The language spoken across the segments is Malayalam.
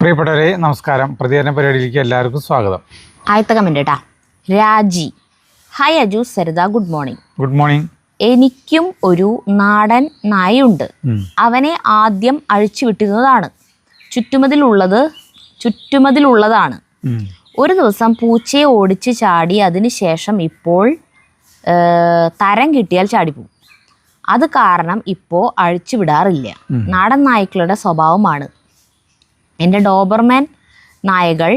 പ്രിയപ്പെട്ടവരെ നമസ്കാരം. പ്രതികരണ പരിപാടിയിലേക്ക് എല്ലാവർക്കും സ്വാഗതം. ആദ്യത്തെ കമന്റ് കേട്ടാ, രാജി. Hi Aju, Saritha, good morning. Good morning. എനിക്കും ഒരു നാടൻ നായുണ്ട്. അവനെ ആദ്യം അഴിച്ചുവിട്ടിരുന്നതാണ്. ചുറ്റുമതിലുള്ളതാണ്. ഒരു ദിവസം പൂച്ചയെ ഓടിച്ച് ചാടി. അതിനുശേഷം ഇപ്പോൾ തരം കിട്ടിയാൽ ചാടിപ്പോവും. അത് കാരണം ഇപ്പോൾ അഴിച്ചുവിടാറില്ല. നാടൻ നായ്ക്കളുടെ സ്വഭാവമാണ്. എൻ്റെ ഡോബർമാൻ നായകൾ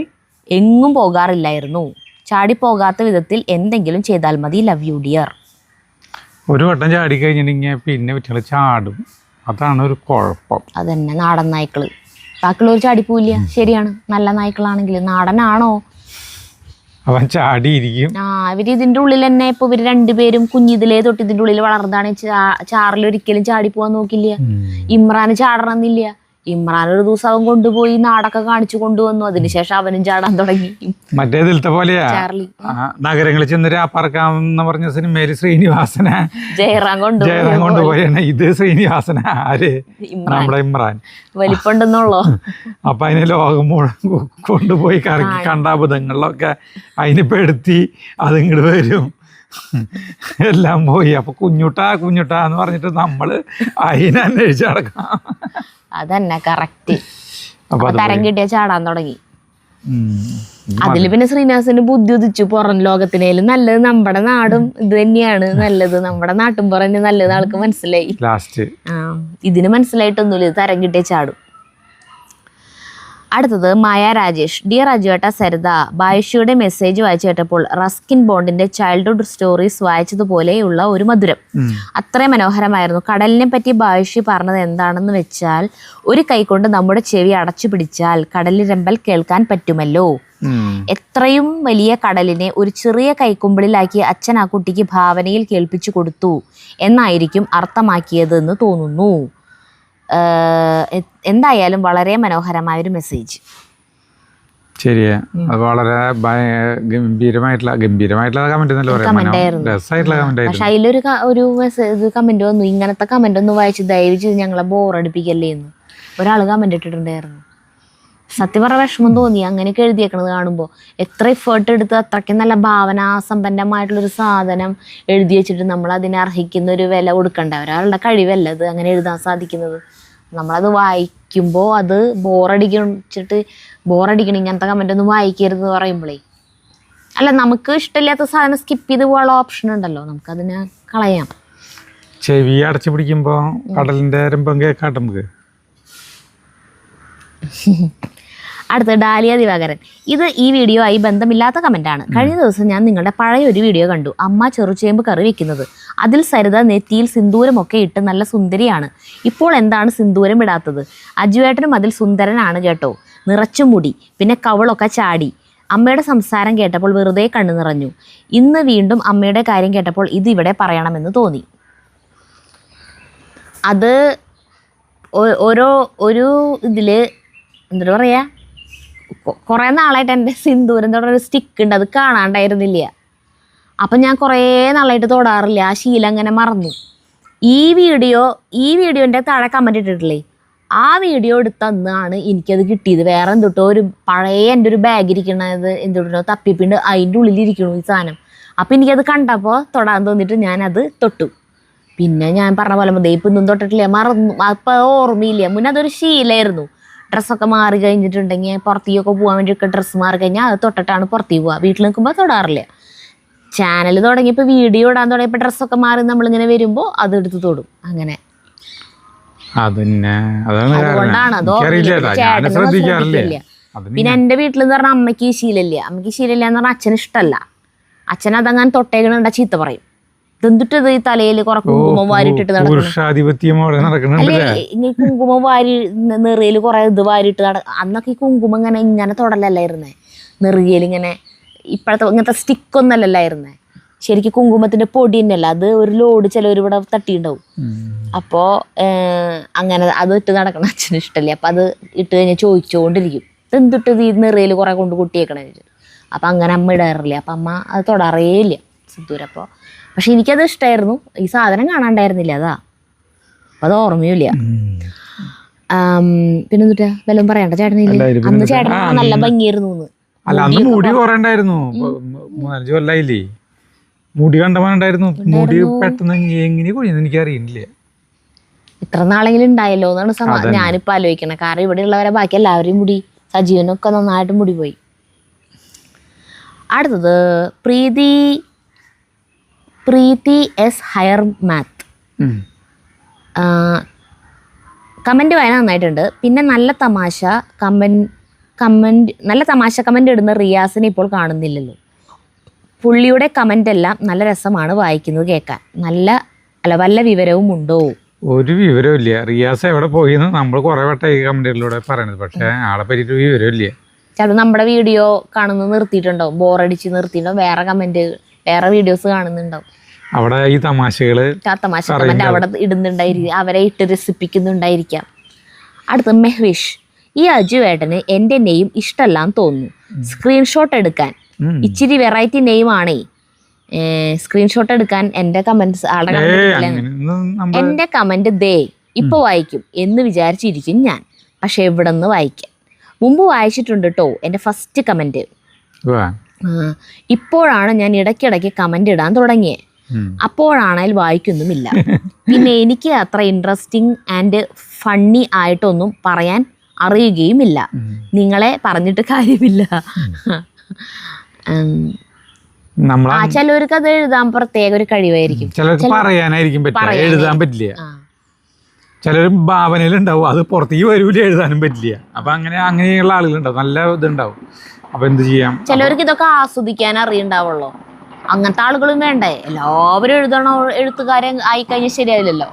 എങ്ങും പോകാറില്ലായിരുന്നു. ചാടിപ്പോകാത്ത വിധത്തിൽ എന്തെങ്കിലും ചെയ്താൽ മതി. Love you dear. ഒരു വട്ടം ചാടി കഴിഞ്ഞിട്ടുണ്ടെങ്കിൽ പിന്നെ കുട്ടികൾ ചാടും. അതാണ് ഒരു കുഴപ്പം. അതന്നെ നാടൻ നായ്ക്കൾ. ബാക്കിയുള്ളവർ ചാടിപ്പോയില്ല. ശരിയാണ്. നല്ല നായ്ക്കളാണെങ്കിൽ. നാടനാണോ? അവൻ ചാടിയിരിക്കും. ഇവര് ഇതിൻ്റെ ഉള്ളിൽ തന്നെ ഇപ്പൊ ഇവര് രണ്ടുപേരും കുഞ്ഞിതിലേ തൊട്ട് ഇതിൻ്റെ ഉള്ളിൽ വളർന്നതാണ്. ചാറിലൊരിക്കലും ചാടിപ്പോവാൻ നോക്കില്ല. ഇമ്രാന് ചാടണമെന്നില്ല. ഇമ്രാൻ ഒരു ദിവസം അവൻ കൊണ്ടുപോയി നാടൊക്കെ കാണിച്ചു കൊണ്ടുവന്നു. അതിനുശേഷം അവനും ചാടാൻ തുടങ്ങി. മറ്റേതിലത്തെ പോലെയാ നഗരങ്ങളിൽ ചെന്ന് രാപ്പറക്കാന്ന് പറഞ്ഞ സിനിമയില് ശ്രീനിവാസനെ ജയറാം കൊണ്ടുപോയാണ്. ഇത് ശ്രീനിവാസന ആര്? നമ്മുടെ ഇമ്രാൻ. വലിപ്പുണ്ടെന്നുള്ളോ? അപ്പൊ അതിനെ ലോകം മുഴുവൻ കൊണ്ടുപോയി കറക്കി കണ്ടാബുധങ്ങളിലൊക്കെ അതിനെ പെടുത്തി അതിങ്ങോട്ട് വരും. എല്ലാം പോയി. അപ്പൊ കുഞ്ഞുട്ടാന്ന് പറഞ്ഞിട്ട് നമ്മള് അതിനെ അന്വേഷിച്ച് നടക്കാം. അതന്നെ കറക്റ്റ്. തരം കിട്ടിയ ചാടാൻ തുടങ്ങി. അതില് പിന്നെ ശ്രീനിവാസന് ബുദ്ധി ഉദിച്ചു. പുറം ലോകത്തിനേലും നല്ലത് നമ്മുടെ നാടും ഇത് തന്നെയാണ് നല്ലത്. നമ്മുടെ നാട്ടും പുറഞ്ഞ് നല്ലത് ആൾക്ക് മനസ്സിലായി. ഇതിന് മനസ്സിലായിട്ടൊന്നുമില്ല. ഇത് തരം കിട്ടിയ ചാടും. അടുത്തത് മായ രാജേഷ്. ഡിയർ അജുവേട്ട, സരിത, ബായിഷയുടെ മെസ്സേജ് വായിച്ചു കേട്ടപ്പോൾ റസ്കിൻ ബോണ്ടിന്റെ ചൈൽഡ്ഹുഡ് സ്റ്റോറീസ് വായിച്ചതുപോലെയുള്ള ഒരു മധുരം. അത്രയും മനോഹരമായിരുന്നു. കടലിനെ പറ്റി ബായിഷി പറഞ്ഞത് എന്താണെന്ന് വെച്ചാൽ, ഒരു കൈകൊണ്ട് നമ്മുടെ ചെവി അടച്ചു പിടിച്ചാൽ കടലിരമ്പൽ കേൾക്കാൻ പറ്റുമല്ലോ. എത്രയും വലിയ കടലിനെ ഒരു ചെറിയ കൈക്കുമ്പിളിലാക്കി അച്ഛൻ ആ കുട്ടിക്ക് ഭാവനയിൽ കേൾപ്പിച്ചു കൊടുത്തു എന്നായിരിക്കും അർത്ഥമാക്കിയതെന്ന് തോന്നുന്നു. എന്തായാലും വളരെ മനോഹരമായ ഒരു മെസ്സേജ്. ശരിയാ. അത് വളരെ ഗംഭീരമായിട്ടുള്ള കമന്റ്. പക്ഷെ അതിലൊരു കമന്റ് വന്നു, ഇങ്ങനത്തെ കമന്റ് ഒന്ന് വായിച്ച് ദയവ് ചെയ്ത് ഞങ്ങളെ ബോറടിപ്പിക്കല്ലേ എന്ന് ഒരാൾ കമന്റ് ഇട്ടിട്ടുണ്ടായിരുന്നു. സത്യം പറഞ്ഞ വിഷമം തോന്നി അങ്ങനെയൊക്കെ എഴുതിയേക്കണത് കാണുമ്പോൾ. എത്ര എഫേർട്ട് എടുത്ത് അത്രയ്ക്ക് നല്ല ഭാവനാസമ്പന്നമായിട്ടുള്ളൊരു സാധനം എഴുതി വെച്ചിട്ട് നമ്മൾ അതിനെ അർഹിക്കുന്ന ഒരു വില കൊടുക്കണ്ട. ഒരാളുടെ കഴിവല്ല അത് അങ്ങനെ എഴുതാൻ സാധിക്കുന്നത്. നമ്മളത് വായിക്കുമ്പോൾ അത് ബോറടിക്കണം. ഇങ്ങനത്തെ കമൻ്റ് ഒന്നും വായിക്കരുത് പറയുമ്പോഴേ, അല്ല നമുക്ക് ഇഷ്ടമില്ലാത്ത സാധനം സ്കിപ്പ് ചെയ്ത് പോകാനുള്ള ഓപ്ഷൻ ഉണ്ടല്ലോ, നമുക്കതിനെ കളയാം. ചെവി അടച്ചു പിടിക്കുമ്പോൾ കടലിൻ്റെ രംഭം കേൾക്കാട്ടെ നമുക്ക്. അടുത്ത ഡാലിയ ദിവാകരൻ. ഈ വീഡിയോ ആയി ബന്ധമില്ലാത്ത കമൻ്റാണ്. കഴിഞ്ഞ ദിവസം ഞാൻ നിങ്ങളുടെ പഴയ ഒരു വീഡിയോ കണ്ടു. അമ്മ ചെറുചേമ്പ് കറി വെക്കുന്നത്. അതിൽ സരിത നെറ്റിയിൽ സിന്ദൂരമൊക്കെ ഇട്ട് നല്ല സുന്ദരിയാണ്. ഇപ്പോൾ എന്താണ് സിന്ദൂരം ഇടാത്തത്? അജുവേട്ടനും അതിൽ സുന്ദരനാണ് കേട്ടോ. നിറച്ചു മുടി, പിന്നെ കവളൊക്കെ ചാടി. അമ്മയുടെ സംസാരം കേട്ടപ്പോൾ വെറുതെ കണ്ണു നിറഞ്ഞു. ഇന്ന് വീണ്ടും അമ്മയുടെ കാര്യം കേട്ടപ്പോൾ ഇതിവിടെ പറയണമെന്ന് തോന്നി. അത് ഒരു ഇതിൽ എന്താ പറയുക, കുറേ നാളായിട്ട് എൻ്റെ സിന്ദൂരം തൊടൊരു സ്റ്റിക്ക് ഉണ്ട്, അത് കാണാണ്ടായിരുന്നില്ല. അപ്പം ഞാൻ കുറേ നാളായിട്ട് തൊടാറില്ല. ആ ശീലം അങ്ങനെ മറന്നു. ഈ വീഡിയോൻ്റെ താഴെ കമൻറ്റ് ഇട്ടിട്ടില്ലേ, ആ വീഡിയോ എടുത്തന്നാണ് എനിക്കത് കിട്ടിയത്. വേറെ എന്തൊട്ടോ ഒരു പഴയ എൻ്റെ ഒരു ബാഗ് ഇരിക്കണത് എന്തൊട്ടോ തപ്പിപ്പിണ്ട് അതിൻ്റെ ഉള്ളിലിരിക്കണു ഈ സാധനം. അപ്പം എനിക്കത് കണ്ടപ്പോൾ തൊടാൻ തോന്നിയിട്ട് ഞാനത് തൊട്ടു. പിന്നെ ഞാൻ പറഞ്ഞ പോലെ ഇപ്പൊന്നും തൊട്ടിട്ടില്ല, മറന്നു. അപ്പം ഓർമ്മയില്ല. മുന്നേ അതൊരു ശീലമായിരുന്നു. ഡ്രസ്സൊക്കെ മാറി കഴിഞ്ഞിട്ടുണ്ടെങ്കിൽ പുറത്തേക്കൊക്കെ പോകാൻ വേണ്ടിയൊക്കെ ഡ്രസ്സ് മാറി കഴിഞ്ഞാൽ അത് തൊട്ടിട്ടാണ് പുറത്തേക്ക് പോവുക. വീട്ടിൽ നിൽക്കുമ്പോൾ തൊടാറില്ല. ചാനൽ തുടങ്ങിയപ്പോൾ വീഡിയോ ഇടാൻ തുടങ്ങിയപ്പോൾ ഡ്രസ്സൊക്കെ മാറി നമ്മളിങ്ങനെ വരുമ്പോൾ അതെടുത്ത് തൊടും. അങ്ങനെ അതുകൊണ്ടാണ് അത് ശ്രദ്ധിക്കില്ല. പിന്നെ എൻ്റെ വീട്ടിലെന്ന് പറഞ്ഞാൽ അമ്മയ്ക്ക് ശീലമില്ല എന്ന് പറഞ്ഞാൽ അച്ഛന് ഇഷ്ടമല്ല. അച്ഛൻ അതങ്ങനെ തൊട്ടേക്കണ ചീത്ത പറയും. എന്തിട്ടത് ഈ തലയിൽ കുറെ കുങ്കുമം വാരിട്ടിട്ട് അല്ലേ, ഈ കുങ്കുമം വാരി നെറിയൽ കുറെ ഇത് വാരിട്ട് അന്നൊക്കെ ഈ കുങ്കുമം ഇങ്ങനെ തൊടലല്ലായിരുന്നേ. നെറിയൽ ഇങ്ങനെ ഇപ്പോഴത്തെ ഇങ്ങനത്തെ സ്റ്റിക്കൊന്നല്ലായിരുന്നേ. ശരിക്കും കുങ്കുമത്തിന്റെ പൊടി തന്നെയല്ല, അത് ഒരു ലോഡ് ചിലവർ ഇവിടെ തട്ടിയിട്ടുണ്ടാവും. അപ്പോൾ അങ്ങനെ അത് ഇട്ട് നടക്കണം അച്ഛന് ഇഷ്ടമല്ലേ. അപ്പം അത് ഇട്ട് കഴിഞ്ഞാൽ ചോദിച്ചുകൊണ്ടിരിക്കും, എന്തിട്ടത് ഈ നെറിയൽ കുറെ കൊണ്ട് കുട്ടിയേക്കണേ ചോദിച്ചു. അപ്പം അങ്ങനെ അമ്മ ഇടാറില്ല. അപ്പം അമ്മ അത് തൊടാറേ ഇല്ല സിന്ദൂരം. അപ്പോൾ പക്ഷെ എനിക്കത് ഇഷ്ടമായിരുന്നു. ഈ സാധനം കാണാണ്ടായിരുന്നില്ല, അതാ. അപ്പം അത് ഓർമ്മയില്ല. പിന്നെന്തുട്ടാ വല്ലതും പറയണ്ട ചേട്ടനില്ല. അന്ന് ചേട്ടൻ നല്ല ഭംഗിയായിരുന്നു. അല്ല അന്ന് മുടി കുറെ ഉണ്ടായിരുന്നു. 3-5 കൊല്ലായില്ലേ മുടി കണ്ടമാനുണ്ടായിരുന്നു. മുടി പെട്ടെന്ന് എങ്ങനെ കൊഴിയുന്നു എനിക്ക് അറിയില്ല. ഇത്ര നാളെങ്കിലും ഉണ്ടായല്ലോ എന്നാണ് ഞാനിപ്പോ ആലോചിക്കണേ. കാരണം ഇവിടെ ഉള്ളവരെ ബാക്കി എല്ലാവരെയും മുടി, സജീവനൊക്കെ നന്നായിട്ട് മുടി പോയി. അടുത്തത് പ്രീതി എസ് ഹയർ മാത്ത്. കമൻറ്റ് വായന നന്നായിട്ടുണ്ട്. പിന്നെ നല്ല തമാശ കമൻറ്റ് ഇടുന്ന റിയാസിനെ ഇപ്പോൾ കാണുന്നില്ലല്ലോ. പുള്ളിയുടെ കമൻ്റ് എല്ലാം നല്ല രസമാണ് വായിക്കുന്നത് കേൾക്കാൻ. വല്ല വിവരവും ഉണ്ടോ? ഒരു വിവരവും ഇല്ല. റിയാസ് എവിടെ പോയിന്ന് നമ്മൾ കുറെ വട്ടം ഈ കമന്റുകളിലൂടെ പറയണത്. പക്ഷെ ആളെ പറ്റിയിട്ട് വിവരമില്ല. ചിലപ്പോൾ നമ്മുടെ വീഡിയോ കാണുന്നത് നിർത്തിയിട്ടുണ്ടാവും, ബോറടിച്ച് നിർത്തിയിട്ടുണ്ടാവും, വേറെ വീഡിയോസ് കാണുന്നുണ്ടാവും. അവിടെ ഈ തമാശ കമന്റ് അവിടെ ഇടുന്നുണ്ടായിരിക്കും, അവരെ ഇട്ട് രസിപ്പിക്കുന്നുണ്ടായിരിക്കാം. അടുത്ത മെഹ്വിഷ്. ഈ അജുവേട്ടന് എൻ്റെ നെയിം ഇഷ്ടമല്ലാന്ന് തോന്നുന്നു. സ്ക്രീൻഷോട്ട് എടുക്കാൻ ഇച്ചിരി വെറൈറ്റി നെയിം ആണേ. സ്ക്രീൻഷോട്ട് എടുക്കാൻ എൻ്റെ കമന്റ്സ് എൻ്റെ കമന്റ് ദേ ഇപ്പൊ വായിക്കും എന്ന് വിചാരിച്ചിരിക്കും ഞാൻ. പക്ഷെ എവിടെ നിന്ന് വായിക്കാം? മുമ്പ് വായിച്ചിട്ടുണ്ട് കേട്ടോ എൻ്റെ ഫസ്റ്റ് കമന്റ്. ഇപ്പോഴാണ് ഞാൻ ഇടയ്ക്കിടയ്ക്ക് കമന്റ് ഇടാൻ തുടങ്ങിയത്. അപ്പോഴാണെങ്കിൽ വായിക്കൊന്നുമില്ല. പിന്നെ എനിക്ക് അത്ര ഇൻട്രസ്റ്റിംഗ് ആൻഡ് ഫണ്ണി ആയിട്ടൊന്നും പറയാൻ അറിയുകയുമില്ല. നിങ്ങളെ പറഞ്ഞിട്ട് കാര്യമില്ല. ചിലവർക്ക് അത് എഴുതാൻ പ്രത്യേക ഒരു കഴിവായിരിക്കും, ചിലർക്ക് പറയാനായിരിക്കും പറ്റില്ല, എഴുതാൻ പറ്റില്ല. ചിലർ ഭാവനയിലുണ്ടാവും, അത് പുറത്തേക്ക് വരൂല, എഴുതാനും പറ്റില്ല. അപ്പൊ അങ്ങനെയുള്ള ആളുകളുണ്ടാവും, നല്ല ഇതുണ്ടാവും. അപ്പൊ എന്ത് ചെയ്യാം? ചിലവർക്ക് ഇതൊക്കെ ആസ്വദിക്കാൻ അറിയണ്ടാവുള്ളൂ. അങ്ങനത്തെ ആളുകളും വേണ്ടേ? എല്ലാവരും എഴുത്തുകാരെ ആയിക്കഴിഞ്ഞാൽ ശരിയാവില്ലല്ലോ.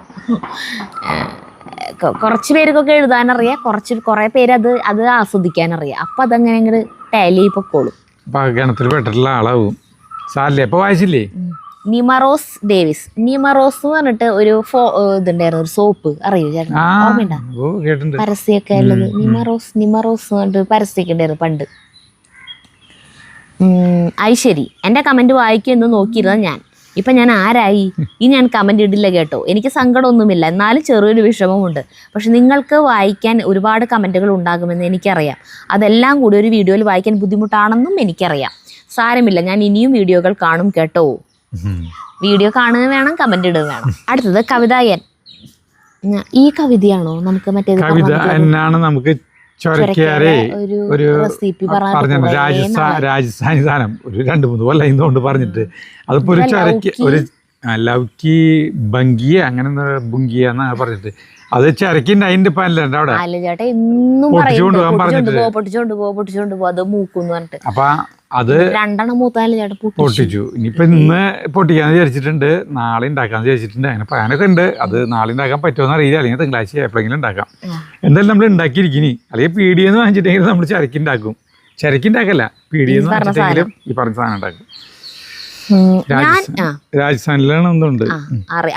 കുറച്ച് പേർക്കൊക്കെ എഴുതാനറിയാം, കുറെ പേര് അത് ആസ്വദിക്കാനറിയാം. അപ്പൊ അതങ്ങനെ അങ്ങോട്ട് ടാലി പൊക്കോളും. ഗണത്തിൽ പെട്ടിട്ടുള്ള ആളാവും. സാറില്ലേ ഇപ്പൊ വായിച്ചില്ലേ? നിമറോസ് ഡേവിസ്. നിമറോസ് എന്ന് പറഞ്ഞിട്ട് ഒരു ഇതുണ്ടായിരുന്നു, ഒരു സോപ്പ്. അറിയോ ചേട്ടൻ? ഓർമ്മയുണ്ടോ? പരസ്യമൊക്കെ ഉള്ളത്. നിമറോസ് പറഞ്ഞിട്ട് പരസ്യമൊക്കെ ഉണ്ടായിരുന്നു പണ്ട്. ശരി, എൻ്റെ കമന്റ് വായിക്കുമെന്ന് നോക്കിയിരുന്ന ഞാൻ. ഇപ്പം ഞാൻ ആരായി? ഇനി ഞാൻ കമന്റ് ഇടില്ല കേട്ടോ. എനിക്ക് സങ്കടമൊന്നുമില്ല, എന്നാലും ചെറിയൊരു വിഷമമുണ്ട്. പക്ഷെ നിങ്ങൾക്ക് വായിക്കാൻ ഒരുപാട് കമന്റുകൾ ഉണ്ടാകുമെന്ന് എനിക്കറിയാം. അതെല്ലാം കൂടി ഒരു വീഡിയോയിൽ വായിക്കാൻ ബുദ്ധിമുട്ടാണെന്നും എനിക്കറിയാം. സാരമില്ല, ഞാൻ ഇനിയും വീഡിയോകൾ കാണും കേട്ടോ. വീഡിയോ കാണുക വേണം, കമന്റ് ഇടുക വേണം. അടുത്തത് കവിതായൻ. ഈ കവിതയാണോ നമുക്ക് മറ്റേത്? കവിത എന്നാണ് നമുക്ക് ചൊരക്കാരെ ഒരു രാജസ്ഥാനി സാധനം ഒരു 2-3 കൊല്ലം ഇന്നുകൊണ്ട് പറഞ്ഞിട്ട് അതിപ്പോ ഒരു ചൊരക്ക് ഒരു ലൗക്കി ഭംഗിയ അങ്ങനെ ബുങ്കിയ എന്നാ പറഞ്ഞിട്ട് അത് ചരക്കിന്റെ അതിന്റെ പല്ലേ അവിടെ പൊട്ടിച്ചുകൊണ്ട് പോകാൻ പറഞ്ഞിട്ട് അപ്പൊ അത് 2 മൂത്താലും ചേട്ടൻ പൊട്ടിച്ചു. ഇനിയിപ്പൊ ഇന്ന് പൊട്ടിക്കാന്ന് വിചാരിച്ചിട്ടുണ്ട്, നാളെ ഉണ്ടാക്കാന്ന് വിചാരിച്ചിട്ടുണ്ട്. അങ്ങനെ പ്ലാനൊക്കെ ഉണ്ട്. അത് നാളെ ഉണ്ടാക്കാൻ പറ്റുമോന്ന് അറിയില്ല, അല്ലെങ്കിൽ തിങ്കളാഴ്ച എപ്പോഴെങ്കിലും ഉണ്ടാക്കാം. എന്തായാലും നമ്മൾ ഉണ്ടാക്കിയിരിക്കും. അല്ലെങ്കിൽ പീടിയെന്ന് വാങ്ങിച്ചിട്ടെങ്കിലും നമ്മൾ ചരക്കുണ്ടാക്കും. ചരക്കുണ്ടാക്കല്ല, പീടിയെന്ന് വാങ്ങിച്ചിട്ടെങ്കിലും ഈ പറഞ്ഞ സാധനം ഉണ്ടാക്കും. രാജസ്ഥാനിലാണ് എന്തുണ്ട്.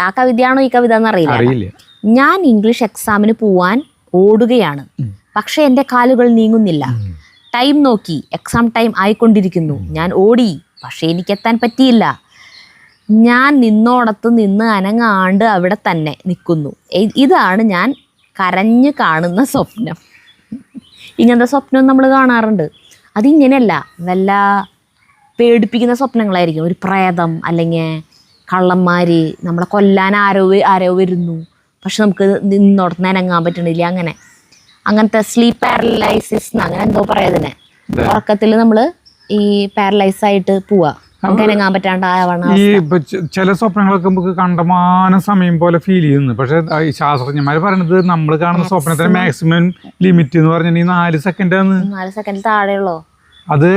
ആ കവിതയാണോ ഈ കവിത എന്ന് അറിയില്ല. ഞാൻ ഇംഗ്ലീഷ് എക്സാമിന് പോവാൻ ഓടുകയാണ്, പക്ഷെ എൻ്റെ കാലുകൾ നീങ്ങുന്നില്ല. ടൈം നോക്കി, എക്സാം ടൈം ആയിക്കൊണ്ടിരിക്കുന്നു. ഞാൻ ഓടി, പക്ഷെ എനിക്കെത്താൻ പറ്റിയില്ല. ഞാൻ നിന്നോടത്ത് നിന്ന് അനങ്ങാണ്ട് അവിടെ തന്നെ നിൽക്കുന്നു. ഇതാണ് ഞാൻ കരഞ്ഞു കാണുന്ന സ്വപ്നം. ഇങ്ങനത്തെ സ്വപ്നം നമ്മൾ കാണാറുണ്ട്. അതിങ്ങനെയല്ല, വല്ല പേടിപ്പിക്കുന്ന സ്വപ്നങ്ങളായിരിക്കും. ഒരു പ്രേതം അല്ലെങ്കിൽ കള്ളന്മാര് നമ്മളെ കൊല്ലാൻ ആരോ വരുന്നു, പക്ഷെ നമുക്ക് നിന്നോടത്ത് അനങ്ങാൻ പറ്റണില്ല. അങ്ങനത്തെ സ്ലീപ്പ് പാരലൈസിസ് അങ്ങനെ എന്തോ പറയാതിനെ. ഉറക്കത്തിൽ നമ്മൾ ഈ പാരലൈസ് ആയിട്ട് പോവാ, അനങ്ങാൻ പറ്റാണ്ടാവണം. ഈ ചില സ്വപ്നങ്ങളൊക്കെ നമുക്ക് കണ്ടമാനം സമയം പോലെ ഫീൽ ചെയ്യുന്നു. പക്ഷെ ഈ ശാസ്ത്രജ്ഞന്മാർ പറയുന്നത് നമ്മൾ കാണുന്ന സ്വപ്നത്തിന് മാക്സിമം ലിമിറ്റ് എന്ന് പറഞ്ഞാൽ 4 സെക്കൻഡാണ്. 4 സെക്കൻഡ് താഴെയുള്ളോ? അത്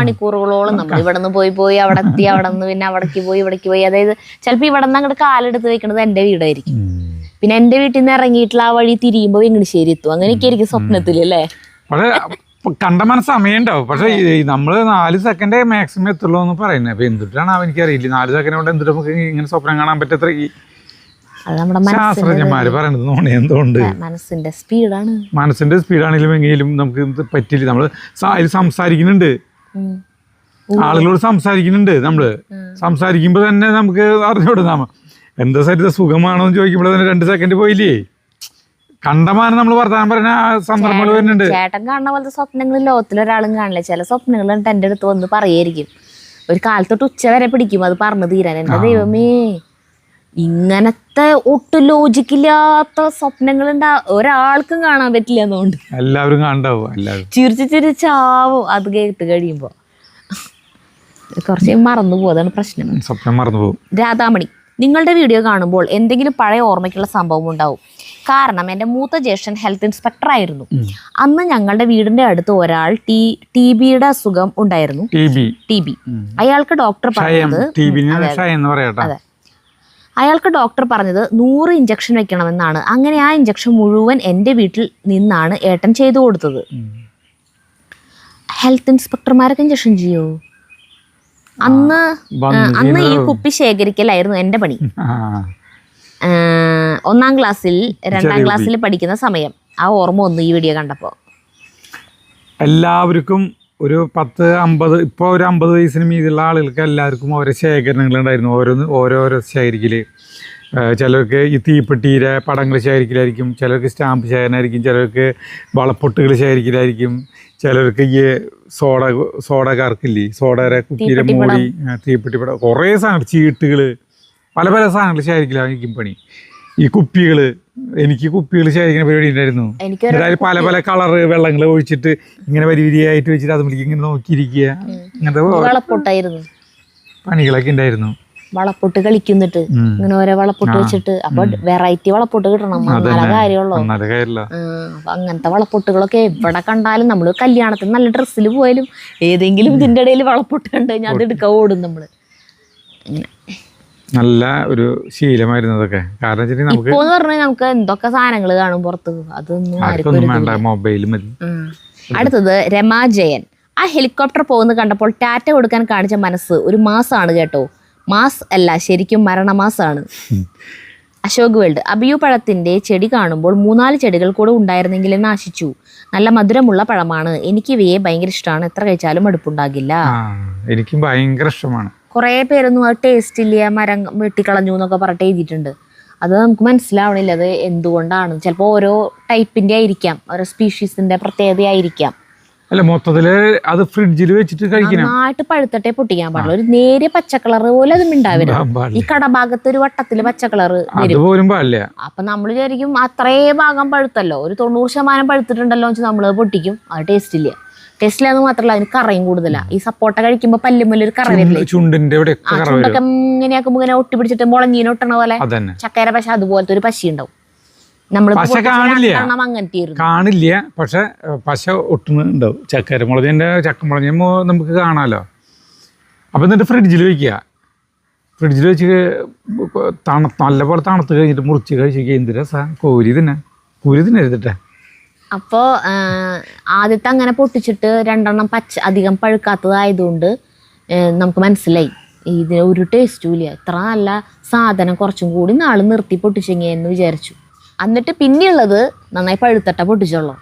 മണിക്കൂറുകളോളം നമ്മൾ ഇവിടെ നിന്ന് പോയി അവിടെ എത്തി, അവിടെ നിന്ന് പിന്നെ അവിടേക്ക് പോയി. അതായത് ചിലപ്പോ ഇവിടെ നിന്ന് അങ്ങോട്ട് കാലെടുത്ത് വെക്കണത് എൻ്റെ വീടായിരിക്കും. പിന്നെ എൻ്റെ വീട്ടിൽ നിന്ന് ഇറങ്ങിയിട്ടുള്ള ആ വഴി തിരിയുമ്പോ വെങ്ങണിശ്ശേരി എത്തും. അങ്ങനെയൊക്കെ ആയിരിക്കും സ്വപ്നത്തിൽ അല്ലേ. കണ്ടമാനം സമയം ഉണ്ടാവും. പക്ഷെ നമ്മള് 4 സെക്കൻഡേ മാക്സിമം എത്തുള്ളൂ എന്ന് പറയുന്നത്. അപ്പൊ എന്തിട്ടാണ് എനിക്കറിയില്ല. 4 സെക്കൻഡ് കൊണ്ട് എന്തിട്ട് നമുക്ക് ഇങ്ങനെ സ്വപ്നം കാണാൻ പറ്റത്ര ശാസ്ത്രജ്ഞന്മാര് പറയണത് നോണേ എന്തുകൊണ്ട് മനസ്സിന്റെ സ്പീഡാണെങ്കിലും എങ്കിലും നമുക്ക് പറ്റില്ല. നമ്മള് സംസാരിക്കുന്നുണ്ട്, ആളുകളോട് സംസാരിക്കുന്നുണ്ട്. നമ്മള് സംസാരിക്കുമ്പോ തന്നെ നമുക്ക് അറിഞ്ഞോടും എന്താ ശരീരം സുഖമാണോ എന്ന് ചോദിക്കുമ്പോൾ തന്നെ 2 സെക്കൻഡ് പോയില്ലേ. കണ്ടമാനം നമ്മൾ വർത്താനം പറഞ്ഞ സന്ദർഭങ്ങൾ വരുന്നുണ്ട്. ചേട്ടൻ കാണുന്ന പോലത്തെ സ്വപ്നങ്ങൾ ലോകത്തിലൊരാളും കാണില്ല. ചില സ്വപ്നങ്ങൾ എൻ്റെ അടുത്ത് വന്ന് പറയായിരിക്കും. ഒരു കാലത്തൊട്ട് ഉച്ച വരെ പിടിക്കും അത് പറഞ്ഞു തീരാൻ. എൻ്റെ ദൈവമേ, ഇങ്ങനത്തെ ഒട്ടും ലോജിക്കില്ലാത്ത സ്വപ്നങ്ങൾ ഒരാൾക്കും കാണാൻ പറ്റില്ല. എന്നുകൊണ്ട് എല്ലാവരും കാണണ്ടാവും, ചിരിച്ചാവും അത് കേട്ട് കഴിയുമ്പോ. കുറച്ച് മറന്നു പോകും, അതാണ് പ്രശ്നം. സ്വപ്നം മറന്നു പോകും. രാധാമണി, നിങ്ങളുടെ വീഡിയോ കാണുമ്പോൾ എന്തെങ്കിലും പഴയ ഓർമ്മയ്ക്കുള്ള സംഭവം ഉണ്ടാവും. കാരണം എൻ്റെ മൂത്ത ജ്യേഷ്ഠൻ ഹെൽത്ത് ഇൻസ്പെക്ടർ ആയിരുന്നു. അന്ന് ഞങ്ങളുടെ വീടിന്റെ അടുത്ത് ഒരാൾ TB-യുടെ അസുഖം ഉണ്ടായിരുന്നു. TB. അയാൾക്ക് ഡോക്ടർ പറഞ്ഞത് അയാൾക്ക് ഡോക്ടർ പറഞ്ഞത് 100 ഇഞ്ചക്ഷൻ വെക്കണമെന്നാണ്. അങ്ങനെ ആ ഇഞ്ചക്ഷൻ മുഴുവൻ എൻ്റെ വീട്ടിൽ നിന്നാണ് ഏട്ടൻ ചെയ്തു കൊടുത്തത്. ഹെൽത്ത് ഇൻസ്പെക്ടർമാരൊക്കെ ഇഞ്ചക്ഷൻ ചെയ്യോ? അന്ന് ഈ കുപ്പി ശേഖരിക്കലായിരുന്നു എൻ്റെ പണി. 1ാം ക്ലാസ്സിൽ 2ാം ക്ലാസ്സിൽ പഠിക്കുന്ന സമയം. ആ ഓർമ്മ വന്നു ഈ വീഡിയോ കണ്ടപ്പോൾ. എല്ലാവർക്കും ഒരു 10-50 ഇപ്പോൾ ഒരു 50 വയസ്സിന് മീതുള്ള ആളുകൾക്ക് എല്ലാവർക്കും ഓരോ ശേഖരണങ്ങളുണ്ടായിരുന്നു. ഓരോരോ ശേഖരിക്കല്. ചിലർക്ക് ഈ തീപ്പെട്ടിയുടെ പടങ്ങൾ ശേഖരിക്കലായിരിക്കും, ചിലർക്ക് സ്റ്റാമ്പ് ശേഖരണമായിരിക്കും, ചിലർക്ക് വളപ്പൊട്ടുകൾ ശേഖരിക്കലായിരിക്കും, ചിലർക്ക് ഈ സോഡക്കാർക്കില്ലേ സോഡയുടെ കുപ്പിയിലെ മൂടി, തീപ്പെട്ടി പടം, കുറേ സാധനം, ചീട്ടുകൾ, പല സാധനങ്ങൾ ശേഖരിക്കലായിരിക്കും പണി. ഈ കുപ്പികൾ, എനിക്ക് കുപ്പികൾ ശേഖരിക്കുന്ന പരിപാടി ഉണ്ടായിരുന്നു. അതായത് പല കളറ് വെള്ളങ്ങൾ ഒഴിച്ചിട്ട് ഇങ്ങനെ വരിയായിട്ട് വെച്ചിട്ട് അതുമിലേക്ക് ഇങ്ങനെ നോക്കിയിരിക്കുക, അങ്ങനത്തെ പണികളൊക്കെ ഉണ്ടായിരുന്നു. വളപ്പൊട്ട് കളിക്കുന്നിട്ട് ഇങ്ങനെ ഓരോ വളപ്പൊട്ട് വെച്ചിട്ട്. അപ്പൊ വെറൈറ്റി വളപ്പൊട്ട് കിട്ടണം, നല്ല കാര്യമുള്ളൂ. അപ്പൊ അങ്ങനത്തെ വളപ്പൊട്ടുകളൊക്കെ എവിടെ കണ്ടാലും നമ്മള് കല്യാണത്തിന് നല്ല ഡ്രസ്സിൽ പോയാലും ഏതെങ്കിലും ഇതിന്റെ ഇടയിൽ വളപ്പൊട്ട് കണ്ടു കഴിഞ്ഞാൽ അത് എടുക്കാൻ ഓടും നമ്മള്. അങ്ങനെ നല്ല ഒരു ശീലമായിരുന്നു അതൊക്കെ. കാരണം ഇപ്പോന്ന് പറഞ്ഞാൽ നമുക്ക് എന്തൊക്കെ സാധനങ്ങൾ കാണും പുറത്ത്, അതൊന്നും വേണ്ട, മൊബൈൽ മതി. അടുത്തത് രമാ ജയൻ. ആ ഹെലികോപ്റ്റർ പോകുന്നത് കണ്ടപ്പോൾ ടാറ്റ കൊടുക്കാൻ കാണിച്ച മനസ്സ് ഒരു മാസമാണ് കേട്ടോ. മാസ് അല്ല, ശരിക്കും മരണമാസാണ്. അശോക് വേൾഡ്. അബിയു പഴത്തിന്റെ ചെടി കാണുമ്പോൾ 3-4 ചെടികൾ കൂടെ ഉണ്ടായിരുന്നെങ്കിൽ നാശിച്ചു. നല്ല മധുരമുള്ള പഴമാണ്. എനിക്ക് ഇവയെ ഭയങ്കര ഇഷ്ടമാണ്. എത്ര കഴിച്ചാലും മടുപ്പുണ്ടാകില്ല. എനിക്കും ഭയങ്കര ഇഷ്ടമാണ്. കുറേ പേരൊന്നും അത് ടേസ്റ്റ് ഇല്ല, മരം വെട്ടിക്കളഞ്ഞു എന്നൊക്കെ പറഞ്ഞിട്ട് എഴുതിയിട്ടുണ്ട്. അത് നമുക്ക് മനസ്സിലാവണില്ല അത് എന്തുകൊണ്ടാണ്. ചിലപ്പോൾ ഓരോ ടൈപ്പിന്റെ ആയിരിക്കാം, ഓരോ സ്പീഷീസിന്റെ പ്രത്യേകതയായിരിക്കാം. അല്ല, മൊത്തത്തില് അത് ഫ്രിഡ്ജിൽ വെച്ചിട്ട് കഴിക്കണം. നന്നായിട്ട് പഴുത്തട്ടെ പൊട്ടിക്കാൻ പാടില്ല. ഒരു നേരിയ പച്ചക്കളർ പോലെ അത് ഉണ്ടാവരുത്. ഈ കടഭാഗത്ത് ഒരു വട്ടത്തില് പച്ചക്കളർ വരും. അപ്പൊ നമ്മൾ വിചാരിക്കും അത്രേ ഭാഗം പഴുത്തല്ലോ, ഒരു 90% പഴുത്തിട്ടുണ്ടല്ലോ വെച്ചാൽ നമ്മളത് പൊട്ടിക്കും. അത് ടേസ്റ്റ് ഇല്ല. ടേസ്റ്റ് ഇല്ലാന്ന് മാത്രമല്ല, അതിന് കറയും കൂടുതലാ. ഈ സപ്പോട്ട കഴിക്കുമ്പോ പല്ലുമ്മല് ഒരു കറ വരില്ലേ, ചുണ്ടൊക്കെ ഇങ്ങനെയാക്കുമ്പോ ഇങ്ങനെ ഒട്ടിപ്പിടിച്ചിട്ട് മുളഞ്ഞീനെ ഒട്ടണ പോലെ ചക്കര പശ അതുപോലത്തെ ഒരു പശ ഉണ്ടാവും. കാണില്ല, പക്ഷെ പശ ഒട്ടുന്നുണ്ടാവും. ചക്കര മുളഞ്ഞ ചക്കമുളഞ്ഞ നമുക്ക് കാണാലോ. അപ്പൊ എന്നിട്ട് ഫ്രിഡ്ജിൽ വെക്കുക. ഫ്രിഡ്ജിൽ വെച്ച് നല്ലപോലെ തണുത്ത് കഴിഞ്ഞിട്ട് മുറിച്ച് കഴിച്ച് എന്ത് രസാ. കോരി തിന്നരുതിട്ടെ. അപ്പോൾ ആദ്യത്തെ അങ്ങനെ പൊട്ടിച്ചിട്ട് 2 അധികം പഴുക്കാത്തതായതുകൊണ്ട് നമുക്ക് മനസ്സിലായി ഇതിന് ഒരു ടേസ്റ്റും ഇല്ല. ഇത്ര നല്ല സാധനം കുറച്ചും കൂടി നാള് നിർത്തി പൊട്ടിച്ചെങ്കിൽ എന്ന് വിചാരിച്ചു. എന്നിട്ട് പിന്നെയുള്ളത് നന്നായി പഴുത്തട്ട പൊട്ടിച്ചോളൂ.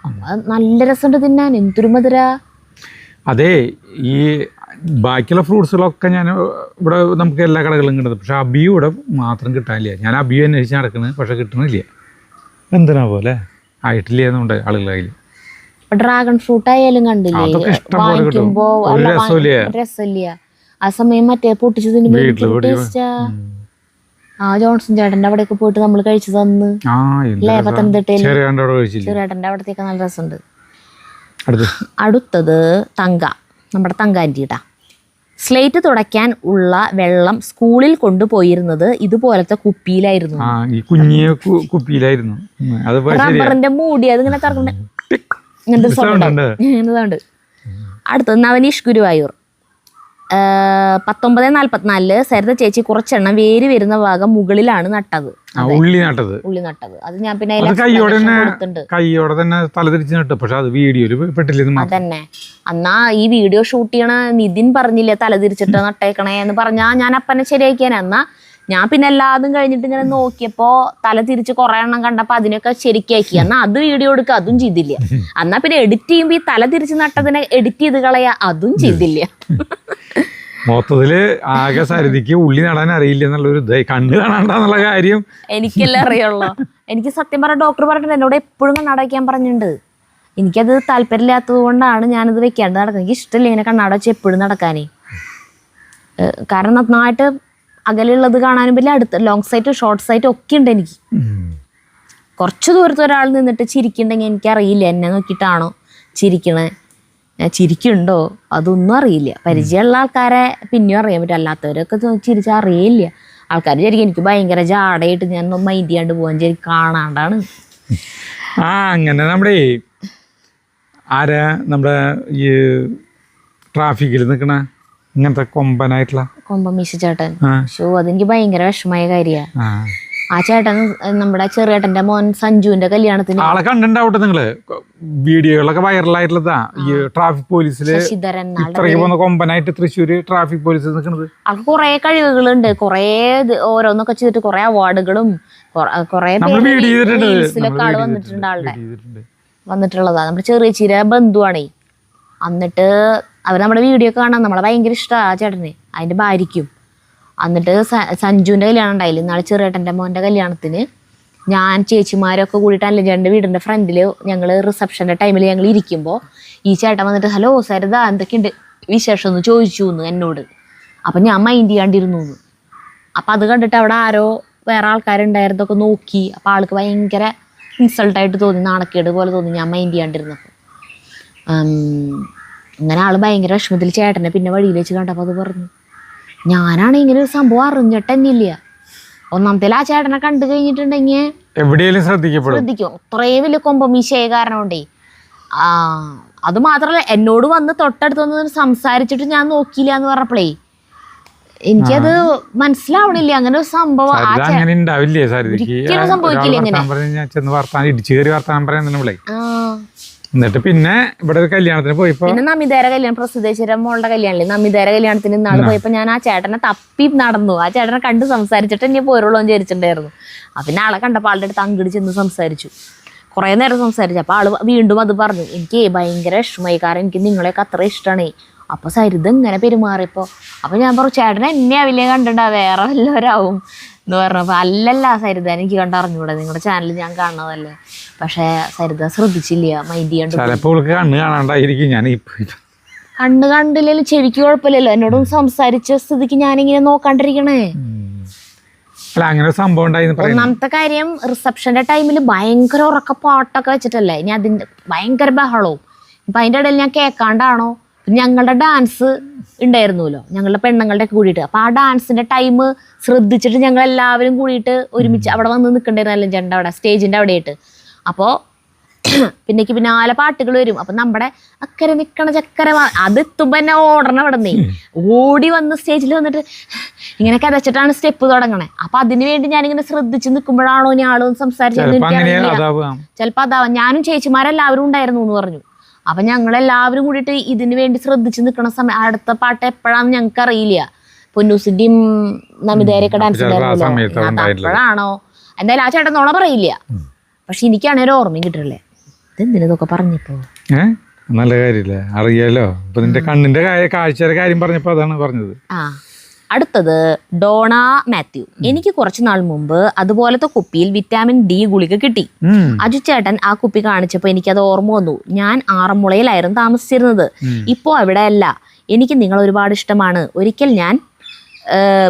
നല്ല രസമുണ്ട് തിന്നാൻ, എന്തൊരു മധുര. അതെ, ഈ ബാക്കിയുള്ള ഫ്രൂട്ട്സുകളൊക്കെ ഞാൻ ഇവിടെ നമുക്ക് എല്ലാ കടകളിലും കിട്ടുന്നത്. പക്ഷെ അബിയു ഇവിടെ മാത്രം കിട്ടാനില്ല. ഞാൻ അബിയു അന്വേഷിച്ച് നടക്കുന്നത്, പക്ഷെ കിട്ടുന്നില്ല. എന്തിനാ പോലെ ആയിട്ടില്ല എന്നുണ്ട് ആളുകളുടെ കയ്യിൽ. ഡ്രാഗൺ ഫ്രൂട്ട് ആയാലും കണ്ടില്ലേ, വാങ്ങിക്കുമ്പോ രസമില്ല. ആ സമയം മറ്റേ പൊട്ടിച്ചു തിന്നുമ്പോ ജോൺസൺ ചേട്ടന്റെ അവിടെയൊക്കെ പോയിട്ട് നമ്മൾ കഴിച്ചു തന്ന് അല്ലേ, പത്തനംതിട്ടയിൽ ചെറിയേട്ടന്റെ അവിടത്തേക്ക് നല്ല രസമുണ്ട്. അടുത്തത് തങ്ക, നമ്മുടെ തങ്കാൻറ്റിട്ടാ. സ്ലേറ്റ് തുടയ്ക്കാൻ ഉള്ള വെള്ളം സ്കൂളിൽ കൊണ്ടുപോയിരുന്നത് ഇതുപോലത്തെ കുപ്പിയിലായിരുന്നു. റബ്ബറിന്റെ മൂടി അതിങ്ങനെ തുറക്കണ്ട ഇങ്ങനത്തെ സൗണ്ട്. അടുത്തത് നവനീഷ് ഗുരുവായൂർ. 1944 സരിത ചേച്ചി കുറച്ചെണ്ണം വേര് വരുന്ന ഭാഗം മുകളിലാണ് നട്ടത്. ഉള്ളി നട്ടത്. അത് ഞാൻ പിന്നെ അതന്നെ. എന്നാ ഈ വീഡിയോ ഷൂട്ട് ചെയ്യണ നിതിൻ പറഞ്ഞില്ലേ തലതിരിച്ചിട്ട് നട്ടേക്കണേ എന്ന് പറഞ്ഞാ ഞാൻ അപ്പനെ ശരിയാക്കിയാനാ. എന്നാ ഞാൻ പിന്നെ എല്ലാതും കഴിഞ്ഞിട്ട് ഇങ്ങനെ നോക്കിയപ്പോ തല തിരിച്ച് കുറെ എണ്ണം കണ്ടപ്പോ അതിനൊക്കെ ശരിക്കാക്കി. എന്നാ അത് വീഡിയോ എടുക്കുക, അതും ചെയ്തില്ല. എന്നാ പിന്നെ എഡിറ്റ് ചെയ്യുമ്പോ ഈ തല തിരിച്ച് നട്ടതിനെ എഡിറ്റ് ചെയ്ത് കളയാ, അതും ചെയ്തില്ല. മൊത്തത്തില് ആകെ സരിതിക്ക് ഉള്ളി നടാൻ അറിയില്ല എന്നുള്ളൊരു ഇതായി, കണ്ണ് കാണാണ്ടെന്നുള്ള കാര്യം എനിക്കെല്ലാം അറിയുള്ളൂ. എനിക്ക് സത്യം പറഞ്ഞ ഡോക്ടർ പറഞ്ഞിട്ടുണ്ട് എന്നോട് എപ്പോഴും കണ്ണാട വയ്ക്കാൻ പറഞ്ഞിട്ടുണ്ട്. എനിക്കത് താല്പര്യമില്ലാത്തത് കൊണ്ടാണ് ഞാനത് വെക്കാണ്ട് നടക്കുന്നത്. എനിക്ക് ഇഷ്ടമില്ല ഇങ്ങനെ കണ്ണാട വെച്ച് എപ്പോഴും നടക്കാനേ. കാരണം നന്നായിട്ട് അകലുള്ളത് കാണാനും പറ്റില്ല, അടുത്ത് ലോങ് സൈറ്റ് ഷോർട്ട് സൈറ്റ് ഒക്കെ ഉണ്ട് എനിക്ക്. കുറച്ച് ദൂരത്ത് ഒരാൾ നിന്നിട്ട് ചിരിക്കുന്നുണ്ടെങ്കിൽ എനിക്കറിയില്ല എന്നെ നോക്കിയിട്ടാണോ ചിരിക്കണേ, ചിരിക്കുന്നുണ്ടോ അതൊന്നും അറിയില്ല. പരിചയമുള്ള ആൾക്കാരെ പിന്നെയും അറിയാൻ പറ്റും, അല്ലാത്തവരൊക്കെ ചിരിച്ചാൽ അറിയില്ല. ആൾക്കാർ വിചാരിക്കും എനിക്ക് ഭയങ്കര ജാടയായിട്ട് ഞാൻ മൈൻഡ് ചെയ്യാണ്ട് പോകാൻ ശരി കാണാണ്ടാണ്. അങ്ങനെ നമ്മുടെ ആരാ നമ്മുടെ ഈ ട്രാഫിക്കിൽ നിൽക്കണ ഇങ്ങനത്തെ കൊമ്പനായിട്ടുള്ള കൊമ്പമീശ ചേട്ടൻ, ഷോ അതെനിക്ക് ഭയങ്കര വിഷമമായ കാര്യമാണ്. ആ ചേട്ടൻ നമ്മുടെ ചെറിയേട്ടന്റെ മോൻ സഞ്ജുവിന്റെ കല്യാണത്തിന് ആളെ കണ്ടിട്ടുണ്ടാവട്ടെ നിങ്ങള്, വീഡിയോകളൊക്കെ വൈറലായിട്ടുള്ളതാ. ഈ ട്രാഫിക് പോലീസില് ഇത്രയ്ക്ക് പോകുന്ന കൊമ്പനായിട്ട് തൃശ്ശൂര് ട്രാഫിക് പോലീസിൽ നിൽക്കുന്നത്. ആൾക്ക് കുറെ കഴിവുകളുണ്ട്, കുറെ ഓരോന്നൊക്കെ ചെയ്തിട്ട് കുറെ അവാർഡുകളും കുറെ റീൽസിലൊക്കെ ആള് വന്നിട്ടുണ്ട്. ആളുടെ വന്നിട്ടുള്ളതാ നമ്മുടെ ചെറിയ ചിര ബന്ധുവാണേ. എന്നിട്ട് അവർ നമ്മുടെ വീഡിയോ കാണാൻ നമ്മളെ ഭയങ്കര ഇഷ്ടമാണ് ആ ചേട്ടന്, അതിന്റെ ഭാര്യയ്ക്കും. എന്നിട്ട് സഞ്ജുവിൻ്റെ കല്യാണം ഉണ്ടായില്ല നാളെ, ചെറിയേട്ടൻ്റെ മോൻ്റെ കല്യാണത്തിന് ഞാൻ ചേച്ചിമാരൊക്കെ കൂടിയിട്ട് അല്ലഞ്ചേട്ടൻ്റെ വീടിൻ്റെ ഫ്രണ്ടിൽ ഞങ്ങൾ റിസപ്ഷൻ്റെ ടൈമിൽ ഞങ്ങൾ ഇരിക്കുമ്പോൾ ഈ ചേട്ടൻ വന്നിട്ട് ഹലോ സരിത എന്തൊക്കെയുണ്ട് വിശേഷം എന്ന് ചോദിച്ചു എന്ന് എന്നോട്. അപ്പം ഞാൻ മൈൻഡ് ചെയ്യാണ്ടിരുന്നു എന്ന്. അപ്പം അത് കണ്ടിട്ട് അവിടെ ആരോ വേറെ ആൾക്കാരുണ്ടായിരുന്നതൊക്കെ നോക്കി. അപ്പം ആൾക്ക് ഭയങ്കര ഇൻസൾട്ടായിട്ട് തോന്നി, നാണക്കേട് പോലെ തോന്നി ഞാൻ മൈൻഡ് ചെയ്യാണ്ടിരുന്നപ്പോൾ. അങ്ങനെ ആൾ ഭയങ്കര വിഷമത്തിൽ ചേട്ടനെ പിന്നെ വഴിയിൽ വെച്ച് കണ്ടപ്പോൾ അത് പറഞ്ഞു, ഞാനാണ് ഇങ്ങനെ ഒരു സംഭവം അറിഞ്ഞിട്ടെന്നില്ല. ഒന്നാമത്തെ ആ ചേട്ടനെ കണ്ടു കഴിഞ്ഞിട്ടുണ്ടെങ്കിൽ എവിടെയെങ്കിലും ശ്രദ്ധിക്കും. അത്രയും വലിയ കൊമ്പമീശയായ കാരണം കൊണ്ടേ. അത് മാത്രമല്ല എന്നോട് വന്ന് തൊട്ടടുത്ത് വന്ന് സംസാരിച്ചിട്ട് ഞാൻ നോക്കിയില്ല എന്ന് പറഞ്ഞപ്പോഴേ എനിക്കത് മനസ്സിലാവണില്ല. അങ്ങനെ ഒരു സംഭവം ഒരിക്കലും സംഭവിക്കില്ല ഇങ്ങനെ. എന്നിട്ട് പിന്നെ ഇവിടെ ഒരു കല്യാണത്തിന് പോയപ്പോ പിന്നെ നമിതേരെ കല്യാണം, പ്രസിദ്ധേശ്വര മോളുടെ കല്യാണല്ലേ, നമിതേരെ കല്യാണത്തിന് ഇന്നാള് പോയപ്പോ ഞാൻ ആ ചേട്ടനെ തപ്പി നടന്നു. ആ ചേട്ടനെ കണ്ട് സംസാരിച്ചിട്ട് എന്നെ പോരുള്ളൂ എന്ന് വിചാരിച്ചിട്ടുണ്ടായിരുന്നു. പിന്നെ ആളെ കണ്ടപ്പോൾ ആളുടെ അടുത്ത് അങ്ങോട്ട് ചെന്ന് സംസാരിച്ചു, കുറേ നേരം സംസാരിച്ചു. അപ്പോൾ ആള് വീണ്ടും അത് പറഞ്ഞു, എനിക്ക് ഭയങ്കര വിഷമമായി, കാരണം എനിക്ക് നിങ്ങളെയൊക്കെ അത്ര ഇഷ്ടമാണേ. അപ്പോൾ സരിത ഇങ്ങനെ പെരുമാറിയപ്പോൾ അപ്പോൾ ഞാൻ പറഞ്ഞു ചേട്ടനെ എന്നെ ആവില്ലേ കണ്ടിട്ടാ വേറെ വല്ലവരാവും എന്ന് പറഞ്ഞപ്പോൾ അല്ലല്ല സരിത എനിക്ക് കണ്ടറിഞ്ഞൂടെ, നിങ്ങളുടെ ചാനൽ ഞാൻ കാണുന്നതല്ലേ. പക്ഷേ സരിത ശ്രദ്ധിച്ചില്ല, മൈൻഡ് ചെയ്യാണ്ട്. കണ്ണ് കണ്ടില്ലല്ലോ ചെവിക്ക് കുഴപ്പമില്ലല്ലോ, എന്നോടും സംസാരിച്ച സ്ഥിതിക്ക് ഞാനിങ്ങനെ നോക്കാണ്ടിരിക്കണേ. ഒന്നാമത്തെ കാര്യം റിസപ്ഷന്റെ ടൈമിൽ ഭയങ്കര ഉറക്ക പാട്ടൊക്കെ വെച്ചിട്ടല്ലേ, ഇനി അതിന്റെ ഭയങ്കര ബഹളവും. ഇപ്പൊ അതിന്റെ ഇടയിൽ ഞാൻ കേൾക്കാണ്ടാണോ, ഞങ്ങളുടെ ഡാൻസ് ഉണ്ടായിരുന്നല്ലോ ഞങ്ങളുടെ പെണ്ണുങ്ങളുടെ ഒക്കെ കൂടിയിട്ട്. അപ്പോൾ ആ ഡാൻസിന്റെ ടൈം ശ്രദ്ധിച്ചിട്ട് ഞങ്ങൾ എല്ലാവരും കൂടിയിട്ട് ഒരുമിച്ച് അവിടെ വന്ന് നിൽക്കണ്ടായിരുന്നല്ലോ ചെണ്ട അവിടെ സ്റ്റേജിന്റെ അവിടെയായിട്ട്. അപ്പോൾ പിന്നേക്ക് പിന്നാലെ പാട്ടുകൾ വരും. അപ്പം നമ്മുടെ അക്കരെ നിൽക്കണ ചക്കര അതെത്തുമ്പോൾ തന്നെ ഓടണം അവിടെ നിന്ന് ഓടി വന്ന് സ്റ്റേജിൽ വന്നിട്ട് ഇങ്ങനെ കഥച്ചിട്ടാണ് സ്റ്റെപ്പ് തുടങ്ങണേ. അപ്പം അതിന് വേണ്ടി ഞാനിങ്ങനെ ശ്രദ്ധിച്ച് നിൽക്കുമ്പോഴാണോ ഞാളും സംസാരിച്ചത് ചിലപ്പോൾ അതാവാം. ഞാനും ചേച്ചിമാരെല്ലാവരും ഉണ്ടായിരുന്നു എന്ന് പറഞ്ഞു. അപ്പം ഞങ്ങളെല്ലാവരും കൂടിയിട്ട് ഇതിന് വേണ്ടി ശ്രദ്ധിച്ച് നിൽക്കണ സമയം അടുത്ത പാട്ട് എപ്പോഴാണെന്ന് ഞങ്ങൾക്ക് അറിയില്ല. പൊന്നൂസിന്റെയും നമിതേരൊക്കെ ഡാൻസ് അപ്പോഴാണോ എന്തായാലും ആ ചേട്ടൻ നോണ പറയില്ല. പക്ഷെ എനിക്കാണേലും ഓർമ്മയും കിട്ടില്ലേ ഇതെന്തിനൊക്കെ പറഞ്ഞപ്പോ നല്ല കാര്യമില്ലേ, അറിയാലോ. ഇപ്പൊ നിന്റെ കണ്ണിന്റെ കാഴ്ചയുടെ കാര്യം പറഞ്ഞപ്പോ അതാണ് പറഞ്ഞത്. അടുത്തത് ഡോണ മാത്യു. എനിക്ക് കുറച്ചു നാൾ മുമ്പ് അതുപോലത്തെ കുപ്പിയിൽ വിറ്റാമിൻ ഡി ഗുളിക കിട്ടി. അജു ചേട്ടൻ ആ കുപ്പി കാണിച്ചപ്പോൾ എനിക്കത് ഓർമ്മ വന്നു. ഞാൻ ആറന്മുളയിലായിരുന്നു താമസിച്ചിരുന്നത്, ഇപ്പോ അവിടെ അല്ല. എനിക്ക് നിങ്ങൾ ഒരുപാട് ഇഷ്ടമാണ്. ഒരിക്കൽ ഞാൻ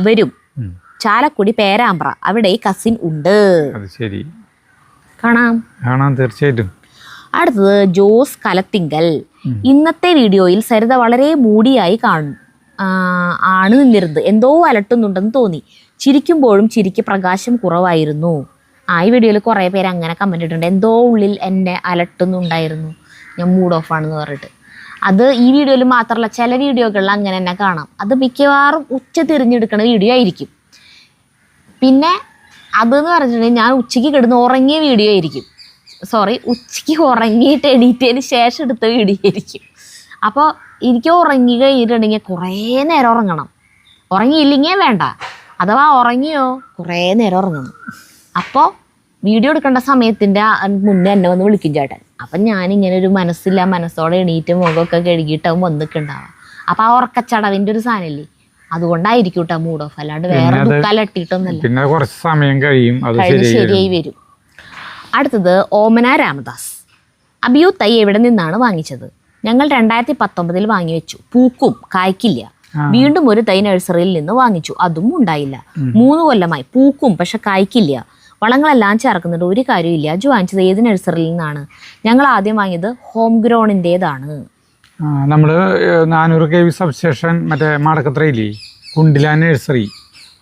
വരും. ചാലക്കുടി പേരാമ്പ്ര, അവിടെ കസിൻ ഉണ്ട്. കാണാം തീർച്ചയായിട്ടും. അടുത്തത് ജോസ് കലത്തിങ്കൽ. ഇന്നത്തെ വീഡിയോയിൽ സരിത വളരെ മൂടിയായി ആണ് നിന്നിരുന്നത്. എന്തോ അലട്ടുന്നുണ്ടെന്ന് തോന്നി. ചിരിക്കുമ്പോഴും ചിരിക്ക് പ്രകാശം കുറവായിരുന്നു. ഈ വീഡിയോയിൽ കുറേ പേര് അങ്ങനെ കമന്റ് ഇട്ടിട്ടുണ്ട്, എന്തോ ഉള്ളിൽ എന്നെ അലട്ടുന്നുണ്ടായിരുന്നു, ഞാൻ മൂഡ് ഓഫ് ആണെന്ന് പറഞ്ഞിട്ട്. അത് ഈ വീഡിയോയിൽ മാത്രമല്ല ചില വീഡിയോകളിൽ അങ്ങനെ തന്നെ കാണാം. അത് മിക്കവാറും ഉച്ച തിരിഞ്ഞെടുക്കുന്ന വീഡിയോ ആയിരിക്കും. പിന്നെ അതെന്ന് പറഞ്ഞിട്ടുണ്ടെങ്കിൽ ഞാൻ ഉച്ചയ്ക്ക് കിടന്ന് ഉറങ്ങിയ വീഡിയോ ആയിരിക്കും. ഉച്ചയ്ക്ക് ഉറങ്ങിയിട്ട് എണീറ്റതിന് ശേഷം എടുത്ത വീഡിയോ ആയിരിക്കും. അപ്പോൾ എനിക്ക് ഉറങ്ങി കഴിഞ്ഞിട്ടുണ്ടെങ്കിൽ കുറേ നേരം ഉറങ്ങണം. ഉറങ്ങിയില്ലെങ്കിൽ വേണ്ട, അഥവാ ഉറങ്ങിയോ കുറേ നേരം ഉറങ്ങണം. അപ്പോൾ വീഡിയോ എടുക്കേണ്ട സമയത്തിൻ്റെ മുന്നേ എന്നെ വന്ന് വിളിക്കും ചേട്ടൻ. അപ്പം ഞാനിങ്ങനെ ഒരു മനസ്സില്ല മനസ്സോടെ എണീറ്റ് മുഖമൊക്കെ കഴുകിയിട്ടാവും വന്നിട്ടുണ്ടാവാം. അപ്പോൾ ആ ഉറക്കച്ചടവിൻ്റെ ഒരു സാധനമില്ലേ അതുകൊണ്ടായിരിക്കും കേട്ടോ മൂഡ് ഓഫ്, അല്ലാണ്ട് വേറെ ദുഃഖലട്ടിട്ടൊന്നല്ല. പിന്നെ കുറച്ച് സമയം കഴിയും അത് ശരിയായി വരും. അടുത്തത് ഓമന രാമദാസ്. അബിയു തൈ എവിടെ നിന്നാണ് വാങ്ങിച്ചത്? ഞങ്ങൾ 2019 വാങ്ങി വെച്ചു. പൂക്കും കായ്ക്കില്ല. വീണ്ടും ഒരു തൈ നഴ്സറിയിൽ നിന്ന് വാങ്ങിച്ചു, അതും ഉണ്ടായില്ല. 3 കൊല്ലമായി. പൂക്കും പക്ഷെ കായ്ക്കില്ല. വളങ്ങളെല്ലാം ചേർക്കുന്നുണ്ട്, ഒരു കാര്യമില്ല. അജു വാങ്ങിച്ചത് ഏത് നഴ്സറിയിൽ നിന്നാണ്? ഞങ്ങൾ ആദ്യം വാങ്ങിയത് ഹോം ഗ്രോണിൻ്റെതാണ്. നമ്മൾ 400 kV സബ്സ്റ്റേഷൻ മറ്റേ മാടക്കത്രയില്ലേ, കുണ്ടില നഴ്സറി,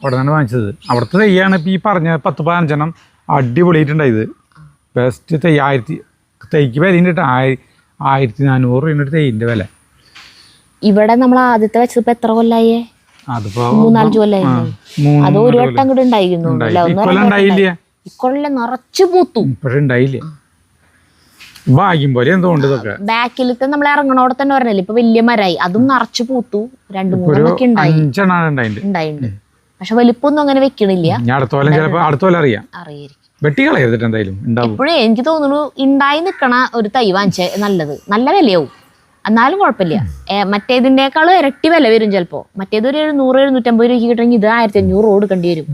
അവിടെ നിന്നാണ് വാങ്ങിച്ചത്. അവിടുത്തെ തൈയാണ് ഇപ്പം ഈ പറഞ്ഞ 10-15 അടിപൊളിയായിട്ടുണ്ടായത്. ബെസ്റ്റ് തൈ. തൈക്ക് വില ഉണ്ട് കേട്ടോ, 1400 രൂപ തൈൻ്റെ വില. ഇവിടെ നമ്മൾ ആദ്യത്തെ വെച്ചത് ഇപ്പൊ എത്ര കൊല്ലായേ? അതിപ്പോ 3-4 കൊല്ലായി. അത് ഒരു വട്ടം കൂടെ ഉണ്ടായിരുന്നു. ഇക്കൊല്ലം നിറച്ചു പൂത്തു, പക്ഷെ ഉണ്ടായില്ല. ഭാഗ്യം പോലെ എന്തുകൊണ്ട് ഇതൊക്കെ. ബാക്കിലത്തെ നമ്മൾ ഇറങ്ങണോടെ തന്നെ പറഞ്ഞില്ല, ഇപ്പൊ വലിയ മരായി, അതും നിറച്ചു പൂത്തു. 2-3 ഉണ്ടായിട്ടുണ്ട്. പക്ഷെ വലിപ്പൊന്നും അങ്ങനെ വെക്കണില്ല. അടുത്ത കൊല്ലം അറിയാം. വെട്ടി കളയരുതിട്ട് എന്തായാലും ഇപ്പോഴേ എനിക്ക് തോന്നുന്നു ഉണ്ടായി നിക്കണ ഒരു തൈ വാങ്ങിച്ച നല്ലത്. നല്ല വിലയാവും, എന്നാലും കുഴപ്പമില്ല. മറ്റേതിൻ്റെക്കാളും ഇരട്ടി വില വരും ചിലപ്പോൾ. മറ്റേത് ഒരു 700-750 രൂപയ്ക്ക് കിട്ടണമെങ്കിൽ ഇത് 1500 കൊടുക്കേണ്ടി വരും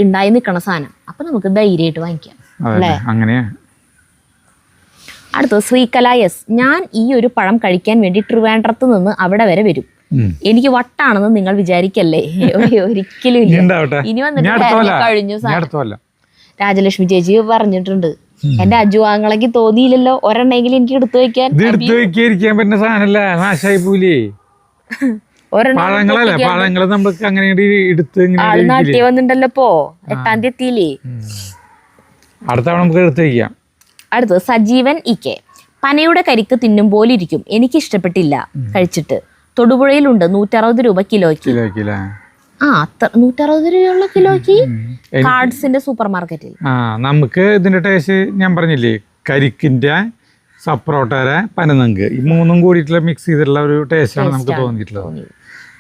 ഉണ്ടായി നിൽക്കണ സാധനം. അപ്പം നമുക്ക് ധൈര്യമായിട്ട് വാങ്ങിക്കാം അല്ലേ? അങ്ങനെയാ. അടുത്തത് ശ്രീകല എസ്. ഞാൻ ഈ ഒരു പഴം കഴിക്കാൻ വേണ്ടി ട്രിവാൻഡ്രത്ത് നിന്ന് അവിടെ വരെ വരും. എനിക്ക് വട്ടാണെന്ന് നിങ്ങൾ വിചാരിക്കല്ലേ, ഒരിക്കലും ഇല്ല. ഇനി വന്നിട്ട് കഴിഞ്ഞു സാധനം. രാജലക്ഷ്മി ചേച്ചി പറഞ്ഞിട്ടുണ്ട്, എന്റെ അജുവാങ്ങളേക്ക് തോന്നിയില്ലല്ലോ ഒരെണ്ണെങ്കിലും എനിക്ക് എടുത്തു വെക്കാൻ. പറ്റുന്ന സാധനല്ല, നാശായി പോലേ. പഴങ്ങള് നമുക്ക് അങ്ങനെ ആള് നാട്ടിൽ വന്നിട്ടുണ്ടല്ലോ ഇപ്പോ 8-ാം തീയതി എത്തിയില്ലേ. അടുത്ത നമുക്ക് എടുത്തു വെക്കാം. അടുത്തത് സജീവൻ ഇക്കെ. പനയുടെ കരിക്ക് തിന്നും പോലെ ഇരിക്കും, എനിക്ക് ഇഷ്ടപ്പെട്ടില്ല കഴിച്ചിട്ട്. തൊടുപുഴയിലുണ്ട് 160 രൂപ കിലോയ്ക്ക്. 160 രൂപയുള്ള കിലോയ്ക്ക് കാർഡ്സിന്റെ സൂപ്പർ മാർക്കറ്റിൽ. നമുക്ക് ഇതിന്റെ ടേസ്റ്റ് ഞാൻ പറഞ്ഞില്ലേ, കരിക്കിന്റെ, സപ്രോട്ടര, പനനങ്ക്, ഈ 3ഉം കൂടിയിട്ടുള്ള മിക്സ് ചെയ്തിട്ടുള്ള ഒരു ടേസ്റ്റാണ് നമുക്ക് തോന്നിയിട്ടുള്ളത്.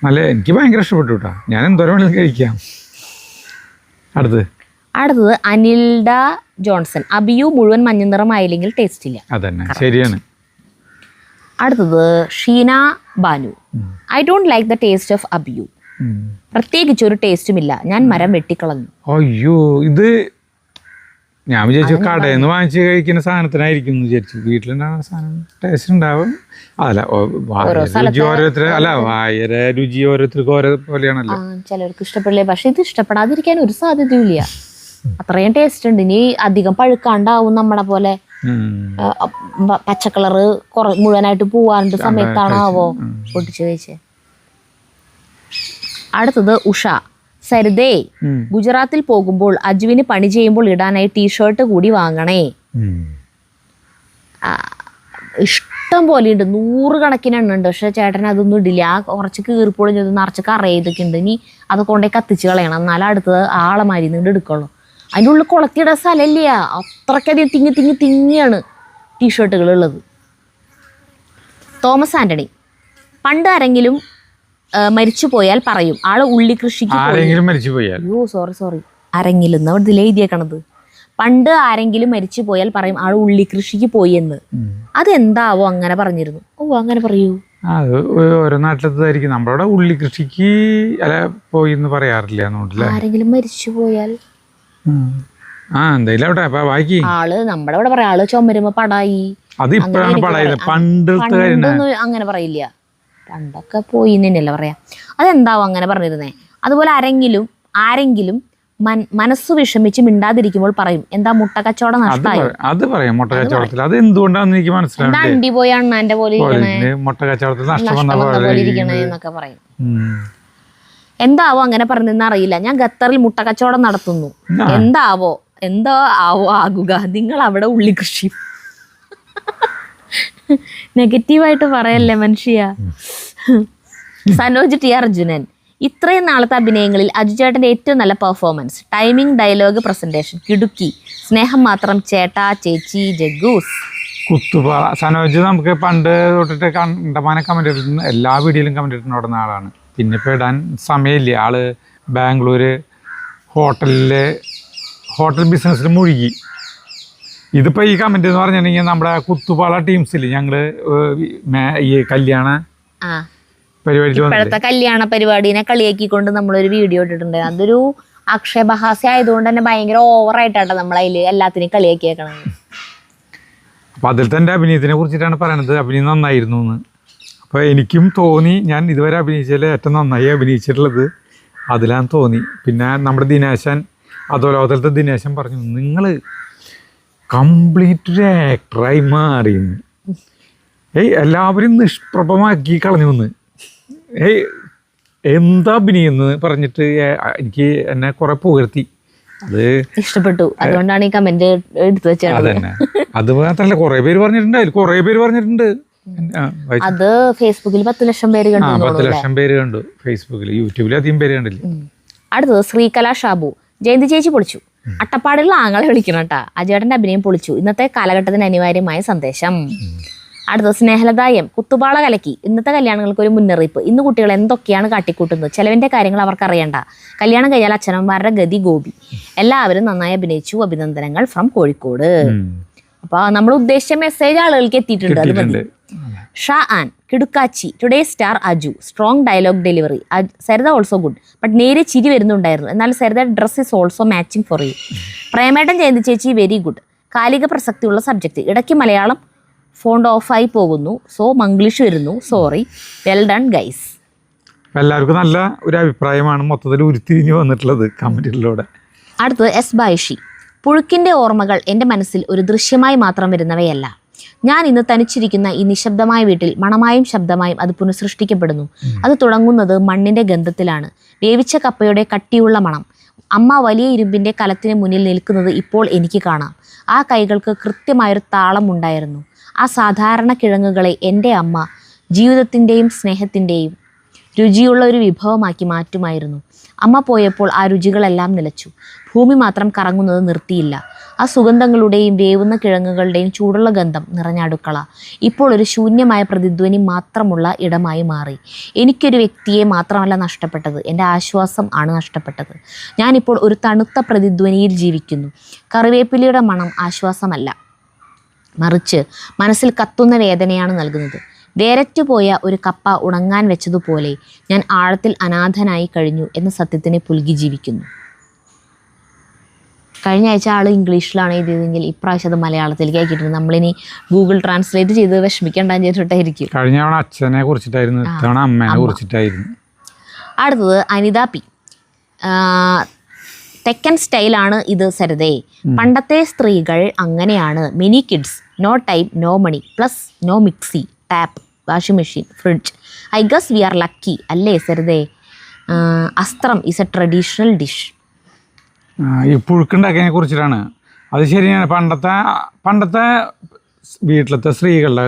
നല്ല, എനിക്ക് ഭയങ്കര ഇഷ്ടപ്പെട്ടു കേട്ടോ. ഞാൻ എന്തോരം വേണമെങ്കിലും കഴിക്കാം. അടുത്തത് അനിൽഡ ജോൺസൺ. അബിയു മുഴുവൻ മഞ്ഞ നിറമായില്ലെങ്കിൽ ടേസ്റ്റ് ഇല്ല. അതന്നെ, ശരിയാണ്. അടുത്തത് Sheena Banu. I don't like the taste of abiu. പ്രത്യേകിച്ച് ഒരു ടേസ്റ്റും ഇല്ല, ഞാൻ മരം വെട്ടിക്കളഞ്ഞു. അയ്യോ, ഇത് ഞാൻ വിചാരിച്ചു കടയിൽ നിന്ന് വാങ്ങിച്ച് കഴിക്കുന്ന സാധനത്തിനായിരിക്കും എന്ന് വിചാരിച്ചു. വീട്ടിലുണ്ടാകുന്ന സാധനം ടേസ്റ്റ് ഉണ്ടാവും. അതല്ല, രുചി ഓരോരുത്തർക്ക് ഓരോ പോലെയാണല്ലോ. ചിലർക്ക് ഇഷ്ടപ്പെടില്ലേ, പക്ഷെ ഇത് ഇഷ്ടപ്പെടാതിരിക്കാൻ ഒരു സാധ്യതയും ഇല്ല. അത്രയും ടേസ്റ്റ് ഉണ്ട്. ഇനി അധികം പഴുക്കാണ്ടാവും നമ്മളെ പോലെ. പച്ചക്കളറ് മുഴുവനായിട്ട് പോവാണ്ട് സമയത്താണാവോ പൊട്ടിച്ച് കഴിച്ചേ. അടുത്തത് ഉഷ. സരിതേ, ഗുജറാത്തിൽ പോകുമ്പോൾ അജുവിന് പണി ചെയ്യുമ്പോൾ ഇടാനായി ടീഷർട്ട് കൂടി വാങ്ങണേ. ഇഷ്ടം പോലെ ഉണ്ട്, 100 കണക്കിന് എണ്ണുണ്ട്. പക്ഷെ ചേട്ടൻ അതൊന്നും ഇടില്ല. ആ കുറച്ച് കീറിപ്പൊളിഞ്ഞത് നിറച്ച് കറയതൊക്കെ ഉണ്ട്. ഇനി അതൊക്കെ കൊണ്ടേ കത്തിച്ച് കളയണം, എന്നാലും അടുത്തത് ആളെ മരുന്നുകൊണ്ട് എടുക്കുള്ളൂ. അതിൻ്റെ ഉള്ളിൽ കുളത്തിയിടാൻ സ്ഥലമില്ല, അത്രയ്ക്കധികം തിങ്ങിയാണ് ടീഷർട്ടുകൾ ഉള്ളത്. തോമസ് ആന്റണി. പണ്ട് ആരെങ്കിലും മരിച്ചു പോയാൽ പറയും ആള് ഉള്ളി കൃഷിക്ക് അയ്യോ സോറി ആരെങ്കിലും ഇതിൽ എഴുതിയേക്കണത്. പണ്ട് ആരെങ്കിലും മരിച്ചു പോയാൽ പറയും ആള് ഉള്ളി കൃഷിക്ക് പോയി എന്ന്. അതെന്താവോ അങ്ങനെ പറഞ്ഞിരുന്നു. അങ്ങനെ പറയൂ. ഓരോ നാട്ടിലത്തായിരിക്കും. നമ്മളവിടെ ഉള്ളി കൃഷിക്ക് പോയി എന്ന് പറയാറില്ല. ആരെങ്കിലും മരിച്ചു പോയാൽ ആള് നമ്മുടെ ഇവിടെ പറയാം ആള് ചുമരുമ്പോ പടായി. അങ്ങനെ പറയില്ല, പണ്ടൊക്കെ പോയി തന്നെയല്ല പറയാ. അതെന്താവും അങ്ങനെ പറഞ്ഞിരുന്നേ. അതുപോലെ ആരെങ്കിലും മനസ്സ് വിഷമിച്ച് മിണ്ടാതിരിക്കുമ്പോൾ പറയും എന്താ മുട്ട കച്ചവടം നഷ്ടമായി. അത് പറയാം മുട്ട കച്ചവടത്തിൽ. അത് എന്തുകൊണ്ടാണെന്ന് എനിക്ക് മനസ്സിലായി. അണ്ടി പോയി അണ്ണാന്റെ പോലെ ഇരിക്കണേ എന്നൊക്കെ പറയും. എന്താവോ അങ്ങനെ പറഞ്ഞെന്ന് അറിയില്ല. ഞാൻ ഖത്തറിൽ മുട്ട കച്ചവടം നടത്തുന്നു. എന്തോ ആകുക. നിങ്ങൾ അവിടെ ഉള്ളി കൃഷി. നെഗറ്റീവായിട്ട് പറയല്ലേ മനുഷ്യ. സനോജ് ടി അർജുനൻ. ഇത്രയും നാളത്തെ അഭിനയങ്ങളിൽ അജു ചേട്ടൻ്റെ ഏറ്റവും നല്ല പെർഫോമൻസ്. ടൈമിംഗ്, ഡയലോഗ്, പ്രസന്റേഷൻ കിടുക്കി. സ്നേഹം മാത്രം ചേട്ടാ, ചേച്ചി, ജഗ്ഗൂസ്. കുത്തുപാള സനോജ് നമുക്ക് പണ്ട് തൊട്ടിട്ട് കണ്ടമാനം കമന്റ് ഇട്ടിട്ടുണ്ട്. എല്ലാ വീഡിയോയിലും കമന്റ് ഇട്ടിട്ട് ഓടുന്ന ആളാണ്. പിന്നെ ഇപ്പോൾ ഇടാൻ സമയമില്ല. ആള് ബാംഗ്ലൂര് ഹോട്ടൽ ബിസിനസ്സിൽ മുഴുകി. ഇതിപ്പോൾ ഈ കമന്റ് എന്ന് പറഞ്ഞിട്ടുണ്ടെങ്കിൽ നമ്മുടെ കുത്തുപാള ടീംസിൽ ഞങ്ങൾ ഈ കല്യാണ പരിപാടിയിൽ വന്നില്ലേ? ഇപ്പോഴത്തെ കല്യാണ പരിപാടിനെ കളിയാക്കിക്കൊണ്ട് നമ്മളൊരു വീഡിയോ ഇട്ടിട്ടുണ്ട്. അതൊരു ആക്ഷേപഹാസ്യം ആയതുകൊണ്ട് തന്നെ ഭയങ്കര ഓവറായിട്ടാണ് നമ്മളതിൽ എല്ലാത്തിനെയും കളിയാക്കിയേക്കണത്. അപ്പം അതിൽ തന്നെ അഭിനയത്തിനെ കുറിച്ചിട്ടാണ് പറയണത്. അഭിനയം നന്നായിരുന്നു എന്ന്. അപ്പോൾ എനിക്കും തോന്നി, ഞാൻ ഇതുവരെ അഭിനയിച്ചതിൽ ഏറ്റവും നന്നായി അഭിനയിച്ചിട്ടുള്ളത് അതിലാന്ന് തോന്നി. പിന്നെ നമ്മുടെ ദിനേശൻ, അധോലോകത്തിലത്തെ ദിനേശൻ പറഞ്ഞു, നിങ്ങൾ കംപ്ലീറ്റ് ഒരു ആക്ടറായി മാറിയെന്ന്. എല്ലാവരും നിഷ്പ്രഭമാക്കി കളഞ്ഞു എന്ന്. എന്താ അഭിനയം എന്ന് പറഞ്ഞിട്ട് എനിക്ക് എന്നെ കുറെ പുകഴ്ത്തി. അത് ഇഷ്ടപ്പെട്ടു, അതുകൊണ്ടാണ് ഈ കമന്റ് എടുത്തു വെച്ചത്. അതന്നെ, അത് മാത്രല്ല കുറെ പേര് പറഞ്ഞിട്ടുണ്ട്. അത് ഫേസ്ബുക്കിൽ 10 ലക്ഷം പേര് കണ്ടു. 10 ലക്ഷം പേര് കണ്ടു ഫേസ്ബുക്കിൽ. യൂട്യൂബിൽ അധികം പേര് കണ്ടില്ല. അടുത്തത് ശ്രീകല ഷാബു. ജയന്തി ചേച്ചി പൊളിച്ചു. അട്ടപ്പാടിലുള്ള ആങ്ങളെ വിളിക്കണം കേട്ടാ. അജേട്ടന്റെ അഭിനയം പൊളിച്ചു. ഇന്നത്തെ കാലഘട്ടത്തിന് അനിവാര്യമായ സന്ദേശം. അടുത്തത് സ്നേഹലതായം. കുത്തുപാള കലക്കി. ഇന്നത്തെ കല്യാണങ്ങൾക്ക് ഒരു മുന്നറിയിപ്പ്. ഇന്ന് കുട്ടികൾ എന്തൊക്കെയാണ് കാട്ടിക്കൂട്ടുന്നത്. ചെലവിന്റെ കാര്യങ്ങൾ അവർക്ക് അറിയണ്ട. കല്യാണം കഴിഞ്ഞാൽ അച്ഛനമ്മമാരുടെ ഗതി ഗോപി. എല്ലാവരും നന്നായി അഭിനയിച്ചു. അഭിനന്ദനങ്ങൾ ഫ്രം കോഴിക്കോട്. അപ്പൊ നമ്മൾ ഉദ്ദേശിച്ച മെസ്സേജ് ആളുകൾക്ക് എത്തിയിട്ടുണ്ട്. അത് മതി. ഷാ ആൻ കിടുക്കാച്ചി. Today star Aju. Strong dialogue delivery. Saritha also good. But നേരെ ചിരി വരുന്നുണ്ടായിരുന്നു. എന്നാൽ Saritha dress is also matching for you. പ്രേമേട്ടൻ ജയന്തി ചേച്ചി വെരി ഗുഡ്. കാലിക പ്രസക്തിയുള്ള സബ്ജക്റ്റ്. ഇടയ്ക്ക് മലയാളം ഫോണ്ട് ഓഫായി പോകുന്നു. സോ മംഗ്ലീഷ് വരുന്നു. സോറി. Well done guys. എല്ലാവർക്കും നല്ല ഒരു അഭിപ്രായമാണ് മൊത്തത്തിൽ ഉരുത്തിരിഞ്ഞ് വന്നിട്ടുള്ളത് കമന്റിലൂടെ. അടുത്തത് എസ് ബായിഷി. പുഴുക്കിൻ്റെ ഓർമ്മകൾ എൻ്റെ മനസ്സിൽ ഒരു ദൃശ്യമായി മാത്രം വരുന്നവയല്ല. ഞാൻ ഇന്ന് തനിച്ചിരിക്കുന്ന ഈ നിശബ്ദമായ വീട്ടിൽ മണമായും ശബ്ദമായും അത് പുനഃസൃഷ്ടിക്കപ്പെടുന്നു. അത് തുടങ്ങുന്നത് മണ്ണിൻ്റെ ഗന്ധത്തിലാണ്. വേവിച്ച കപ്പയുടെ കട്ടിയുള്ള മണം. അമ്മ വലിയ ഇരുമ്പിൻ്റെ കലത്തിന് മുന്നിൽ നിൽക്കുന്നത് ഇപ്പോൾ എനിക്ക് കാണാം. ആ കൈകൾക്ക് കൃത്യമായൊരു താളം ഉണ്ടായിരുന്നു. ആ സാധാരണ കിഴങ്ങുകളെ എൻ്റെ അമ്മ ജീവിതത്തിൻ്റെയും സ്നേഹത്തിൻ്റെയും രുചിയുള്ള ഒരു വിഭവമാക്കി മാറ്റുമായിരുന്നു. അമ്മ പോയപ്പോൾ ആ രുചികളെല്ലാം നിലച്ചു. ഭൂമി മാത്രം കറങ്ങുന്നത് നിർത്തിയില്ല. ആ സുഗന്ധങ്ങളുടെയും വേവുന്ന കിഴങ്ങുകളുടെയും ചൂടുള്ള ഗന്ധം നിറഞ്ഞ അടുക്കള ഇപ്പോൾ ഒരു ശൂന്യമായ പ്രതിധ്വനി മാത്രമുള്ള ഇടമായി മാറി. എനിക്കൊരു വ്യക്തിയെ മാത്രമല്ല നഷ്ടപ്പെട്ടത്, എൻ്റെ ആശ്വാസം ആണ് നഷ്ടപ്പെട്ടത്. ഞാനിപ്പോൾ ഒരു തണുത്ത പ്രതിധ്വനിയിൽ ജീവിക്കുന്നു. കറിവേപ്പിലയുടെ മണം ആശ്വാസമല്ല, മറിച്ച് മനസ്സിൽ കത്തുന്ന വേദനയാണ് നൽകുന്നത്. വേരറ്റുപോയ ഒരു കപ്പ ഉണങ്ങാൻ വെച്ചതുപോലെ ഞാൻ ആഴത്തിൽ അനാഥനായി കഴിഞ്ഞു എന്ന സത്യത്തിനെ പുൽകി ജീവിക്കുന്നു. കഴിഞ്ഞ ആഴ്ച ആൾ ഇംഗ്ലീഷിലാണ് എഴുതിയതെങ്കിൽ ഇപ്രാവശ്യം അത് മലയാളത്തിലേക്ക് ആക്കിയിട്ടുണ്ട്. നമ്മളിനി ഗൂഗിൾ ട്രാൻസ്ലേറ്റ് ചെയ്ത് വിഷമിക്കേണ്ടെന്ന് ചെയ്തിട്ടായിരിക്കും. കഴിഞ്ഞ തവണ അച്ഛനെ കുറിച്ചിട്ടായിരുന്നു, ഇത്തവണ അമ്മേനെ കുറിച്ചിട്ടായിരുന്നു. അടുത്തത് അനിത പി. തെക്കൻ സ്റ്റൈലാണ് ഇത് സരിതേ. പണ്ടത്തെ സ്ത്രീകൾ അങ്ങനെയാണ്. Mini kids, no time, no money, plus no mixie, tap, washing machine, fridge. I guess we are lucky അല്ലേ സരിതേ. അസ്ത്രം ഈസ് എ ട്രഡീഷണൽ ഡിഷ്. ഈ പുഴുക്കുണ്ടാക്കിയതിനെ കുറിച്ചിട്ടാണ്. അത് ശരിയാണ്. പണ്ടത്തെ വീട്ടിലത്തെ സ്ത്രീകളുടെ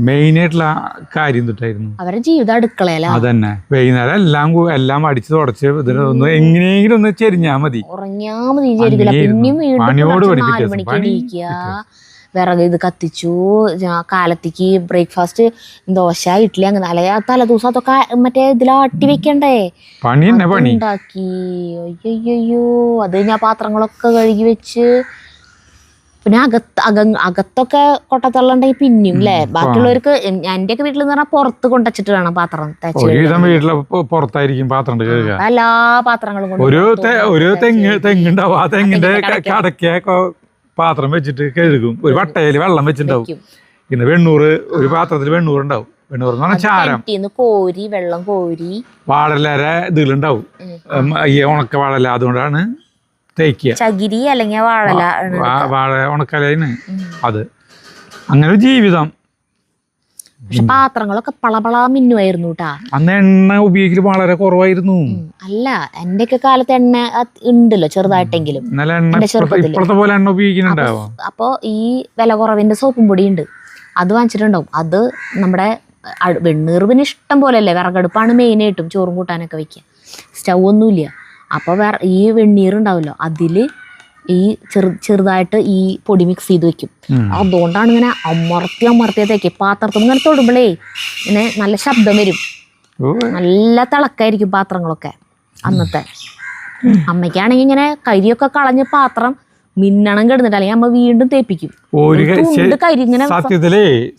മെയിനായിട്ടുള്ള കാര്യം തൊട്ടായിരുന്നു അവരുടെ ജീവിതം അടുക്കളയില. അതന്നെ, വൈകുന്നേരം എല്ലാം അടിച്ച് തുടച്ച് ഇതിനൊന്ന് എങ്ങനെയെങ്കിലും ഒന്ന് ചെരിഞ്ഞാൽ മതി, ഉറങ്ങിയാ മതി. പിന്നെയും പണിയോട് വിറക് ഇത് കത്തിച്ചു. കാലത്തേക്ക് ബ്രേക്ക്ഫാസ്റ്റ് ദോശ, ഇഡ്ഡലി, അങ്ങനെ അല്ലെ തലേ ദിവസം അതൊക്കെ മറ്റേ ഇതിലാട്ടി വെക്കണ്ടേ, പണി ഉണ്ടാക്കി. അയ്യോ അത് ഞാൻ പാത്രങ്ങളൊക്കെ കഴുകി വെച്ച്. പിന്നെ അകത്തൊക്കെ കൊട്ടത്തള്ളുണ്ടെങ്കിൽ പിന്നെയും അല്ലേ ബാക്കിയുള്ളവർക്ക്. എന്റെയൊക്കെ വീട്ടിൽ എന്ന് പറഞ്ഞാൽ പുറത്ത് കൊണ്ടുവച്ചിട്ട് വേണം പാത്രം പുറത്തായിരിക്കും പാത്രം എല്ലാ പാത്രങ്ങളും ഒരു തെങ്ങുണ്ടാവും. ആ തെങ്ങിന്റെ കടക്ക പാത്രം വെച്ചിട്ട് കഴുകും. ഒരു വട്ടയില് വെള്ളം വെച്ചിട്ടുണ്ടാവും. പിന്നെ ഒരു പാത്രത്തിൽ വെണ്ണൂറുണ്ടാവും. വെണ്ണൂറ് എന്ന് പറഞ്ഞാൽ ചാരം കോരി വെള്ളം കോരി വാഴലര ഇതിലുണ്ടാവും. ഈ ഉണക്ക വാഴല, അതുകൊണ്ടാണ് തേക്കുക. ചകിരി അല്ലെങ്കിൽ വാഴ ഉണക്കലന്. അത് അങ്ങനെ ഒരു ജീവിതം. പക്ഷെ പാത്രങ്ങളൊക്കെ പളപള മിന്നുമായിരുന്നു കേട്ടാ. അന്ന് എണ്ണ ഉപയോഗിക്കൽ വളരെ കുറവായിരുന്നു. അല്ല, എന്റെയൊക്കെ കാലത്ത് എണ്ണ ഉണ്ടല്ലോ ചെറുതായിട്ടെങ്കിലും. ഇപ്പോഴത്തെ പോലെ എണ്ണ ഉപയോഗിക്കുന്നുണ്ടാവും. അപ്പൊ ഈ വില കുറവിന്റെ സോപ്പും പൊടി ഉണ്ട്, അത് വാങ്ങിച്ചിട്ടുണ്ടാവും. അത് നമ്മുടെ വെണ്ണീർവിന് ഇഷ്ടം പോലെ അല്ലേ. വിറകടുപ്പാണ് മെയിനായിട്ടും ചോറും കൂട്ടാനൊക്കെ വെക്കുക. സ്റ്റൗ ഒന്നുമില്ല. അപ്പോൾ ഈ വെണ്ണീറുണ്ടാവുമല്ലോ, അതില് ഈ ചെറുതായിട്ട് ഈ പൊടി മിക്സ് ചെയ്ത് വെക്കും. അതുകൊണ്ടാണ് ഇങ്ങനെ അമർത്തിയതേക്ക് പാത്രത്തിൽ ഇങ്ങനെ തൊടുമ്പോഴേ ഇങ്ങനെ നല്ല ശബ്ദം വരും. നല്ല തിളക്കായിരിക്കും പാത്രങ്ങളൊക്കെ അന്നത്തെ. അമ്മയ്ക്കാണെങ്കിൽ ഇങ്ങനെ കരിയൊക്കെ കളഞ്ഞ് പാത്രം മിന്നണം കിടന്നിട്ട്, അല്ലെങ്കിൽ അമ്മ വീണ്ടും തേപ്പിക്കും. തുണ്ട് കരി ഇങ്ങനെ.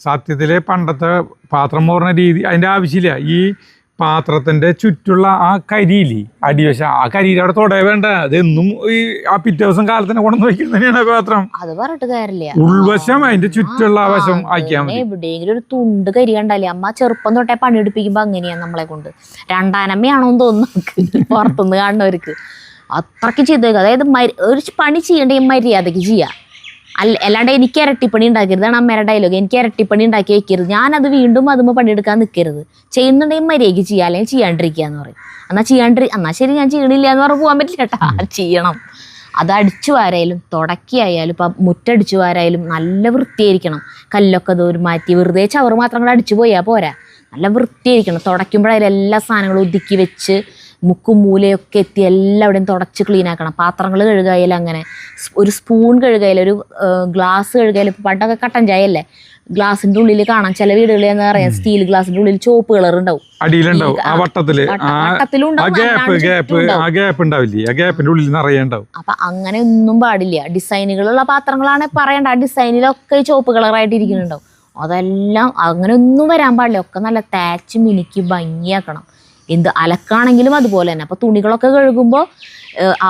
സത്യത്തിലെ പണ്ടത്തെ പാത്രം മോറുന്ന രീതി അതിന്റെ ആവശ്യമില്ല. ഈ പാത്രത്തിന്റെ ചുറ്റുള്ള ആ കരിയില്ലേ അടിവശം, ആ കരിയിൽ അവിടെ തൊടേ വേണ്ട. അതെന്നും ഈ ആ പിറ്റേ ദിവസം കാലത്തിന് കൊണ്ടു വയ്ക്കുന്നതാണ് പാത്രം. അത് പറഞ്ഞിട്ട് കാര്യമില്ല. ഉൾവശം അതിന്റെ ചുറ്റുള്ള വശം ആക്കിയാൽ മതി. എവിടെയെങ്കിലും ഒരു തുണ്ട് കരി കണ്ടാലേ അമ്മ ചെറുപ്പം തൊട്ടേ പണിയെടുപ്പിക്കുമ്പോ അങ്ങനെയാ നമ്മളെ കൊണ്ട്. രണ്ടാനമ്മയാണോന്ന് തോന്നുന്നു പുറത്തുനിന്ന് കാണുന്നവർക്ക്. അത്രയ്ക്ക് ചെയ്ത് വെക്കുക. അതായത് ഒരു പണി ചെയ്യണ്ടെങ്കിൽ മര്യാദക്ക് ചെയ്യാം. അല്ലാണ്ട് എനിക്ക് ഇരട്ടിപ്പണി ഉണ്ടാക്കരുത്. അതാണ് അമ്മയുടെ ഡയലോഗ്. എനിക്ക് ഇരട്ടിപ്പണി ഉണ്ടാക്കി വെക്കരുത്. ഞാനത് വീണ്ടും അതുമ്പോ പണിയെടുക്കാൻ നിൽക്കരുത്. ചെയ്യുന്നുണ്ടെങ്കിൽ മര്യാദക്ക് ചെയ്യാം, അല്ലെങ്കിൽ ചെയ്യാണ്ടിരിക്കുക എന്ന് പറയും. എന്നാൽ ശരി ഞാൻ ചെയ്യണില്ല എന്ന് പറഞ്ഞ് പോകാൻ പറ്റില്ല കേട്ടാ. ചെയ്യണം. അത് അടിച്ചു വാരായാലും തുടക്കിയായാലും ഇപ്പം മുറ്റടിച്ചു വാരായാലും നല്ല വൃത്തിയായിരിക്കണം. കല്ലൊക്കെ ദൂരം മാറ്റി വെറുതെ ചവറ് മാത്രം കൂടെ അടിച്ചു പോയാൽ പോരാ. നല്ല വൃത്തിയായിരിക്കണം. തുടയ്ക്കുമ്പോഴായാലും എല്ലാ സാധനങ്ങളും ഒതുക്കി വെച്ച് മുക്കും മൂലയൊക്കെ എത്തി എല്ലാവിടെയും തുടച്ച് ക്ലീൻ ആക്കണം. പാത്രങ്ങൾ കഴുകായാലും അങ്ങനെ, ഒരു സ്പൂൺ കഴുകായാലും, ഒരു ഗ്ലാസ് കഴുകായാലും. ഇപ്പം പണ്ടൊക്കെ കട്ടൻ ചായ അല്ലേ, ഗ്ലാസിന്റെ ഉള്ളിൽ കാണാം ചില വീടുകളിൽ എന്താ പറയാ, സ്റ്റീൽ ഗ്ലാസിന്റെ ഉള്ളിൽ ചുവപ്പ് കളർ ഉണ്ടാവും. അപ്പൊ അങ്ങനെ ഒന്നും പാടില്ല. ഡിസൈനുകളുള്ള പാത്രങ്ങളാണ് പറയണ്ട. ആ ഡിസൈനിലൊക്കെ ചുവപ്പ് കളറായിട്ട് ഇരിക്കുന്നുണ്ടാവും. അതെല്ലാം അങ്ങനെ ഒന്നും വരാൻ പാടില്ല. ഒക്കെ നല്ല തേച്ച് മിനുക്കി ഭംഗിയാക്കണം. എന്ത് അലക്കാണെങ്കിലും അതുപോലെ തന്നെ. അപ്പോൾ തുണികളൊക്കെ കഴുകുമ്പോൾ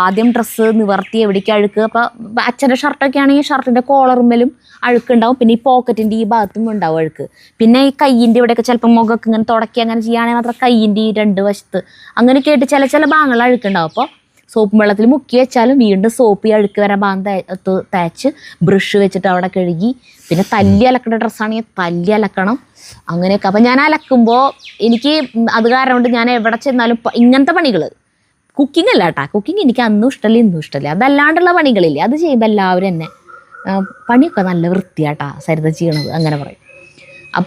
ആദ്യം ഡ്രസ്സ് നിവർത്തി എവിടേക്ക് അഴുക്ക്. അപ്പോൾ അച്ഛൻ്റെ ഷർട്ടൊക്കെ ആണെങ്കിൽ ഷർട്ടിൻ്റെ കോളറുമ്മലും അഴുക്കുണ്ടാവും. പിന്നെ ഈ പോക്കറ്റിൻ്റെ ഈ ഭാഗത്തും ഉണ്ടാവും അഴുക്ക്. പിന്നെ ഈ കയ്യിൻ്റെ ഇവിടെയൊക്കെ ചിലപ്പോൾ മുഖമൊക്കെ ഇങ്ങനെ തുടക്കി അങ്ങനെ ചെയ്യുകയാണെങ്കിൽ മാത്രം കയ്യിൻ്റെ ഈ രണ്ട് വശത്ത് അങ്ങനെയൊക്കെ ആയിട്ട് ചില ഭാഗങ്ങൾ അഴുക്കുണ്ടാവും. അപ്പോൾ സോപ്പ് വെള്ളത്തിൽ മുക്കി വെച്ചാലും വീണ്ടും സോപ്പ് ഈ അഴുക്ക് വരാൻ ഭാഗം തേച്ച് ബ്രഷ് വെച്ചിട്ട് അവിടെ കഴുകി. പിന്നെ തല്ലി അലക്കേണ്ട ഡ്രസ്സാണെങ്കിൽ തല്ലി അലക്കണം. അങ്ങനെയൊക്കെ. അപ്പം ഞാൻ അലക്കുമ്പോൾ എനിക്ക് അത് കാരണം കൊണ്ട് ഞാൻ എവിടെ ചെന്നാലും ഇങ്ങനത്തെ പണികൾ, കുക്കിംഗ് അല്ല കേട്ടാ, കുക്കിംഗ് എനിക്ക് അന്നും ഇഷ്ടമല്ല ഇന്നും ഇഷ്ടമല്ല. അതല്ലാണ്ടുള്ള പണികളില്ലേ, അത് ചെയ്യുമ്പോൾ എല്ലാവരും തന്നെ പണിയൊക്കെ നല്ല വൃത്തിയാട്ടാ സരിത ചെയ്യണത് അങ്ങനെ പറയും.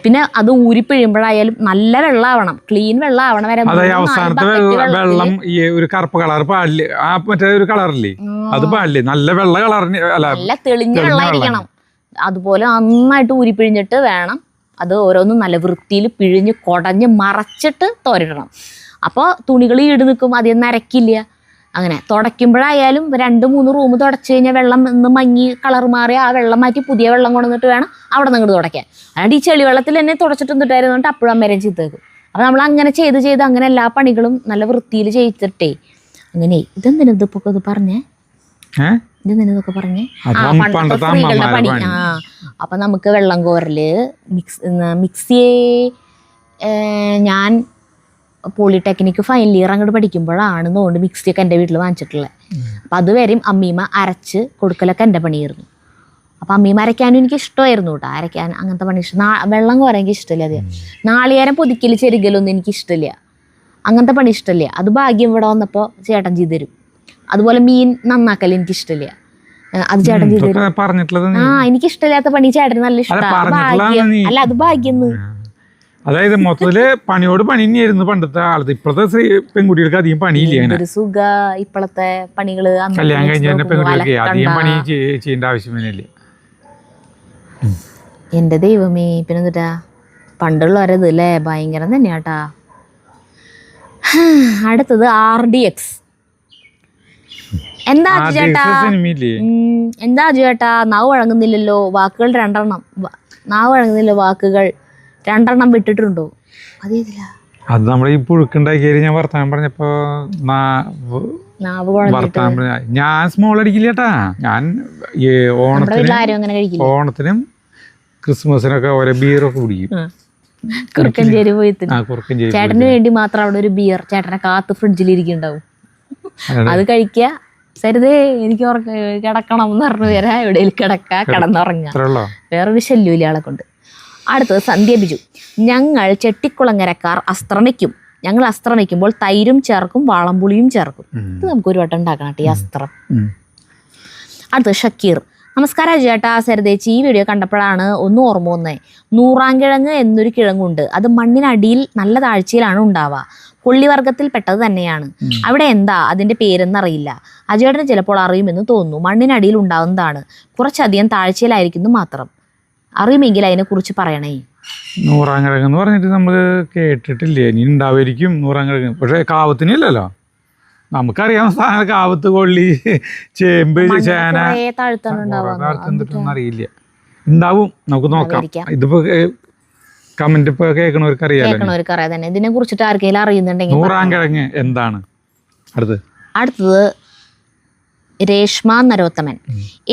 പിന്നെ അത് ഊരിപ്പിഴിയുമ്പോഴായാലും നല്ല വെള്ളമാവണം, ക്ലീൻ വെള്ളമാവണം വരെ. വെള്ളം ഈ ഒരു കറുപ്പ് കളർ പാടില്ല. ആ മറ്റേ ഒരു കളറില്ലേ, അത് പാടില്ലേ. നല്ല വെള്ള കളറിന് നല്ല തെളിഞ്ഞ വെള്ളമായിരിക്കണം. അതുപോലെ നന്നായിട്ട് ഊരിപ്പിഴിഞ്ഞിട്ട് വേണം അത് ഓരോന്നും നല്ല വൃത്തിയിൽ പിഴിഞ്ഞ് കുടഞ്ഞ് മറച്ചിട്ട് തോരിടണം. അപ്പോൾ തുണികൾ ഈട് നിൽക്കും, അധികം നരക്കില്ല. അങ്ങനെ തുടയ്ക്കുമ്പോഴായാലും 2-3 റൂം തുടച്ച് കഴിഞ്ഞാൽ വെള്ളം ഒന്ന് മങ്ങി കളർ മാറി ആ വെള്ളം മാറ്റി പുതിയ വെള്ളം കൊണ്ടുവന്നിട്ട് വേണം അവിടെ നിന്ന് തുടയ്ക്കാൻ. അല്ലാണ്ട് ഈ ചെളി വെള്ളത്തിൽ തന്നെ തുടച്ചിട്ട് നിന്നിട്ടായിരുന്നിട്ട് അപ്പോഴും അമ്മേരം ചീത്തേക്കും. അപ്പോൾ നമ്മൾ അങ്ങനെ ചെയ്ത് അങ്ങനെ എല്ലാ പണികളും നല്ല വൃത്തിയിൽ ചെയ്തിട്ടേ അങ്ങനെ. ഇതിപ്പോ ഇത് പറഞ്ഞേ, ഇതെന്തിനൊക്കെ പറഞ്ഞേ, സ്ത്രീകളുടെ പണി. അപ്പൊ നമുക്ക് വെള്ളം കോരല്, മിക്സിയെ ഞാൻ പോളിടെക്നിക്ക് ഫൈനൽ ഇയർ അങ്ങോട്ട് പഠിക്കുമ്പോഴാണ് തോന്നുന്നു മിക്സിയൊക്കെ എൻ്റെ വീട്ടിൽ വാങ്ങിച്ചിട്ടുള്ളത്. അപ്പം അതുവരെയും അമ്മീമ്മ അരച്ച് കൊടുക്കലൊക്കെ എൻ്റെ പണിയായിരുന്നു. അപ്പം അമ്മീമ്മ അരയ്ക്കാനും എനിക്ക് ഇഷ്ടമായിരുന്നു കേട്ടോ. അരയ്ക്കാൻ അങ്ങനത്തെ പണി ഇഷ്ടം. വെള്ളം കോരാൻ എനിക്ക് ഇഷ്ടമില്ല. അത് നാളികേരം പൊതിക്കൽ ചെരുകലൊന്നും എനിക്ക് ഇഷ്ടമില്ല. അങ്ങനത്തെ പണി ഇഷ്ടമില്ല. അത് ഭാഗ്യം ഇവിടെ വന്നപ്പോൾ ചേട്ടൻ ചെയ്തു തരും. അതുപോലെ മീൻ നന്നാക്കൽ എനിക്ക് ഇഷ്ടമില്ല. അത് ചേട്ടൻ ചെയ്തു തരും. എനിക്ക് ഇഷ്ടമില്ലാത്ത പണി ചേട്ടന് നല്ല ഇഷ്ടമാണ്. ഭാഗ്യം അല്ല, അത് ഭാഗ്യം. അതായത് മൊത്തത്തില് പണിയോട് പണി തന്നെയായിരുന്നു പണ്ടത്തെ കാലത്ത്. ഇപ്പോഴത്തെ പെൺകുട്ടികൾക്ക് അധികം പണിയില്ല. ഒരു സുഖ ഇപ്പോഴത്തെ പണികള് കല്യാണം കഴിഞ്ഞ പെൺകുട്ടികൾക്ക് അധികം പണി ചെയ്യേണ്ട ആവശ്യമില്ല. എന്റെ ദൈവമേ, പിന്നെ എന്നിട്ടാ പണ്ടുള്ളവരത് അല്ലേ ഭയങ്കരം തന്നെയാട്ടാ. അടുത്തത് RDX. എന്താ ചേട്ടാ നാവ് വഴങ്ങുന്നില്ലല്ലോ, വാക്കുകൾ 2 എണ്ണം. നാവ് വഴങ്ങുന്നില്ല, വാക്കുകൾ 2 എണ്ണം വിട്ടിട്ടുണ്ടോ? അതേതില്ല, അത് നമ്മൾ ഈ പുഴുക്കുണ്ടാക്കിയത് ഞാൻ വർത്താനം പറഞ്ഞപ്പോ ഞാൻ സ്മോൾ അടിക്കില്ല ചേട്ടാ. ഞാൻ ഓണത്തിനും ക്രിസ്മസിനൊക്കെ ഓരോ ബിയറൊക്കെ കുടിക്കും. കുറുക്കഞ്ചേരി പോയി ചേട്ടന് വേണ്ടി മാത്രം അവിടെ ഒരു ബിയർ ചേട്ടനെ കാത്ത് ഫ്രിഡ്ജിലിരിക്കുന്നുണ്ടാവും. അത് കഴിക്കുക, സരിതേ എനിക്ക് കിടക്കണം എന്ന് പറഞ്ഞു തരാ, എവിടെയും കിടന്നുറങ്ങാം. വേറൊരു ശല്യമില്ല ആളെ കൊണ്ട്. അടുത്തത് സന്ധ്യ ബിജു. ഞങ്ങൾ ചെട്ടിക്കുളങ്ങരക്കാർ അസ്ത്രമിക്കും. ഞങ്ങൾ അസ്ത്രമിക്കുമ്പോൾ തൈരും ചേർക്കും, വാളംപുളിയും ചേർക്കും. ഇത് നമുക്ക് ഒരു വട്ടം ഉണ്ടാക്കണം ഈ അസ്ത്രം. അടുത്തത് ഷക്കീർ. നമസ്കാരം ചേട്ടാ, സരിതേച്ചി. ഈ വീഡിയോ കണ്ടപ്പോഴാണ് ഒന്ന് ഓർമ്മ വന്നേ. നൂറാങ്കിഴങ്ങ് എന്നൊരു കിഴങ്ങുണ്ട്. അത് മണ്ണിനടിയിൽ നല്ല താഴ്ചയിലാണ് ഉണ്ടാവുക. കൊള്ളിവർഗത്തിൽ പെട്ടത് തന്നെയാണ്. അവിടെ എന്താ അതിന്റെ പേരെന്നറിയില്ല. അജേട്ടന് ചിലപ്പോൾ അറിയുമെന്ന് തോന്നുന്നു. മണ്ണിനടിയിൽ ഉണ്ടാവുന്നതാണ്, കുറച്ചധികം താഴ്ചയിലായിരിക്കുന്നു മാത്രം. അറിയുമെങ്കിൽ അതിനെ കുറിച്ച് പറയണേ. നൂറാങ്കിഴങ്ങ് എന്ന് പറഞ്ഞിട്ട് നമ്മൾ കേട്ടിട്ടില്ലേ. ഇനി ഉണ്ടാവുമായിരിക്കും നൂറാങ്കിഴങ്ങ്. പക്ഷെ കാവത്തിനില്ലല്ലോ. നമുക്കറിയാവുന്ന സാധനം കാവത്ത്, കൊള്ളി, ചേമ്പ്, ചേന, കുറേ താഴ്ത്തണുണ്ടാവും. അറിയില്ല. ഉണ്ടാവും, നമുക്ക് നോക്കാം. ഇതിപ്പോ കമന്റ് ഇപ്പൊ കേൾക്കണവർക്ക് അറിയാം തന്നെ. ഇതിനെ കുറിച്ചിട്ട് ആർക്കെങ്കിലും അറിയുന്നുണ്ടെങ്കിൽ. നൂറാം കിഴങ്ങ് എന്താണ്? അടുത്തത് രേഷ്മ നരോത്തമൻ.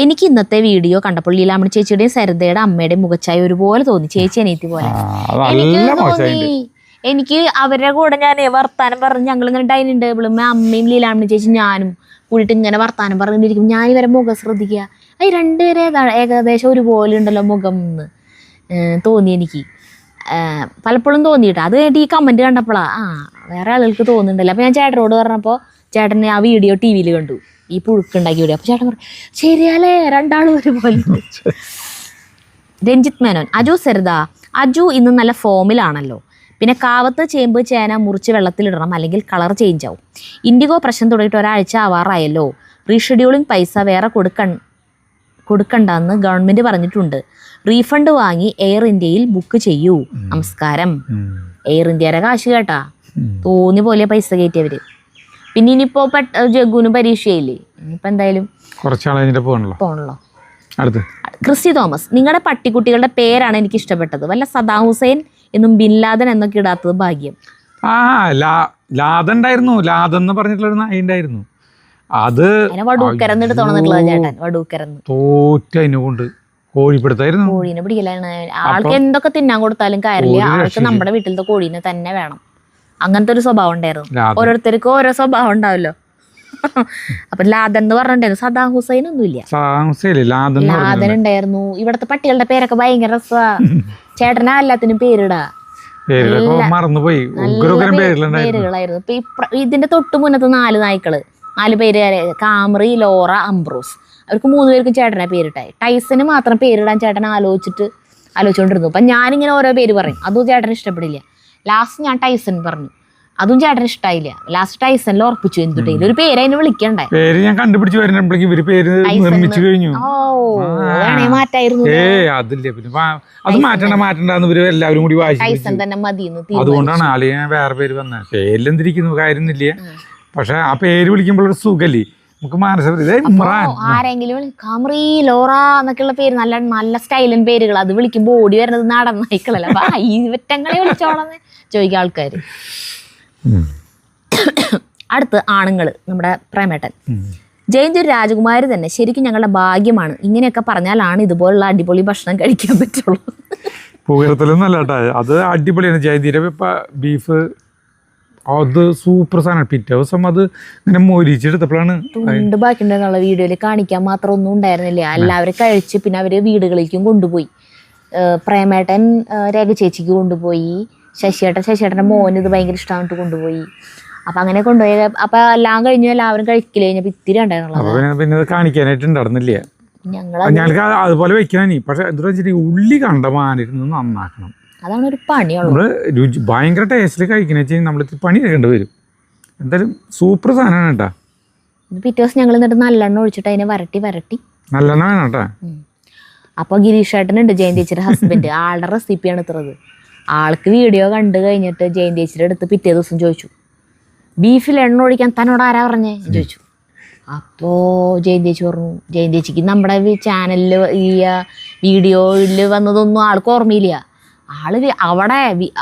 എനിക്ക് ഇന്നത്തെ വീഡിയോ കണ്ടപ്പോൾ ലീലാമണി ചേച്ചിയുടെയും സരിതയുടെ അമ്മയുടെയും മുഖച്ചായ ഒരുപോലെ തോന്നി, ചേച്ചി അനിയത്തി പോലെ. എനിക്ക് അവരുടെ കൂടെ ഞാൻ വർത്താനം പറഞ്ഞ് ഞങ്ങളിങ്ങനെ ഡൈനിങ് ടേബിളും അമ്മയും ലീലാമണി ചേച്ചി ഞാനും കൂടിയിട്ട് ഇങ്ങനെ വർത്താനം പറഞ്ഞിരിക്കും. ഞാൻ ഇവരെ മുഖം ശ്രദ്ധിക്കുക, അത് രണ്ടുപേരെ ഏകദേശം ഒരുപോലെ ഉണ്ടല്ലോ മുഖം എന്ന് തോന്നി എനിക്ക് പലപ്പോഴും തോന്നിയിട്ട്. അത് കഴിഞ്ഞിട്ട് ഈ കമൻറ്റ് കണ്ടപ്പോഴാ വേറെ ആളുകൾക്ക് തോന്നുന്നുണ്ടല്ലോ. അപ്പോൾ ഞാൻ ചേട്ടനോട് പറഞ്ഞപ്പോൾ ചേട്ടൻ ആ വീഡിയോ ടി വിയിൽ കണ്ടു, ഈ പുഴുക്കുണ്ടാക്കിയ വീഡിയോ. അപ്പോൾ ചേട്ടൻ പറഞ്ഞു ശരിയല്ലേ രണ്ടാളും ഒരുപോലെ. രഞ്ജിത്ത് മേനോൻ. അജു സരിത, അജു ഇന്ന് നല്ല ഫോമിലാണല്ലോ. പിന്നെ കാവത്ത്, ചേമ്പ്, ചേന മുറിച്ച് വെള്ളത്തിലിടണം, അല്ലെങ്കിൽ കളർ ചേഞ്ച് ആവും. ഇൻഡിഗോ പ്രശ്നം തുടങ്ങിയിട്ട് ഒരാഴ്ച ആവാറായല്ലോ. റീഷെഡ്യൂളിങ് പൈസ വേറെ കൊടുക്കണ്ടെന്ന് ഗവൺമെൻറ് പറഞ്ഞിട്ടുണ്ട്. റീഫണ്ട് വാങ്ങി എയർ ഇന്ത്യയിൽ ബുക്ക് ചെയ്യൂ. നമസ്കാരം. എയർ ഇന്ത്യയുടെ കാശ് കേട്ടാ തോന്നിയ പോലെ പൈസ കയറ്റിയവര്. പിന്നെ ഇനിയിപ്പോ ജഗ്ഗുവിന് പരീക്ഷയില്ലേ, ഇനിയിപ്പോ എന്തായാലും പോണല്ലോ. Christy Thomas. നിങ്ങളുടെ പട്ടിക്കുട്ടികളുടെ പേരാണ് എനിക്ക് ഇഷ്ടപ്പെട്ടത്. വല്ല സദാം ഹുസൈൻ എന്നും ബിൻ ലാദൻ എന്നൊക്കെ ഇടാത്തത് ഭാഗ്യം. ലാദൻ ഉണ്ടായിരുന്നു, ലാദൻ എന്ന് പറഞ്ഞിട്ടുള്ള നായ ഉണ്ടായിരുന്നു. അത് വടൂക്കരന്നിട്ട് തോന്നുന്നുള്ളത് ചേട്ടൻ. വടൂക്കരന്ന് തോറ്റതിനെ കൊണ്ട് കോഴിപ്പിടുത്തായിരുന്നു. കോഴീനെ പിടിക്കലാണ്. ആൾക്ക് എന്തൊക്കെ തിന്നാൻ കൊടുത്താലും കാര്യമില്ല, ആൾക്ക് നമ്മുടെ വീട്ടിലത്തെ കോഴീനെ തന്നെ വേണം. അങ്ങനത്തെ ഒരു സ്വഭാവം ഉണ്ടായിരുന്നു. ഓരോരുത്തർക്കും ഓരോ സ്വഭാവം ഉണ്ടാവല്ലോ. അപ്പൊ ലാദൻ എന്ന് പറഞ്ഞിട്ടുണ്ടായിരുന്നു. സദാം ഹുസൈൻ ഒന്നുമില്ല, ലാദൻ ഉണ്ടായിരുന്നു. ഇവിടത്തെ പട്ടികളുടെ പേരൊക്കെ ഭയങ്കര രസാ. ചേട്ടനാ എല്ലാത്തിനും പേരിടാ, പേരുകളായിരുന്നു. ഇപ്പൊ ഇതിന്റെ തൊട്ട് മുന്നത്തെ 4 നായ്ക്കള്, 4 പേര്, കാമറി, ലോറ, അംബ്രോസ്. അവർക്ക് 3 പേർക്കും ചേട്ടനെ പേരിട്ടായി. ടൈസന് മാത്രം പേരിടാൻ ചേട്ടൻ ആലോചിച്ചുകൊണ്ടിരുന്നു. അപ്പൊ ഞാനിങ്ങനെ ഓരോ പേര് പറയും, അതും ചേട്ടന് ഇഷ്ടപ്പെടില്ല. ലാസ്റ്റ് ഞാൻ ടൈസൺ പറഞ്ഞു, അതും ചേട്ടന് ഇഷ്ടമായില്ല. ലാസ്റ്റ് ടൈസണിൽ ഉറപ്പിച്ചു. എന്തുണ്ടെങ്കിലും ഒരു പേര് അതിന് വിളിക്കണ്ടേ. പേര് ഞാൻ കണ്ടുപിടിച്ച് വരുമ്പോഴേക്കും ഇവര് പേര് നിർമ്മിച്ചു കഴിഞ്ഞു. മാറ്റായിരുന്നു. അത് മാറ്റണ്ടെന്ന് ഇവര് എല്ലാവരും കൂടി വായിച്ചു. ടൈസൺ തന്നെ മതി. അതുകൊണ്ടാണ് അല്ലെങ്കിൽ ഞാൻ വേറെ പേര് വന്നത്. പേരിലെന്തിരിക്കുന്നു കാര്യമൊന്നുമില്ല, പക്ഷെ ആ പേര് വിളിക്കുമ്പോൾ ഒരു സുഖല്ലേ നമുക്ക്. ആരെങ്കിലും കാമറി, ലോറ എന്നൊക്കെയുള്ള പേര് നല്ല നല്ല സ്റ്റൈലൻ പേരുകൾ. അത് വിളിക്കുമ്പോൾ ഓടി വരുന്നത് നാടൻ നായ്ക്കളല്ല. അപ്പൊ ഈ വെറ്റങ്ങളെ വിളിച്ചോളന്ന് ചോദിക്കുക ആൾക്കാര്. അടുത്ത് ആണുങ്ങള്. നമ്മുടെ പ്രേമേട്ടൻ. ജയന്തി ഒരു രാജകുമാരി തന്നെ. ശരിക്കും ഞങ്ങളുടെ ഭാഗ്യമാണ്. ഇങ്ങനെയൊക്കെ പറഞ്ഞാലാണ് ഇതുപോലുള്ള അടിപൊളി ഭക്ഷണം കഴിക്കാൻ പറ്റുള്ളൂ. പുകരത്തിലൊന്നല്ല, അത് അടിപൊളിയാണ്. ജയന്തിയുടെ ബീഫ് അത് സൂപ്പർ സാധനം. പിറ്റേ ദിവസം അത് ഇങ്ങനെ മൊരിച്ചെടുത്തപ്പോഴാണ് ബാക്കിയുണ്ടെന്നുള്ള വീഡിയോയിൽ കാണിക്കാൻ മാത്രം ഒന്നും ഉണ്ടായിരുന്നില്ല. എല്ലാവരും കഴിച്ച് പിന്നെ അവര് വീടുകളിലേക്കും കൊണ്ടുപോയി. പ്രേമേട്ടൻ രേഖ ചേച്ചിക്ക് കൊണ്ടുപോയി. ശശിയേട്ടൻ്റെ മോന് ഇത് ഭയങ്കര ഇഷ്ടമായിട്ട് കൊണ്ടുപോയി. അപ്പൊ അങ്ങനെ കൊണ്ടുപോയി. അപ്പൊ എല്ലാം കഴിഞ്ഞു, എല്ലാവരും കഴിക്കില്ല. കഴിഞ്ഞപ്പോ ഇത്തിരി ഉണ്ടായിരുന്നുള്ളൂ. പിന്നെ കാണിക്കാനായിട്ട് ഉണ്ടായിരുന്നില്ല. ഞങ്ങൾക്ക് അതുപോലെ വെക്കണേ. പക്ഷെ എന്താ വെച്ചിട്ടുണ്ടെങ്കിൽ ഉള്ളി കണ്ടമാനിരുന്ന് നന്നാക്കണം. അതാണ് ഒരു പണിയുള്ളത്. നമ്മള് രുചി ഭയങ്കര ടേസ്റ്റിൽ കഴിക്കുന്ന വെച്ചാൽ നമ്മൾ പണി എടുക്കേണ്ടി വരും. എന്തായാലും സൂപ്പർ സാധനമാണ് കേട്ടാ. പിറ്റേ ദിവസം ഞങ്ങൾ എന്നിട്ട് നല്ലെണ്ണ ഒഴിച്ചിട്ട് അതിനെ വരട്ടി നല്ലെണ്ണ വേണം കേട്ടാ. അപ്പൊ ഗിരീഷ് ഏട്ടനുണ്ട്, ജയന്തി ചേച്ചിയുടെ ഹസ്ബൻഡ്. ആളുടെ റെസിപ്പിയാണ് ഇത്തത്. ആൾക്ക് വീഡിയോ കണ്ടു കഴിഞ്ഞിട്ട് ജയന്തി ചേച്ചിയുടെ അടുത്ത് പിറ്റേ ദിവസം ചോദിച്ചു, ബീഫിൽ എണ്ണ ഒഴിക്കാൻ തന്നോട് ആരാ പറഞ്ഞേ ചോദിച്ചു. അപ്പോൾ ജയന്തി ചേച്ചി പറഞ്ഞു, ജയന്തി ചേച്ചിക്ക് നമ്മുടെ ചാനലിൽ ഈ വീഡിയോയിൽ വന്നതൊന്നും ആൾക്ക് ഓർമ്മയില്ല.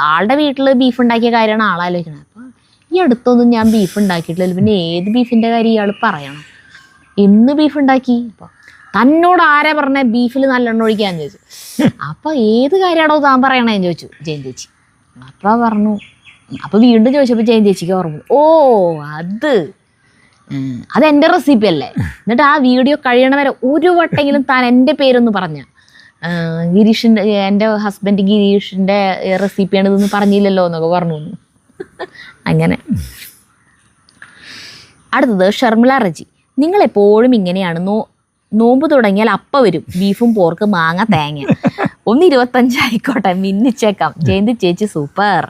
ആളുടെ വീട്ടിൽ ബീഫ് ഉണ്ടാക്കിയ കാര്യമാണ് ആളാലോചിക്കുന്നത്. അപ്പോൾ ഈ അടുത്തൊന്നും ഞാൻ ബീഫ് ഉണ്ടാക്കിയിട്ടില്ല, പിന്നെ ഏത് ബീഫിൻ്റെ കാര്യം ഇയാൾ പറയണം. ഇന്ന് ബീഫ് ഉണ്ടാക്കി. അപ്പോൾ തന്നോട് ആരാ പറഞ്ഞ ബീഫിൽ നല്ലെണ്ണ ഒഴിക്കാന്ന് ചോദിച്ചു. അപ്പോൾ ഏത് കാര്യമാണോ താൻ പറയണേന്ന് ചോദിച്ചു ജയന്തി ചേച്ചി. അപ്പോൾ പറഞ്ഞു. അപ്പോൾ വീണ്ടും ചോദിച്ചപ്പോൾ ജയന്തി ചേച്ചിക്ക് ഓർമ്മ, ഓ അതെൻ്റെ റെസിപ്പി അല്ലേ. എന്നിട്ട് ആ വീഡിയോ കഴിയണ വരെ ഒരു വട്ടെങ്കിലും താൻ എൻ്റെ പേരൊന്ന് പറഞ്ഞ, ഗിരീഷിൻ്റെ, എൻ്റെ ഹസ്ബൻഡ് ഗിരീഷിൻ്റെ റെസിപ്പിയാണ് ഇതൊന്നും പറഞ്ഞില്ലല്ലോ എന്നൊക്കെ പറഞ്ഞു. അങ്ങനെ. അടുത്തത് ഷർമിള റജി. നിങ്ങളെപ്പോഴും ഇങ്ങനെയാണ്. നോമ്പ് തുടങ്ങിയാൽ അപ്പം വരും ബീഫും പോർക്ക് മാങ്ങ തേങ്ങ. 1.25 ആയിക്കോട്ടെ, മിന്നിച്ചേക്കാം. ജയന്തി ചേച്ചി സൂപ്പർ.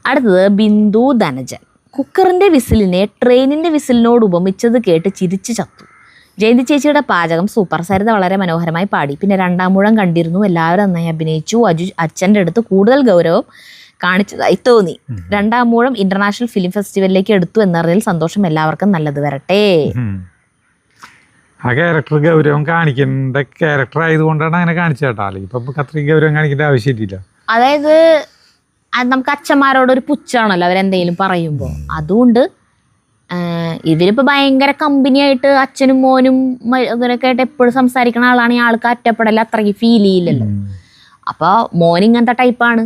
അടുത്തത് ബിന്ദു ധനജൻ. കുക്കറിൻ്റെ വിസിലിനെ ട്രെയിനിൻ്റെ വിസിലിനോട് ഉപമിച്ചത് കേട്ട് ചിരിച്ചു ചത്തു. ജയന്തി ചേച്ചിയുടെ പാചകം സൂപ്പർ. സരിത വളരെ മനോഹരമായി പാടി. പിന്നെ 2ാം മുഴം കണ്ടിരുന്നു. എല്ലാവരും നന്നായി അഭിനയിച്ചു. അച്ഛൻ്റെ അടുത്ത് കൂടുതൽ ഗൗരവം കാണിച്ചതായി തോന്നി. 2ാം മൂഴം ഇന്റർനാഷണൽ ഫിലിം ഫെസ്റ്റിവലിലേക്ക് എടുത്തു എന്നറിഞ്ഞതിൽ സന്തോഷം. എല്ലാവർക്കും നല്ലത് വരട്ടെ. ആ ക്യാരക്ടർ ഗൗരവം കാണിക്കേണ്ട ക്യാരക്ടർ ആയതുകൊണ്ടാണ് അങ്ങനെ കാണിച്ചേട്ടാ. അല്ലെങ്കിൽ ഇപ്പൊ അത്രയും ഗൗരവം കാണിക്കേണ്ട ആവശ്യമില്ല. അതായത് നമുക്ക് അച്ഛന്മാരോട് ഒരു പുച്ഛാണല്ലോ അവരെന്തെങ്കിലും പറയുമ്പോൾ. അതുകൊണ്ട് ഇവരിപ്പോൾ ഭയങ്കര കമ്പനിയായിട്ട് അച്ഛനും മോനും ഇവരൊക്കെ ആയിട്ട് എപ്പോഴും സംസാരിക്കുന്ന ആളാണ്. ഈ ആൾക്ക് ഒറ്റപ്പെടൽ അത്രയ്ക്ക് ഫീൽ ചെയ്യില്ലല്ലോ. അപ്പോൾ മോൻ ഇങ്ങനത്തെ ടൈപ്പാണ്.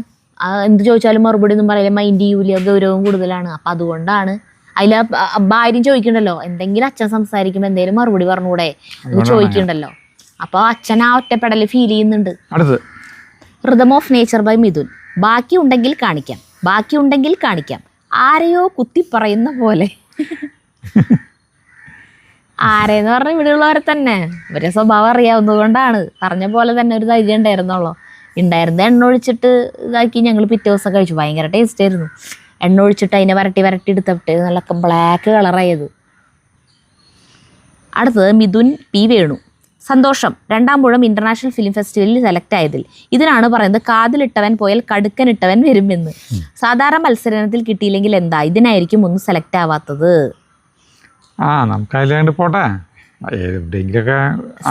എന്ത് ചോദിച്ചാലും മറുപടി ഒന്നും പറയില്ല, മൈൻഡ് ചെയ്യൂല, ഗൗരവം കൂടുതലാണ്. അപ്പം അതുകൊണ്ടാണ് അതിൽ ഭാര്യയും ചോദിക്കണ്ടല്ലോ, എന്തെങ്കിലും അച്ഛൻ സംസാരിക്കുമ്പോൾ എന്തെങ്കിലും മറുപടി പറഞ്ഞൂടെ എന്ന് ചോദിക്കണ്ടല്ലോ. അപ്പോൾ അച്ഛൻ ആ ഒറ്റപ്പെടൽ ഫീൽ ചെയ്യുന്നുണ്ട്. Rhythm of nature by Mithun. ബാക്കി ഉണ്ടെങ്കിൽ കാണിക്കാം. ആരെയോ കുത്തി പറയുന്ന പോലെ. ആരെന്ന് പറഞ്ഞാൽ ഇവിടെയുള്ളവരെ തന്നെ. ഇവരെ സ്വഭാവം അറിയാവുന്നതുകൊണ്ടാണ്. പറഞ്ഞ പോലെ തന്നെ ഒരു ധൈര്യം ഉണ്ടായിരുന്നുള്ളൂ. എണ്ണ ഒഴിച്ചിട്ട് ഇതാക്കി ഞങ്ങൾ പിറ്റേ ദിവസം കഴിച്ചു. ഭയങ്കര ടേസ്റ്റ് ആയിരുന്നു. എണ്ണ ഒഴിച്ചിട്ട് അതിനെ വരട്ടി എടുത്തിട്ട് നല്ല ബ്ലാക്ക് കളറായത്. അടുത്തത് മിഥുൻ പി വേണു. സന്തോഷം, 2ാം മൂഴം ഇന്റർനാഷണൽ ഫിലിം ഫെസ്റ്റിവലിൽ സെലക്ട് ആയതിൽ. ഇതിനാണ് പറയുന്നത് കാതിലിട്ടവൻ പോയാൽ കടുക്കനിട്ടവൻ വരുമെന്ന്. സാധാരണ മത്സരത്തിൽ കിട്ടിയില്ലെങ്കിൽ എന്താ ഇതിനായിരിക്കും ഒന്നും സെലക്ട് ആവാത്തത്?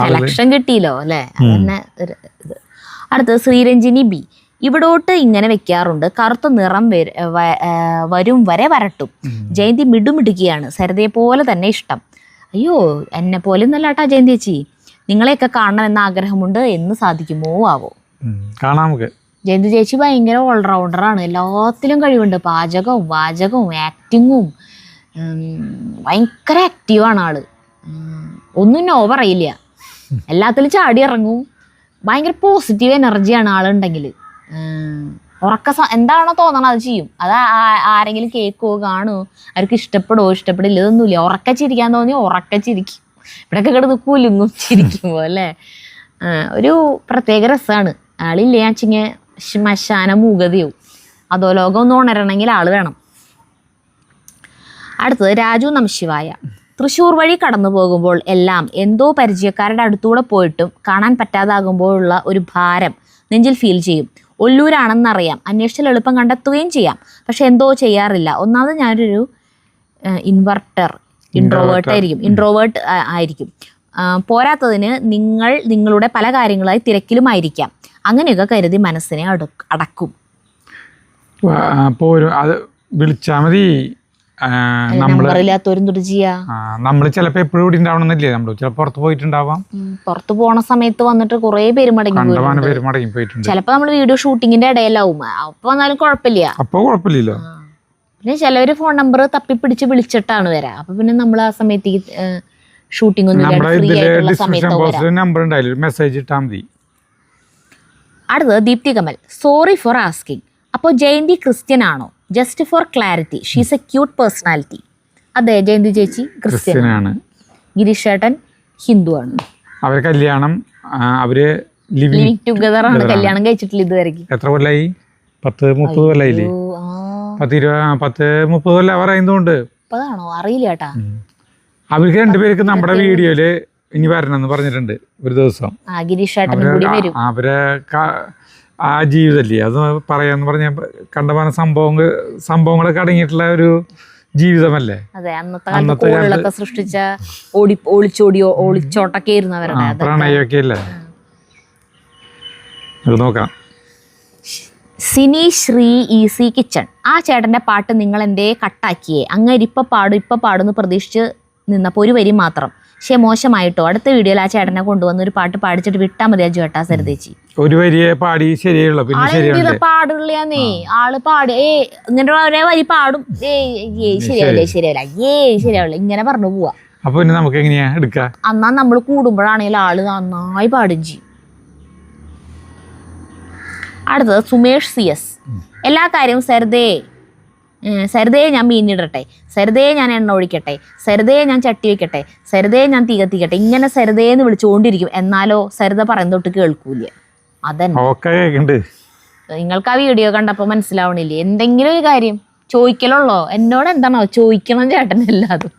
സെലക്ഷൻ കിട്ടിയില്ലോ അല്ലേ? അതന്നെ ഇത്. അടുത്തത് ശ്രീരഞ്ജിനി ബി. ഇവിടോട്ട് ഇങ്ങനെ വെക്കാറുണ്ട്. കറുത്ത നിറം വരും വരെ വരട്ടും. ജയന്തി മിടുമിടുക്കിയാണ്. സരിതയെ പോലെ തന്നെ ഇഷ്ടം. അയ്യോ, എന്നെ പോലെ ഒന്നല്ല കേട്ടാ ജയന്തി ചേച്ചി. നിങ്ങളെയൊക്കെ കാണണമെന്ന ആഗ്രഹമുണ്ട്. എന്ന് സാധിക്കുമോ ആവോ? ജയന്തി ചേച്ചി ഭയങ്കര ഓൾറൗണ്ടറാണ്. എല്ലാത്തിലും കഴിവുണ്ട്. പാചകവും വാചകവും ആക്ടിങ്ങും ഭയങ്കര ആക്റ്റീവാണ് ആള്. ഒന്നും നോ പറയില്ല. എല്ലാത്തിലും ചാടി ഇറങ്ങും. ഭയങ്കര പോസിറ്റീവ് എനർജിയാണ് ആളുണ്ടെങ്കിൽ. എന്താണോ തോന്നണം അത് ചെയ്യും. അത് ആരെങ്കിലും കേൾക്കുമോ കാണുമോ അവർക്ക് ഇഷ്ടപ്പെടുമോ ഇഷ്ടപ്പെടില്ല ഇതൊന്നുമില്ല. ഉറക്ക ചിരിക്കാൻ തോന്നി ഉറക്ക ചിരിക്കും. ഇവിടെയൊക്കെ കിടന്ന് കുലുങ്ങും ചിരിക്കുമ്പോൾ അല്ലേ. ഒരു പ്രത്യേക രസമാണ്. ആളില്ല ഞാൻ ചിങ്ങ ശ്മശാന മൂകതയോ അതോ ലോകം ഒന്ന് ഉണരണമെങ്കിൽ ആള് വേണം. അടുത്തത് രാജു നമശിവായ. തൃശ്ശൂർ വഴി കടന്നു പോകുമ്പോൾ എല്ലാം എന്തോ പരിചയക്കാരുടെ അടുത്തൂടെ പോയിട്ടും കാണാൻ പറ്റാതാകുമ്പോഴുള്ള ഒരു ഭാരം നെഞ്ചിൽ ഫീൽ ചെയ്യും. ഒല്ലൂരാണെന്നറിയാം, അന്വേഷിച്ചാൽ എളുപ്പം കണ്ടെത്തുകയും ചെയ്യാം. പക്ഷെ എന്തോ ചെയ്യാറില്ല. ഒന്നാമത് ഞാനൊരു ഇൻട്രോവേർട്ട് ആയിരിക്കും. പോരാത്തതിന് നിങ്ങളുടെ പല കാര്യങ്ങളായി തിരക്കിലുമായിരിക്കാം. അങ്ങനെയൊക്കെ കരുതി മനസ്സിനെ അടക്കും. വിളിച്ചാൽ മതി. നമ്പറില്ലാത്തവരും തൊട്ട് ചെയ്യാ. നമ്മള് ചിലപ്പോ എപ്പോഴും ഇവിടെ ഉണ്ടാവണമെന്നില്ലേ. നമ്മള് ചിലപ്പോ പുറത്ത് പോയിട്ടുണ്ടാവാം. പുറത്ത് പോണ സമയത്ത് വന്നിട്ട് കുറെ പേര് മടങ്ങി പോയിട്ടുണ്ട്. ചിലപ്പോ നമ്മള് വീഡിയോ ഷൂട്ടിങ്ങിന്റെ ഇടയിലാവും. അപ്പൊ വന്നാലും കുഴപ്പമില്ലല്ലോ. പിന്നെ ചിലവര് ഫോൺ നമ്പർ തപ്പിപ്പിടിച്ച് വിളിച്ചിട്ടാണ് വരാം. അപ്പൊ പിന്നെ നമ്മൾ ആ സമയത്ത് ഷൂട്ടിംഗ് ഒന്നും. അടുത്തത് Deepti Kamal. Sorry for asking. അപ്പോൾ ജയന്തി ക്രിസ്ത്യൻ ആണോ? Just for clarity, she's a cute personality. അതെ, ജയന്തി ചേച്ചി ക്രിസ്ത്യനാണ്. ഗിരീഷ് ചേട്ടൻ ഹിന്ദു ആണ്. അവര് കല്യാണം ലിവിങ് ടുഗദർ ആണ്. കല്യാണം കഴിച്ചിട്ടില്ല ഇതുവരെ. എത്ര കൊല്ലായി? 10-30 കൊല്ലായില്ലേ? 10-30 കൊല്ലം പറയുന്നുണ്ട്. 30 അറിയില്ല ചേട്ടാ. അവർക്ക് രണ്ടുപേർക്ക് നമ്മുടെ വീഡിയോയില് ഇനി വരണം എന്ന് പറഞ്ഞിട്ടുണ്ട് ഒരു ദിവസം. ഗിരീഷ് ചേട്ടൻ കൂടി വരും. അവരെ ആ ജീവിതമല്ലേ അത് പറയാന്ന് പറഞ്ഞ കണ്ടമാന സംഭവങ്ങളൊക്കെ അടങ്ങിയിട്ടുള്ള ഒരു ജീവിതമല്ലേ. അതെ, അന്നത്തെ കാലത്ത് സൃഷ്ടിച്ച ഒളിച്ചോട്ടൊക്കെ ആയിരുന്നു അവരുടെ പ്രണയമൊക്കെ അല്ലേ. നോക്കാം. Sini Sree easy kitchen. ആ ചേട്ടന്റെ പാട്ട് നിങ്ങൾ എന്തേ കട്ടാക്കിയേ? അങ്ങനെ ഇപ്പൊ പാടുന്ന് പ്രതീക്ഷിച്ച് നിന്നപ്പോൾ ഒരു വരി മാത്രം. പക്ഷെ മോശമായിട്ടോ. അടുത്ത വീഡിയോയിൽ ആ ചേട്ടനെ കൊണ്ടുവന്ന് ഒരു പാട്ട് പാടിച്ചിട്ട് വിട്ടാ മതി. ചേട്ടാ സരിതേച്ചി ഒരു വരിയെ പാടി ശരിയുള്ള പാടില്ലാന്നേ. ആള് പാടി ഇങ്ങനെ ഒരേ വരി പാടും. ശരിയാവില്ല ഇങ്ങനെ പറഞ്ഞു പോവാ. അപ്പൊ നമുക്ക് എങ്ങനെയാ എടുക്കാം? അന്നാ നമ്മൾ കൂടുമ്പോഴാണെങ്കിൽ ആള് നന്നായി പാടും ചെയ്യും. അടുത്തത് സുമേഷ് CS. എല്ലാ കാര്യവും സരിതയെ ഞാൻ മീനിടട്ടെ, സരിതയെ ഞാൻ എണ്ണ ഒഴിക്കട്ടെ, സരിതയെ ഞാൻ ചട്ടി വെക്കട്ടെ, സരിതയെ ഞാൻ തീ കത്തിക്കട്ടെ, ഇങ്ങനെ സരിതയെന്ന് വിളിച്ചുകൊണ്ടിരിക്കും. എന്നാലോ സരിത പറയുന്നതൊട്ട് കേൾക്കൂല. അതന്നെ നിങ്ങൾക്ക് ആ വീഡിയോ കണ്ടപ്പോൾ മനസ്സിലാവണില്ലേ? എന്തെങ്കിലും ഒരു കാര്യം ചോദിക്കലുള്ളോ? എന്നോട് എന്താണോ ചോദിക്കണം ചേട്ടനല്ലാതും.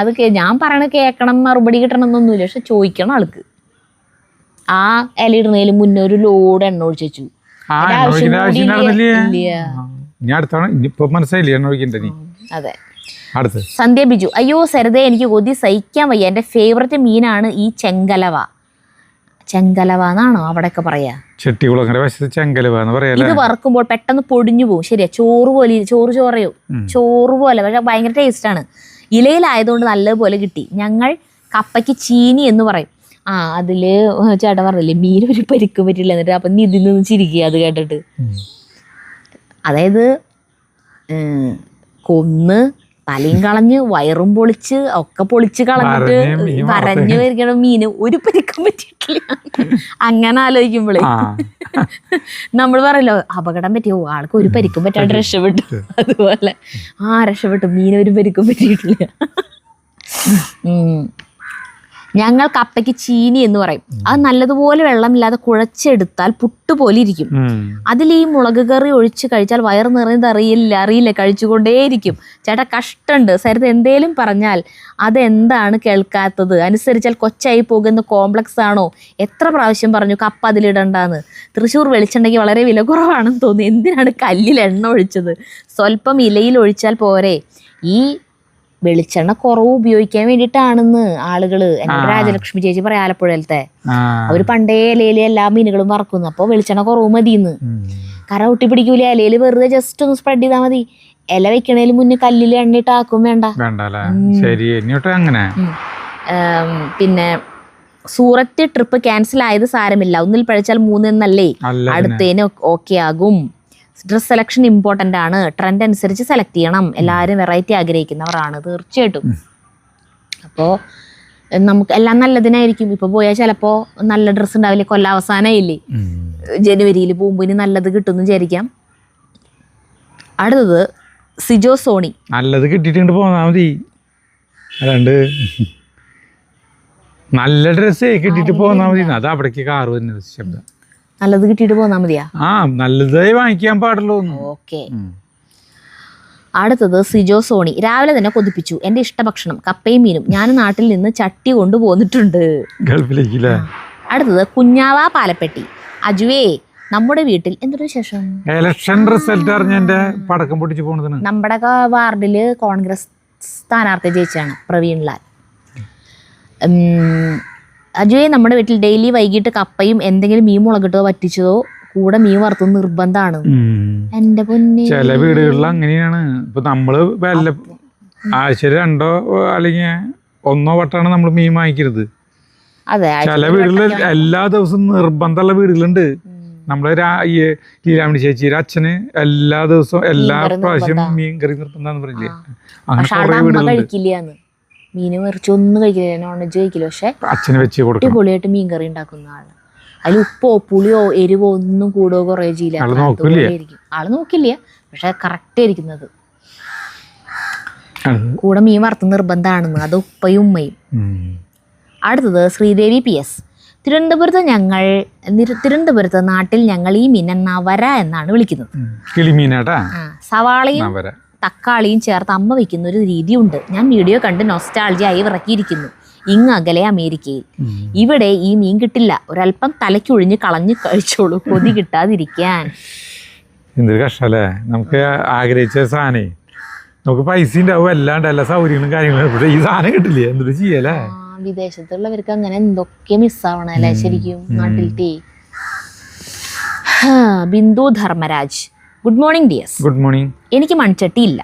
അത് ഞാൻ പറയണ കേൾക്കണം മറുപടി കിട്ടണം എന്നൊന്നുമില്ല. പക്ഷെ ചോദിക്കണം ആൾക്ക്. ആ ഇല ഇടുന്നതിന് മുന്നേ ഒരു ലോഡ് എണ്ണ ഒഴിച്ചു. ആവശ്യം ഇല്ല. ഇനി അടുത്താണ് ഇനിയിപ്പോ മനസ്സിലായില്ലേ എണ്ണ ഒഴിക്കണ്ടേ നീ. അതെ. അടുത്ത് സന്ധ്യ ബിജു, അയ്യോ സരിതേ എനിക്ക് കൊതി സഹിക്കാൻ വയ്യ, എൻ്റെ ഫേവററ്റ് മീനാണ് ഈ ചെങ്കലവ. ചെങ്കലവ എന്നാണോ അവിടെയൊക്കെ പറയാ? ചെട്ടികുളങ്ങര വശത്ത് ചെങ്കലവ എന്ന് പറയാല്ലേ. ഇത് വറുക്കുമ്പോൾ പെട്ടെന്ന് പൊടിഞ്ഞു പോകും. ശരിയാ, ചോറ് പോലെ ചോറ് പോലെ, പക്ഷെ ഭയങ്കര ടേസ്റ്റാണ്. ഇലയിലായതുകൊണ്ട് നല്ലതുപോലെ കിട്ടി. ഞങ്ങൾ കപ്പയ്ക്ക് ചീനി എന്ന് പറയും. അതില് ചേട്ടൻ പറഞ്ഞില്ലേ മീൻ ഒരു പരിക്കും പറ്റില്ല, എന്നിട്ട് അപ്പം നീ ഇതിൽ നിന്ന് ചിരിക്കുക അത് കേട്ടിട്ട്. അതായത് കൊന്ന് തലയും കളഞ്ഞ് വയറും പൊളിച്ച് ഒക്കെ പൊളിച്ച് കളഞ്ഞിട്ട് വരഞ്ഞു വരികണ മീന് ഒരു പരിക്കും പറ്റിയിട്ടില്ല. അങ്ങനെ ആലോചിക്കുമ്പോഴേ നമ്മൾ പറയല്ലോ അപകടം പറ്റിയോ, ആൾക്ക് ഒരു പരിക്കും പറ്റാണ്ട് രക്ഷപ്പെട്ടു. അതുപോലെ രക്ഷപ്പെട്ടു, മീന് ഒരു പരിക്കും പറ്റിയിട്ടില്ല. ഞങ്ങൾ കപ്പയ്ക്ക് ചീനി എന്ന് പറയും. അത് നല്ലതുപോലെ വെള്ളമില്ലാതെ കുഴച്ചെടുത്താൽ പുട്ടുപോലെ ഇരിക്കും. അതിൽ ഈ മുളക് കറി ഒഴിച്ച് കഴിച്ചാൽ വയറ് നിറയുന്നത് അറിയില്ല, കഴിച്ചുകൊണ്ടേയിരിക്കും. ചേട്ടാ കഷ്ടമുണ്ട്. സരിത എന്തേലും പറഞ്ഞാൽ അതെന്താണ് കേൾക്കാത്തത്? അനുസരിച്ചാൽ കൊച്ചായി പോകുന്ന കോംപ്ലക്സ് ആണോ? എത്ര പ്രാവശ്യം പറഞ്ഞു കപ്പ അതിലിടണ്ടാന്ന്. തൃശ്ശൂർ വെളിച്ചെണ്ണയ്ക്ക് വളരെ വില കുറവാണെന്ന് തോന്നി. എന്തിനാണ് കല്ലിൽ എണ്ണ ഒഴിച്ചത്? സ്വല്പം ഇലയിൽ ഒഴിച്ചാൽ പോരെ. ഈ വെളിച്ചെണ്ണ കുറവ് ഉപയോഗിക്കാൻ വേണ്ടിയിട്ടാണെന്ന് ആളുകള്. എന്നോട് രാജലക്ഷ്മി ചേച്ചി പറയാം, ആലപ്പുഴയിലത്തെ. അവര് പണ്ടേ ഇലയിലെ എല്ലാ മീനുകളും വറക്കുന്നു. അപ്പോൾ വെളിച്ചെണ്ണ കുറവ് മതിയെന്ന്. കറ ഒട്ടി പിടിക്കൂല. ഇലയിൽ വെറുതെ ജസ്റ്റ് ഒന്ന് സ്പ്രെഡ് ചെയ്താൽ മതി. ഇല വെക്കണേലും മുന്നേ കല്ലിൽ എണ്ണയിട്ട് ആക്കും വേണ്ട. പിന്നെ സൂറത്ത് ട്രിപ്പ് ക്യാൻസൽ ആയത് സാരമില്ല, ഒന്നിൽ പഴിച്ചാൽ 3 എന്നല്ലേ, അടുത്തേന് ഓക്കെ ആകും. ഡ്രസ് സെലക്ഷൻ ഇമ്പോർട്ടൻ്റ് ആണ്. ട്രെൻഡ് അനുസരിച്ച് സെലക്ട് ചെയ്യണം. എല്ലാവരും വെറൈറ്റി ആഗ്രഹിക്കുന്നവരാണ് തീർച്ചയായിട്ടും. അപ്പോൾ നമുക്ക് എല്ലാം നല്ലതിനായിരിക്കും. ഇപ്പോൾ പോയാൽ ചിലപ്പോൾ നല്ല ഡ്രസ്സ് ഉണ്ടാവില്ലേ, കൊല്ലാവസാനമില്ലേ, ജനുവരിയിൽ പോകുമ്പോൾ ഇനി നല്ലത് കിട്ടുമെന്ന് വിചാരിക്കാം. അടുത്തത് സിജോ സോണി, നല്ലത് കിട്ടിയിട്ട് പോന്നാ മതി, അല്ലാണ്ട് നല്ല ഡ്രസ്സ് കിട്ടിയിട്ട് പോന്നാ മതി. അത് അവിടേക്ക് കാറ് വരുന്നത് ശബ്ദം. നല്ലത് കിട്ടിയിട്ട് പോന്നാ മതിയാ? നല്ലതായി വാങ്ങിക്കാൻ പാടുള്ളൂ. ഓക്കെ. അടുത്തത് സിജോ സോണി, രാവിലെ തന്നെ കൊതിപ്പിച്ചു എൻ്റെ ഇഷ്ടഭക്ഷണം കപ്പയും മീനും. ഞാൻ നാട്ടിൽ നിന്ന് ചട്ടി കൊണ്ട് പോന്നിട്ടുണ്ട് ഗൾഫിലേക്ക്. അടുത്തത് കുഞ്ഞാവ പാലപ്പെട്ടി, അജുവേ നമ്മുടെ വീട്ടിൽ എന്തൊരു ശേഷം? ഇലക്ഷൻ റിസൾട്ട് അറിഞ്ഞ പടക്കം പൊട്ടിച്ച് പോണത്. നമ്മുടെ വാർഡില് കോൺഗ്രസ് സ്ഥാനാർത്ഥി ജയിച്ചാണ് പ്രവീൺ ലാൽ. അജുവേ നമ്മുടെ വീട്ടിൽ ഡെയിലി വൈകിട്ട് കപ്പയും എന്തെങ്കിലും മീൻ മുളകിട്ടോ വറ്റിച്ചതോ കൂടെ മീൻ വറുത്തത് നിർബന്ധമാണ്. എന്റെ പൊന്നെ, ചില വീടുകളിൽ അങ്ങനെയാണ്. ഇപ്പൊ നമ്മള് വല്ല ആഴ്ചയിൽ 2 അല്ലെങ്കിൽ 1 വട്ടമാണ് നമ്മൾ മീൻ വാങ്ങിക്കരുത്. അതെ, ചില വീടുകളിൽ എല്ലാ ദിവസവും നിർബന്ധമുള്ള വീടുകളുണ്ട്. നമ്മളെ ലീലാമണി ചേച്ചിയുടെ അച്ഛന് എല്ലാ ദിവസവും എല്ലാ പ്രാവശ്യം മീൻ കറി നിർബന്ധം പറയില്ലേ, അങ്ങനെ വീടുകളുണ്ട്. മീനും ഇറച്ചി ഒന്നും കഴിക്കില്ല, നോൺ വെജ് കഴിക്കില്ല. പക്ഷെ അച്ഛന് വെച്ച് അടിപൊളിയായിട്ട് മീൻ കറി ഉണ്ടാക്കുന്ന ആള്. അതിൽ ഉപ്പോ പുളിയോ എരിവോ ഒന്നും കൂടുകയോ കുറയോ ചെയ്യില്ല. ആള് നോക്കില്ല, പക്ഷെ കറക്റ്റ് ആയിരിക്കുന്നത്. കൂടെ മീൻ വറുത്ത് നിർബന്ധമാണെന്ന്, അത് ഉപ്പയും ഉമ്മയും. അടുത്തത് ശ്രീദേവി PS, തിരുവനന്തപുരത്ത് നാട്ടിൽ ഞങ്ങൾ ഈ മീനെ നവര എന്നാണ് വിളിക്കുന്നത്. സവാളയും തക്കാളിയും ചേർത്ത് അമ്മ വയ്ക്കുന്ന ഒരു രീതിയുണ്ട്. ഞാൻ വീഡിയോ കണ്ട് നൊസ്റ്റാൾജിയായി ഇറക്കിയിരിക്കുന്നു. അകലെ അമേരിക്കയിൽ. ഇവിടെ ഈ മീൻ കിട്ടില്ല. ഒരല്പം തലയ്ക്കൊഴിഞ്ഞ് കളഞ്ഞ് കഴിച്ചോളൂ, കൊതി കിട്ടാതിരിക്കാൻ. എന്തൊരു കഷ്ടല്ലേ. നമുക്ക് ആഗ്രഹിച്ച സാധനേ, നമുക്ക് പൈസ ഉണ്ടാവും, അല്ലാണ്ട് എല്ലാ സൗകര്യങ്ങളും കാര്യങ്ങളും, ഈ സാധനം കിട്ടില്ല. എന്തൊരു ചെയ്യല്ലേ. വിദേശത്തുള്ളവർക്ക് അങ്ങനെ എന്തൊക്കെ മിസ്സാവണല്ലേ ശരിക്കും നാട്ടിലത്തെ. Bindu Dharmaraj, good morning dears. Good morning. എനിക്ക് മൺചട്ടി ഇല്ല.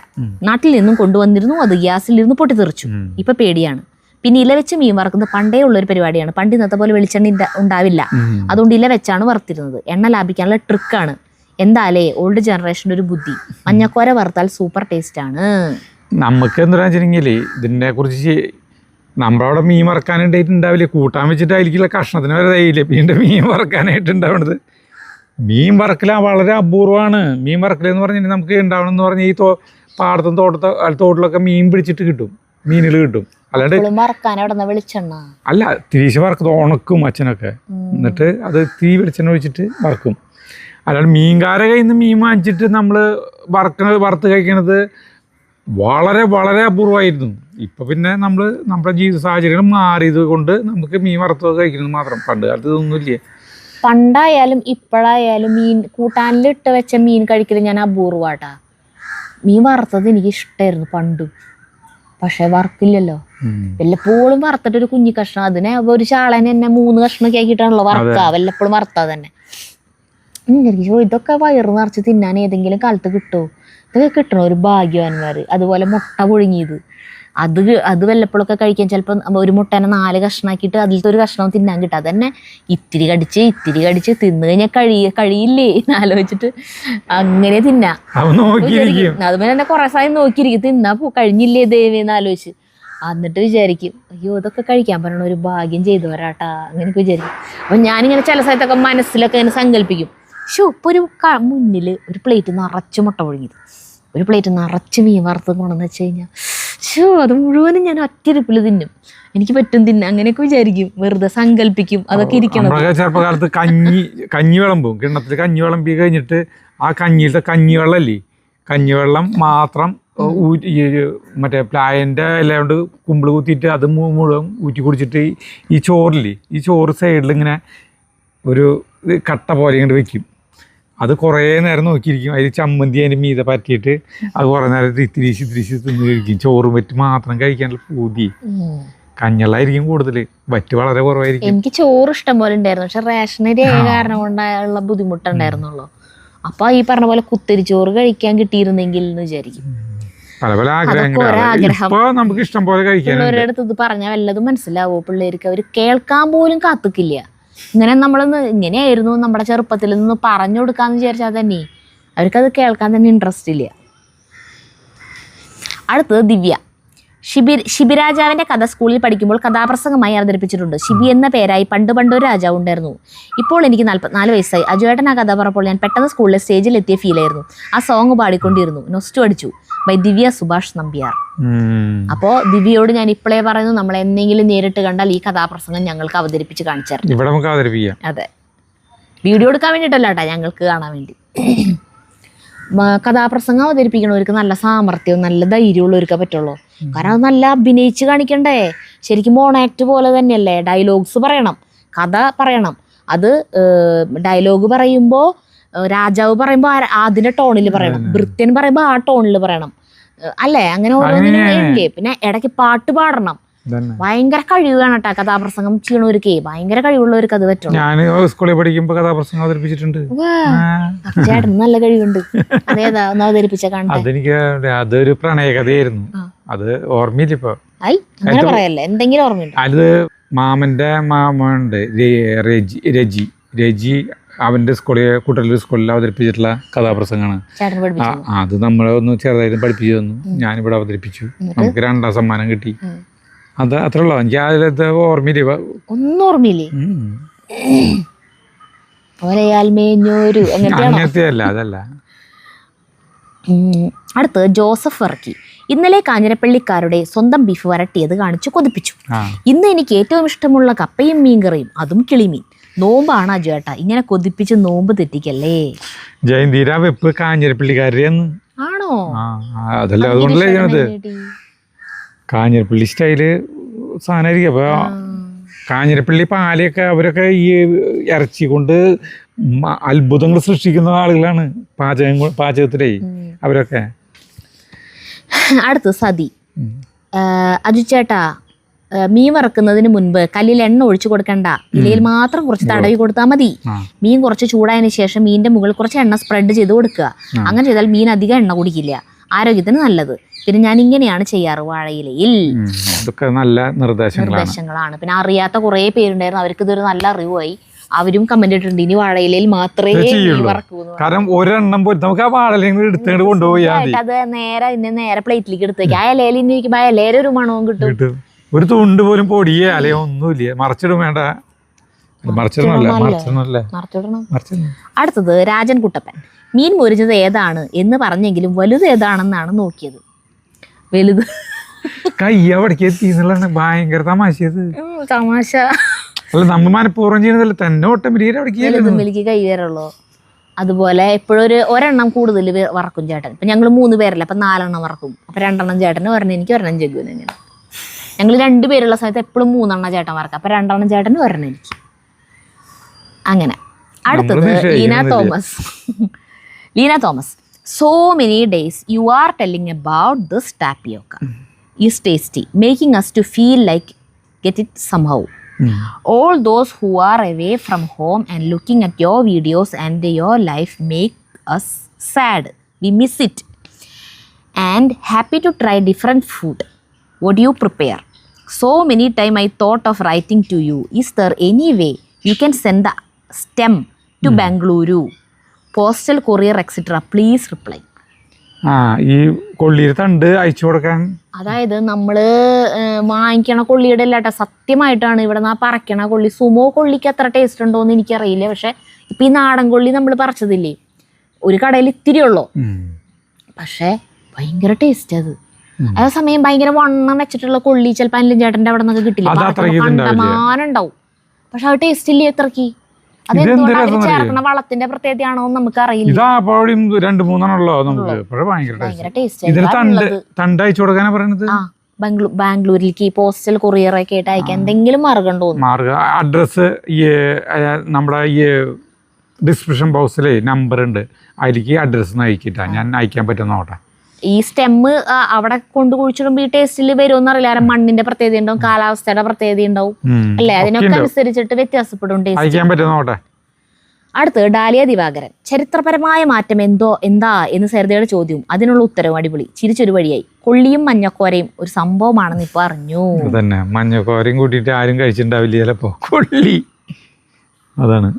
നാട്ടിൽ നിന്നും കൊണ്ടുവന്നിരുന്നു, അത് ഗ്യാസിലിരുന്ന് പൊട്ടിത്തെറിച്ചു. ഇപ്പൊ പേടിയാണ്. പിന്നെ ഇല വെച്ച് മീൻ വറക്കുന്നത് പണ്ടേ ഉള്ളൊരു പരിപാടിയാണ്. പണ്ട് ഇന്നത്തെ പോലെ വെളിച്ചെണ്ണ ഉണ്ടാവില്ല, അതുകൊണ്ട് ഇല വെച്ചാണ് വറുത്തിരുന്നത്. എണ്ണ ലാഭിക്കാനുള്ള ട്രിക്കാണ്. എന്താലേ ഓൾഡ് ജനറേഷൻ്റെ ഒരു ബുദ്ധി. മഞ്ഞക്കോര വറുത്താൽ സൂപ്പർ ടേസ്റ്റ് ആണ്. നമുക്ക് എന്താ വെച്ചിട്ടുണ്ടെങ്കിലേ ഇതിനെ കുറിച്ച് നമ്മളവിടെ മീൻ വറക്കാനായിട്ടുണ്ടാവില്ലേ, കൂട്ടാൻ വെച്ചിട്ടായിരിക്കില്ല, കഷ്ണത്തിന് വരെ തയ്യില്ല, പിന്നെ മീൻ വറക്കാനായിട്ട് ഉണ്ടാവണത്. മീൻ വറക്കൽ വളരെ അപൂർവമാണ്. മീൻ വറക്കൽ എന്ന് പറഞ്ഞാൽ നമുക്ക് ഉണ്ടാവണമെന്ന് പറഞ്ഞാൽ ഈ പാടത്തും തോട്ടിലൊക്കെ മീൻ പിടിച്ചിട്ട് കിട്ടും, മീനുകൾ കിട്ടും. അല്ലാണ്ട് അല്ല, തിരിച്ച് വറക്കുന്നത് ഉണക്കും അച്ഛനൊക്കെ, എന്നിട്ട് അത് വെളിച്ചെണ്ണ ഒഴിച്ചിട്ട് വറക്കും. അല്ലാണ്ട് മീൻകാരെ കയ്യിൽ നിന്ന് മീൻ വാങ്ങിച്ചിട്ട് നമ്മൾ വറുത്ത് കഴിക്കണത് വളരെ വളരെ അപൂർവമായിരുന്നു. ഇപ്പം പിന്നെ നമ്മുടെ ജീവിത സാഹചര്യങ്ങൾ മാറിയത് കൊണ്ട് നമുക്ക് മീൻ വറുത്ത് കഴിക്കുന്നത് മാത്രം. പണ്ട് കാലത്ത് ഇതൊന്നുമില്ലേ. പണ്ടായാലും ഇപ്പോഴായാലും മീൻ കൂട്ടാനിലിട്ട് വെച്ച മീൻ കഴിക്കൽ ഞാൻ അപൂർവമാട്ടാ. മീൻ വറുത്തത് എനിക്ക് ഇഷ്ടമായിരുന്നു പണ്ടും. പക്ഷെ വറുക്കില്ലല്ലോ. വല്ലപ്പോഴും വറുത്തിട്ടൊരു കുഞ്ഞി കഷ്ണം, അതിനെ ഒരു ചാളനെ തന്നെ 3 കഷ്ണമൊക്കെ ആക്കിയിട്ടാണല്ലോ വറുക്കുക. വല്ലപ്പോഴും വറുത്താ തന്നെ. എനിക്ക് ഇതൊക്കെ വയറ് നിറച്ച് തിന്നാൻ ഏതെങ്കിലും കാലത്ത് കിട്ടുമോ? ഇതൊക്കെ കിട്ടണോ ഒരു ഭാഗ്യവാന്മാർ. അതുപോലെ മുട്ട പുഴുങ്ങിയത്, അത് വല്ലപ്പോഴൊക്കെ കഴിക്കാൻ. ചിലപ്പോൾ ഒരു മുട്ടേനെ 4 കഷ്ണമാക്കിയിട്ട് അതിലത്തെ ഒരു കഷ്ണം തിന്നാൻ കിട്ടും. അത് തന്നെ ഇത്തിരി കടിച്ച് തിന്നു കഴിഞ്ഞാൽ കഴിയില്ലേ എന്നാലോചിച്ചിട്ട് അങ്ങനെ തിന്നാം. അതുപോലെ തന്നെ കുറെ സമയം നോക്കിയിരിക്കും, തിന്നാ കഴിഞ്ഞില്ലേ ദേവി എന്നാലോചിച്ച്. എന്നിട്ട് വിചാരിക്കും, അയ്യോ ഇതൊക്കെ കഴിക്കാൻ പറയണ ഒരു ഭാഗ്യം ചെയ്തു വരാട്ടാ, അങ്ങനെയൊക്കെ വിചാരിക്കും. അപ്പം ഞാനിങ്ങനെ ചില സ്ഥലത്തൊക്കെ മനസ്സിലൊക്കെ ഇങ്ങനെ സങ്കല്പിക്കും, ഇപ്പോൾ ഒരു മുന്നിൽ ഒരു പ്ലേറ്റ് നിറച്ച് മുട്ട പുഴുങ്ങിയത്, ഒരു പ്ലേറ്റ് നിറച്ച് മീൻ വറുത്ത് കൊണ്ടെന്ന് വെച്ച് കഴിഞ്ഞാൽ അത് മുഴുവനും ഞാൻ ഒറ്റരിപ്പിൽ തിന്നും, എനിക്ക് പറ്റും തിന്നാം, അങ്ങനെയൊക്കെ വിചാരിക്കും, വെറുതെ സങ്കല്പിക്കും. അതൊക്കെ ഇരിക്കണം. ചെറുപ്പകാലത്ത് കഞ്ഞി വിളമ്പും, കിണ്ണത്തിൽ കഞ്ഞി വിളമ്പി കഴിഞ്ഞിട്ട് ആ കഞ്ഞിയിലത്തെ കഞ്ഞിവെള്ളമല്ലേ, കഞ്ഞിവെള്ളം മാത്രം മറ്റേ പ്ലായൻ്റെ എല്ലാം കൊണ്ട് കുമ്പിള് കുത്തിയിട്ട് അത് മുഴുവൻ ഊറ്റി കുടിച്ചിട്ട് ഈ ചോറില്ലേ, ഈ ചോറ് സൈഡിൽ ഇങ്ങനെ ഒരു കട്ട പോലെ ഇങ്ങോട്ട് വെക്കും. അത് കുറേ നേരം നോക്കിയിരിക്കും. അതിൽ ചമ്മന്തി അതിൻ്റെ മീതെ പറ്റിയിട്ട് അത് കുറേ നേരം ഇത്തിരിച്ച് തിന്ന് കഴിക്കും. ചോറും വറ്റ് മാത്രം കഴിക്കാനുള്ള പൂതി. കഞ്ഞളായിരിക്കും കൂടുതൽ, വറ്റ് വളരെ കുറവായിരിക്കും. എനിക്ക് ചോറ് ഇഷ്ടം പോലെ ഉണ്ടായിരുന്നു, പക്ഷെ റേഷനരി ആയ കാരണം കൊണ്ടുള്ള ബുദ്ധിമുട്ടുണ്ടായിരുന്നുള്ളൂ. അപ്പൊ ഈ പറഞ്ഞ പോലെ കുത്തരി ചോറ് കഴിക്കാൻ കിട്ടിയിരുന്നെങ്കിൽ എന്ന് വിചാരിക്കും. പല പല ആഗ്രഹം നമുക്ക് ഇഷ്ടം പോലെ കഴിക്കാൻ. പിള്ളേരുടെ അടുത്ത് ഇത് പറഞ്ഞാൽ വല്ലതും മനസ്സിലാവോ പിള്ളേർക്ക്? അവർ കേൾക്കാൻ പോലും കാത്തിക്കില്ല. ഇങ്ങനെ നമ്മളൊന്ന് ഇങ്ങനെയായിരുന്നു നമ്മുടെ ചെറുപ്പത്തിൽ നിന്ന് പറഞ്ഞു കൊടുക്കാന്ന് വിചാരിച്ചാൽ തന്നെ അവർക്കത് കേൾക്കാൻ തന്നെ ഇൻട്രസ്റ്റ് ഇല്ല. അടുത്തത് ദിവ്യ. ശിബിരാജാവിന്റെ കഥ സ്കൂളിൽ പഠിക്കുമ്പോൾ കഥാപ്രസംഗമായി അവതരിപ്പിച്ചിട്ടുണ്ട്. ശിബി എന്ന പേരായി പണ്ടൊരു രാജാവ് ഉണ്ടായിരുന്നു. ഇപ്പോൾ എനിക്ക് 44 വയസ്സായി. അജുവേട്ടൻ ആ കഥ പറഞ്ഞപ്പോൾ ഞാൻ പെട്ടെന്ന് സ്കൂളിലെ സ്റ്റേജിൽ എത്തിയ ഫീലായിരുന്നു. ആ സോങ് പാടിക്കൊണ്ടിരുന്നു. നൊസ്റ്റു അടിച്ചു ബൈ ദിവ്യ സുഭാഷ് നമ്പ്യാർ. അപ്പോ ദിവ്യയോട് ഞാൻ ഇപ്പോഴേ പറയുന്നു, നമ്മൾ എന്തെങ്കിലും നേരിട്ട് കണ്ടാൽ ഈ കഥാപ്രസംഗം ഞങ്ങൾക്ക് അവതരിപ്പിച്ച് കാണിച്ചായിരുന്നു. അതെ, വീഡിയോ എടുക്കാൻ വേണ്ടിയിട്ടല്ല കേട്ടാ, ഞങ്ങൾക്ക് കാണാൻ വേണ്ടി. കഥാപ്രസംഗം അവതരിപ്പിക്കണവർക്ക് നല്ല സാമർത്ഥ്യവും നല്ല ധൈര്യമുള്ളവർക്ക് പറ്റുള്ളൂ. കാരണം അത് നല്ല അഭിനയിച്ച് കാണിക്കണ്ടേ. ശരിക്കും മോൺ ആക്ട് പോലെ തന്നെയല്ലേ. ഡയലോഗ്സ് പറയണം, കഥ പറയണം. അത് ഡയലോഗ് പറയുമ്പോൾ രാജാവ് പറയുമ്പോൾ അതിന്റെ ടോണിൽ പറയണം, ഭൃത്യൻ പറയുമ്പോൾ ആ ടോണിൽ പറയണം, അല്ലേ? അങ്ങനെ ഓരോന്നില്ലേ. പിന്നെ ഇടയ്ക്ക് പാട്ട് പാടണം. ഭയങ്കര കഴിവാണ് കേട്ടോ കഥാപ്രസംഗം ചെയ്യണവർക്ക്, ഭയങ്കര കഴിവുള്ളവർക്ക് അത് പറ്റും. ഞാൻ സ്കൂളിൽ പഠിക്കുമ്പോൾ കഥാപ്രസംഗം അവതരിപ്പിച്ചിട്ടുണ്ട്. ചേട്ടന് നല്ല കഴിവുണ്ട്. അതേതാ ഒന്ന് അവതരിപ്പിച്ച കാണട്ടെ. അതെനിക്ക് അതൊരു പ്രണയകഥയായിരുന്നു. അത് ഓർമ്മയില്ല ഇപ്പൊ. അങ്ങനെ പറയല്ലേ, എന്തെങ്കിലും ഓർമ്മയുണ്ട്? അത് മാമന്റെ മാമുണ്ട് രജി അവന്റെ കുട്ടല്ലൂർ സ്കൂളിൽ അവതരിപ്പിച്ചിട്ടുള്ള കഥാപ്രസംഗമാണ്. അത് നമ്മളെ ഒന്ന് ചെറുതായിട്ട് പഠിപ്പിച്ചു തന്നു, ഞാനിവിടെ അവതരിപ്പിച്ചു. നമുക്ക് 2ാം സമ്മാനം കിട്ടി. അത് അത്ര ഉള്ളൂ. എനിക്ക് അതിലത്തെ ഓർമ്മയില്ല, ഒന്നും ഓർമ്മയില്ലേ? അങ്ങനത്തെ അല്ല, അതല്ല. അടുത്ത് ജോസഫ് ഇറക്കി. ഇന്നലെ കാഞ്ഞിരപ്പള്ളിക്കാരുടെ സ്വന്തം ബീഫ് വരട്ടിയത് കാണിച്ചു കൊതിപ്പിച്ചു. ഇന്ന് എനിക്ക് ഏറ്റവും ഇഷ്ടമുള്ള കപ്പയും മീൻകറിയും, അതും കിളിമീൻ. നോമ്പാണ് അജുവേട്ടാ, ഇങ്ങനെ കൊതിപ്പിച്ച് നോമ്പ് തെറ്റിക്കല്ലേ. ജയന്തീര വെപ്പ് കാഞ്ഞിരപ്പള്ളിക്കാരെന്ന് ആണോ? അതല്ല, അതുകൊണ്ടല്ലേ ചെയ്യണത്. കാഞ്ഞിരപ്പള്ളി സ്റ്റൈല് സാധനമായിരിക്കും. അപ്പൊ കാഞ്ഞിരപ്പള്ളി പാലയൊക്കെ അവരൊക്കെ ഈ ഇറച്ചി കൊണ്ട് അത്ഭുതങ്ങൾ സൃഷ്ടിക്കുന്ന ആളുകളാണ്. പാചകത്തിലേ അവരൊക്കെ. അടുത്ത് സതി. അജു ചേട്ടാ, മീൻ വറക്കുന്നതിന് മുൻപ് കല്ലിൽ എണ്ണ ഒഴിച്ചു കൊടുക്കണ്ട, ഇലയിൽ മാത്രം കുറച്ച് തടവി കൊടുത്താൽ മതി. മീൻ കുറച്ച് ചൂടായതിനു ശേഷം മീനിന്റെ മുകളിൽ കുറച്ച് എണ്ണ സ്പ്രെഡ് ചെയ്ത് കൊടുക്കുക. അങ്ങനെ ചെയ്താൽ മീൻ അധികം എണ്ണ കുടിക്കില്ല, ആരോഗ്യത്തിന് നല്ലത്. പിന്നെ ഞാൻ ഇങ്ങനെയാണ് ചെയ്യാറ് വാഴയിലയിൽ. നല്ല നിർദ്ദേശങ്ങളാണ്. പിന്നെ അറിയാത്ത കുറെ പേരുണ്ടായിരുന്നു, അവർക്ക് ഇതൊരു നല്ല അറിവായി. അവരും കമന്റ് ഇട്ടിട്ടുണ്ട്, ഇനി വാഴയിലയിൽ മാത്രമേ കാരണം ഒരെണ്ണം നമുക്ക് ആ വാഴയില എടുത്തുകൊണ്ട് കൊണ്ടുപോയി അത് നേരെ പ്ലേറ്റിലേക്ക് എടുത്ത് വെക്കാം. ആ ഇലയിൽ ഇനി ഇരിക്കുമ്പോ ആ ഇലയിൽ ഒരു മണവും കിട്ടും. ഒരു തുണ്ട് പോലും പൊടിയേ അലയോ ഒന്നുമില്ല. മറച്ചിടും വേണ്ട. അടുത്തത് രാജൻ കുട്ടപ്പൻ. മീൻ മുരിഞ്ഞത് ഏതാണ് എന്ന് പറഞ്ഞെങ്കിലും വലുത് ഏതാണെന്നാണ് നോക്കിയത്. വലുത് കയ്യവിടേക്ക് എത്തിന്നുള്ള ഭയങ്കര തമാശ. അല്ല, നമ്മ മനഃപൂർവ്വം ചെയ്യുന്നതല്ല, തന്നെ ഓട്ടോമാറ്റിക് കൈ വരള്ളൂ. അതുപോലെ എപ്പോഴും ഒരെണ്ണം കൂടുതൽ വറക്കും ചേട്ടൻ. ഇപ്പൊ ഞങ്ങൾ 3 പേരല്ല, അപ്പൊ 4 എണ്ണം വറക്കും. അപ്പൊ 2 എണ്ണം ചേട്ടന്, ഒരെണ്ണം എനിക്ക്, ഒരെണ്ണം ജഗ്ഗുവിന്. ഇങ്ങനെ ഞങ്ങൾ 2 പേരുള്ള സമയത്ത് എപ്പോഴും 3 എണ്ണം ചേട്ടൻ വറക്കാം. അപ്പൊ 2 എണ്ണം ചേട്ടന്, ഒരെണ്ണം എനിക്ക്. അങ്ങനെ. അടുത്തത് Leena Thomas. So many days you are telling about this tapioca is tasty, making us to feel like get it somehow. All those who are away from home and looking at your videos and your life make us sad. We miss it. And happy to try different food. What do you prepare? So many time I thought of writing to you. Is there any way you can send the stem to Bangalore? Postal courier etc. Please reply. ഈ കൊള്ളിയുടെ തണ്ട് അയച്ചു കൊടുക്കാൻ. അതായത് നമ്മൾ വാങ്ങിക്കണ കൊള്ളിയുടെ അല്ലാട്ട, സത്യമായിട്ടാണ് ഇവിടെ നിന്ന് പറക്കണ കൊള്ളി. സുമോ കൊള്ളിക്ക് അത്ര ടേസ്റ്റ് ഉണ്ടോ എന്ന് എനിക്കറിയില്ല. പക്ഷെ ഇപ്പം ഈ നാടൻ കൊള്ളി നമ്മൾ പറിച്ചതില്ലേ, ഒരു കടയിൽ ഇത്തിരി ഉള്ളൂ, പക്ഷേ ഭയങ്കര ടേസ്റ്റ് അത്. അതേസമയം ഭയങ്കര വണ്ണം വെച്ചിട്ടുള്ള കൊള്ളി ചിലപ്പോൾ അനിലും ചേട്ടൻ്റെ അവിടെ നിന്നൊക്കെ കിട്ടില്ല, കണ്ടമാനം ഉണ്ടാവും. പക്ഷെ അത് ടേസ്റ്റ് ഇല്ലേ എത്രക്ക്? അതെന്തുകൊണ്ടാണ് ചേർക്കണ വളത്തിന്റെ പ്രത്യേകതയാണോ നമുക്ക് അറിയില്ല. ഭയങ്കര ടേസ്റ്റ്. ബാംഗ്ലൂരിലേക്ക് പോസ്റ്റൽ കൊറിയർ ഒക്കെ ആയിട്ട് അയക്കാൻ എന്തെങ്കിലും മാർഗം തോന്നുന്നു. അഡ്രസ് നമ്മുടെ ഈ ഡിസ്ക്രിപ്ഷൻ ബോക്സിലെ നമ്പർ ഉണ്ട്, അതിലേക്ക് അഡ്രസ് അയക്കിട്ടാ ഞാൻ അയക്കാൻ പറ്റുന്ന നോട്ടെ. ഈ സ്റ്റെമ്മ് അവിടെ കൊണ്ട് കുഴിച്ചിടുമ്പോ ഈ ടേസ്റ്റിൽ വരുമെന്ന് അറിയില്ല. കാരണം മണ്ണിന്റെ പ്രത്യേകത ഉണ്ടാവും, കാലാവസ്ഥയുടെ പ്രത്യേകത ഉണ്ടാവും അല്ലെ, അതിനൊക്കെ അനുസരിച്ചിട്ട് വ്യത്യാസപ്പെടും ടേസ്റ്റ്. അടുത്ത് ഡാലിയ ദിവാകരൻ. ചരിത്രപരമായ മാറ്റം എന്താ എന്ന് സരിതയുടെ ചോദ്യവും അതിനുള്ള ഉത്തരവും അടിപൊളി. ചിരിച്ചൊരു വഴിയായി. കൊള്ളിയും മഞ്ഞക്കോരയും ഒരു സംഭവമാണെന്ന് ഇപ്പൊ അറിഞ്ഞു. തന്നെ മഞ്ഞക്കോരയും കൂട്ടിയിട്ട് ആരും കഴിച്ചിട്ടുണ്ടാവില്ല ചിലപ്പോ, കൊള്ളി അതാണ്.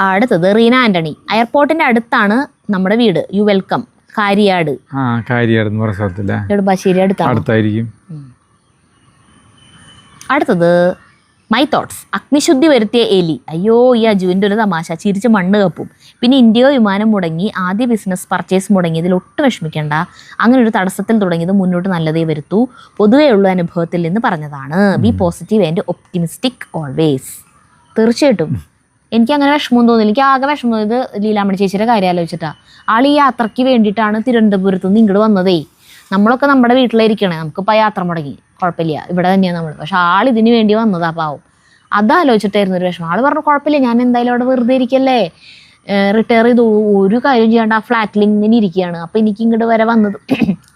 അടുത്തത് റീന ആന്റണി. എയർപോർട്ടിന്റെ അടുത്താണ് നമ്മുടെ വീട്. You welcome. കാരിയാട്. ബഷീരി അടുത്തായിരിക്കും. അടുത്തത് മൈ തോട്ട്സ്. അഗ്നിശുദ്ധി വരുത്തിയ എലി. അയ്യോ ഈ അജുവിൻ്റെ ഒരു തമാശ, ചിരിച്ച് മണ്ണ് കപ്പും. പിന്നെ ഇന്ത്യയോ വിമാനം മുടങ്ങി, ആദ്യ ബിസിനസ് പർച്ചേസ് മുടങ്ങിയതിൽ ഒട്ടും വിഷമിക്കേണ്ട. അങ്ങനെ ഒരു തടസ്സത്തിൽ തുടങ്ങിയത് മുന്നോട്ട് നല്ലതേ വരുത്തൂ. പൊതുവെയുള്ള അനുഭവത്തിൽ നിന്ന് പറഞ്ഞതാണ്. B positive and optimistic always. തീർച്ചയായിട്ടും എനിക്ക് അങ്ങനെ വിഷമം തോന്നില്ല. എനിക്ക് ആകെ വിഷമം തോന്നിയത് ലീലാമണി ചേച്ചിയുടെ കാര്യം ആലോചിച്ചിട്ടാണ്. ആൾ ഈ യാത്രയ്ക്ക് വേണ്ടിയിട്ടാണ് തിരുവനന്തപുരത്ത് നിന്ന് ഇങ്ങോട്ട് വന്നതേ. നമ്മളൊക്കെ നമ്മുടെ വീട്ടിലിരിക്കണേ, നമുക്കിപ്പോൾ യാത്ര മുടങ്ങി, കുഴപ്പമില്ല, ഇവിടെ തന്നെയാണ് നമ്മൾ. പക്ഷെ ആൾ ഇതിന് വേണ്ടി വന്നതാ പാവം. അതാലോചിച്ചിട്ടായിരുന്നു ഒരു വിഷമം. ആൾ പറഞ്ഞു കുഴപ്പമില്ല, ഞാൻ എന്തായാലും അവിടെ വെറുതെ ഇരിക്കല്ലേ, റിട്ടയർ ചെയ്ത് ഒരു കാര്യം ചെയ്യാണ്ട് ആ ഫ്ലാറ്റിൽ ഇങ്ങനെ ഇരിക്കുകയാണ്, അപ്പോൾ എനിക്ക് ഇങ്ങോട്ട് വരെ വന്നത്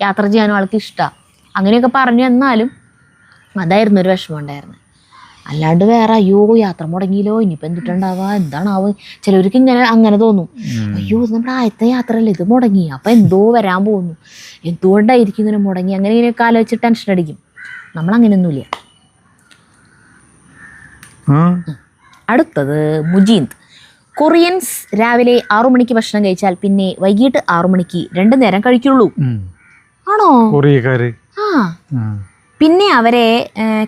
യാത്ര ചെയ്യാനും ആൾക്ക് ഇഷ്ടമാണ്. അങ്ങനെയൊക്കെ പറഞ്ഞു. എന്നാലും അതായിരുന്നു ഒരു വിഷമം ഉണ്ടായിരുന്നത്. അല്ലാണ്ട് വേറെ അയ്യോ യാത്ര മുടങ്ങിയില്ലോ, ഇനിയിപ്പോൾ എന്തിട്ടുണ്ടാവുക, എന്താണാവ്. ചിലവർക്ക് അങ്ങനെ തോന്നും, അയ്യോ ഇത് നമ്മുടെ ആദ്യത്തെ യാത്രയല്ലേ, ഇത് മുടങ്ങി, അപ്പം എന്തോ വരാൻ പോകുന്നു, എന്തുകൊണ്ടായിരിക്കും ഇങ്ങനെ മുടങ്ങി, അങ്ങനെ ഇങ്ങനെയൊക്കെ ആലോചിച്ച് ടെൻഷൻ അടിക്കും. നമ്മളങ്ങനെയൊന്നുമില്ല. അടുത്തത് മുജീന്ത്. കൊറിയൻസ് രാവിലെ 6 മണിക്ക് ഭക്ഷണം കഴിച്ചാൽ പിന്നെ വൈകിട്ട് 6 മണിക്ക് 2 നേരം കഴിക്കുള്ളൂ. ആണോ? ആ, പിന്നെ അവരെ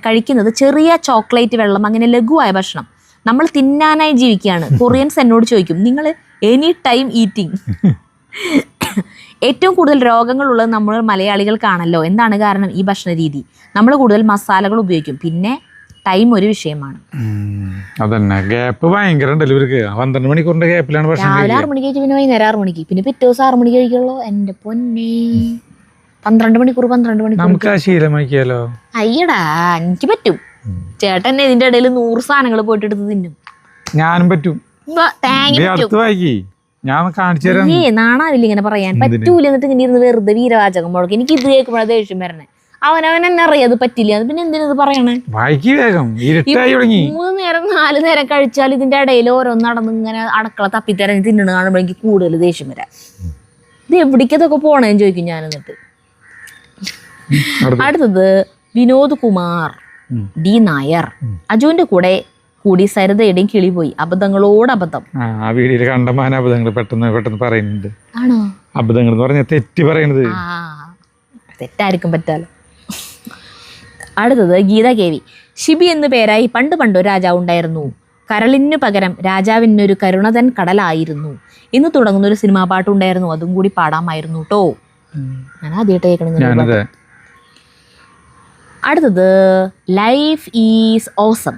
കഴിക്കുന്നത് ചെറിയ ചോക്ലേറ്റ് വെള്ളം, അങ്ങനെ ലഘുവായ ഭക്ഷണം. നമ്മൾ തിന്നാനായി ജീവിക്കുകയാണ്. കൊറിയൻസ് എന്നോട് ചോദിക്കും, നിങ്ങൾ എനി ടൈം ഈറ്റിംഗ്. ഏറ്റവും കൂടുതൽ രോഗങ്ങളുള്ളത് നമ്മൾ മലയാളികൾക്കാണല്ലോ. എന്താണ് കാരണം? ഈ ഭക്ഷണ രീതി. നമ്മൾ കൂടുതൽ മസാലകൾ ഉപയോഗിക്കും. പിന്നെ ടൈം ഒരു വിഷയമാണ്. അതന്നെ, ഗ്യാപ്പ് ഭയങ്കര ഉണ്ടല്ലോ ഇവർക്ക്. 12 മണിക്കൂറിന്റെ ഗ്യാപ്പിലാണ് ഭക്ഷണം. രാവിലെ 6 മണിക്ക് കഴിച്ചു, പിന്നെ വൈകുന്നേരം 6 മണിക്ക്, പിന്നെ പിറ്റേ ദിവസം 6 മണിക്ക് കഴിക്കുള്ളൂ. എൻ്റെ പൊന്നെ, 12 മണിക്കൂർ നമുക്ക് ആ ശീലമാക്കിയാലോ? അയ്യടാ, എനിക്ക് പറ്റും. ചേട്ടൻ ഇതിന്റെ ഇടയിൽ 100 സാധനങ്ങൾ പോയിട്ട് എടുത്ത് തിന്നും. ഞാനും പറ്റും. ഞാൻ കാണിച്ചു തരാം. നാണാവില്ല ഇങ്ങനെ പറയാൻ. പറ്റൂല. എന്നിട്ട് ഇങ്ങനെ ഇരുന്ന് വെറുതെ വീരവാചകം മുഴക്കും. എനിക്ക് ഇത് കേൾക്കുമ്പോഴാണ് ദേഷ്യം വരണേ. അവനവൻ എന്നെ അറിയാത് പറ്റില്ല, പിന്നെ എന്തിനത് പറയണേ? 3 നേരം 4 നേരം കഴിച്ചാൽ ഇതിന്റെ ഇടയിൽ ഓരോന്ന് നടന്ന് ഇങ്ങനെ അടക്കള തപ്പിത്തരഞ്ഞ് തിന്നണ കാണുമ്പോൾ എനിക്ക് കൂടുതൽ ദേഷ്യം വരാം. ഇത് എവിടേക്കതൊക്കെ പോണേന്ന് ചോദിക്കും ഞാൻ. എന്നിട്ട് അടുത്തത് വിനോദ് കുമാർ ഡി നായർ. അജുവിന്റെ കൂടി സരിതയുടെയും കിളി പോയി. അബദ്ധങ്ങളോട് അബദ്ധം. ആ വീഡിയോയിൽ കണ്ടമാന അബദ്ധങ്ങൾ പെട്ടെന്ന് പറയുന്നുണ്ട്. ആണോ? അബദ്ധങ്ങൾ എന്ന് പറഞ്ഞ തെറ്റ് പറയുന്നത്. തെറ്റായിരിക്കും പറ്റാലോ. അടുത്തത് ഗീത കേവി. ഷിബി എന്ന് പേരായി പണ്ടൊരു രാജാവ് ഉണ്ടായിരുന്നു. കരളിനു പകരം രാജാവിനൊരു കരുണതൻ കടലായിരുന്നു. ഇന്ന് തുടങ്ങുന്ന ഒരു സിനിമാ പാട്ടുണ്ടായിരുന്നു, അതും കൂടി പാടാമായിരുന്നു കേട്ടോ. ഞാൻ ആദ്യമായിട്ട് കേൾക്കണത്. അടുത്തത് life is awesome.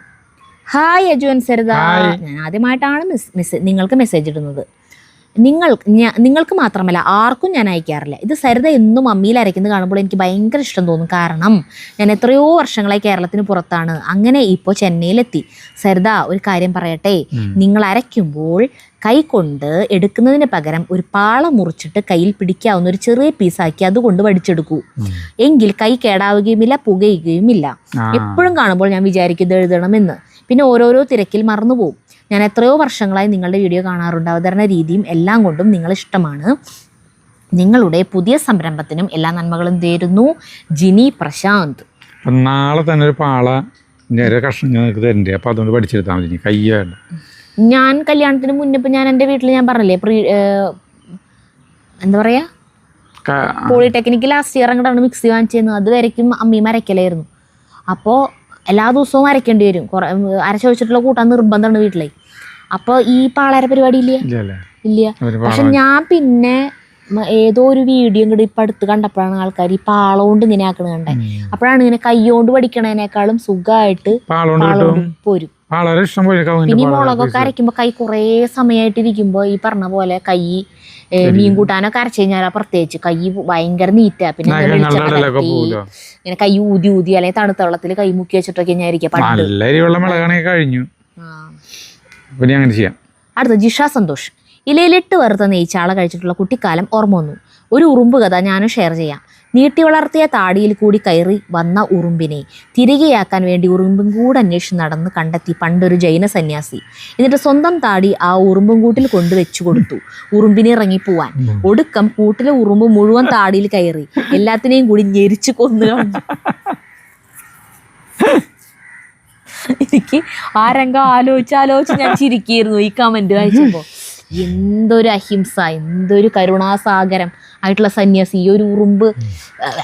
Hi Aju and Saritha. ഞാൻ ആദ്യമായിട്ടാണ് നിങ്ങൾക്ക് മെസ്സേജ് ഇടുന്നത്. നിങ്ങൾക്ക് മാത്രമല്ല ആർക്കും ഞാൻ അയക്കാറില്ല. ഇത് സരിത എന്നും മമ്മിയിൽ അരയ്ക്കുന്നത് കാണുമ്പോൾ എനിക്ക് ഭയങ്കര ഇഷ്ടം തോന്നും. കാരണം ഞാൻ എത്രയോ വർഷങ്ങളായി കേരളത്തിന് പുറത്താണ്, അങ്ങനെ ഇപ്പോൾ ചെന്നൈയിലെത്തി. സരിത ഒരു കാര്യം പറയട്ടെ, നിങ്ങൾ അരയ്ക്കുമ്പോൾ കൈ കൊണ്ട് എടുക്കുന്നതിന് പകരം ഒരു പാള മുറിച്ചിട്ട് കയ്യിൽ പിടിക്കാവുന്ന ഒരു ചെറിയ പീസാക്കി അതുകൊണ്ട് വടിച്ചെടുക്കൂ. എങ്കിൽ കൈ കേടാവുകയുമില്ല, പുകയുകയുമില്ല. എപ്പോഴും കാണുമ്പോൾ ഞാൻ വിചാരിക്കുന്നത് എഴുതണമെന്ന്, പിന്നെ ഓരോരോ തിരക്കിൽ മറന്നുപോകും. ഞാൻ എത്രയോ വർഷങ്ങളായി നിങ്ങളുടെ വീഡിയോ കാണാറുണ്ട്. അവതരണ രീതിയും എല്ലാം കൊണ്ടും നിങ്ങളിഷ്ടമാണ്. നിങ്ങളുടെ പുതിയ സംരംഭത്തിനും എല്ലാ നന്മകളും നേരുന്നു. ജിനി പ്രശാന്ത്. നാളെ തന്നെ ഒരു പാള കഷ്ണം ഞങ്ങൾക്ക് തരണ്ടേ, അപ്പോൾ അതുകൊണ്ട് പഠിച്ചെടുത്താൽ മതി. കൈ വേണ്ട. ഞാൻ കല്യാണത്തിന് മുന്നേ ഇപ്പം ഞാൻ എൻ്റെ വീട്ടിൽ ഞാൻ പറഞ്ഞില്ലേ എന്താ പറയുക, പോളിടെക്നിക്ക് ലാസ്റ്റ് ഇയർ അങ്ങോട്ടാണ് മിക്സി വാങ്ങിച്ചിരുന്നത്. അത് വരയ്ക്കും അമ്മയും അരയ്ക്കലായിരുന്നു. അപ്പോൾ എല്ലാ ദിവസവും അരയ്ക്കേണ്ടി വരും. കുറേ അരച്ച് വെച്ചിട്ടുള്ള കൂട്ടാൻ നിർബന്ധമാണ് വീട്ടിലെ. അപ്പോൾ ഈ പാളര പരിപാടി ഇല്ല. പക്ഷെ ഞാൻ പിന്നെ ഏതോ ഒരു വീഡിയോ ഇങ്ങോട്ട് ഇപ്പം അടുത്ത് കണ്ടപ്പോഴാണ് ആൾക്കാർ ഈ പാള കൊണ്ട് ഇങ്ങനെ ആക്കണ കണ്ടേ. അപ്പോഴാണ് ഇങ്ങനെ കൈ കൊണ്ട് പഠിക്കണതിനേക്കാളും സുഖമായിട്ട് പോരും. പിന്നെ ഈ മുളകൊക്കെ അരയ്ക്കുമ്പോൾ കൈ കുറേ സമയമായിട്ടിരിക്കുമ്പോൾ ഈ പറഞ്ഞ പോലെ കൈ മീൻ കൂട്ടാനൊക്കെ അരച്ചു കഴിഞ്ഞാൽ പ്രത്യേകിച്ച് കൈ ഭയങ്കര നീറ്റാ. പിന്നെ ഇങ്ങനെ കൈ ഊതി ഊതി അല്ലെങ്കിൽ തണുത്ത വെള്ളത്തിൽ കൈ മുക്കി വെച്ചിട്ടൊക്കെ ഞാൻ ഇരിക്കാം. അടുത്ത ജിഷ സന്തോഷ്. ഇലയിലിട്ട് വറുത്ത നെയ്ച്ചാള കഴിച്ചിട്ടുള്ള കുട്ടിക്കാലം ഓർമ്മ വന്നു. ഒരു ഉറുമ്പ് കഥ ഞാനും ഷെയർ ചെയ്യാം. നീട്ടി വളർത്തിയ താടിയിൽ കൂടി കയറി വന്ന ഉറുമ്പിനെ തിരികെയാക്കാൻ വേണ്ടി ഉറുമ്പും കൂട് അന്വേഷിച്ച് നടന്ന് കണ്ടെത്തി പണ്ടൊരു ജൈന സന്യാസി. എന്നിട്ട് സ്വന്തം താടി ആ ഉറുമ്പും കൂട്ടിൽ കൊണ്ടുവച്ചു കൊടുത്തു ഉറുമ്പിനെ ഇറങ്ങിപ്പോവാൻ. ഒടുക്കം കൂട്ടിലെ ഉറുമ്പ് മുഴുവൻ താടിയിൽ കയറി എല്ലാത്തിനെയും കൂടി ഞെരിച്ചു കൊന്നു കളഞ്ഞു. എനിക്ക് ആ രംഗം ആലോചിച്ച് ഞാൻ ചിരിക്കായിരുന്നു ഈ കമന്റ് വായിച്ചപ്പോ. എന്തൊരു അഹിംസ, എന്തൊരു കരുണാസാഗരം ആയിട്ടുള്ള സന്യാസി. ഈ ഒരു ഉറുമ്പ്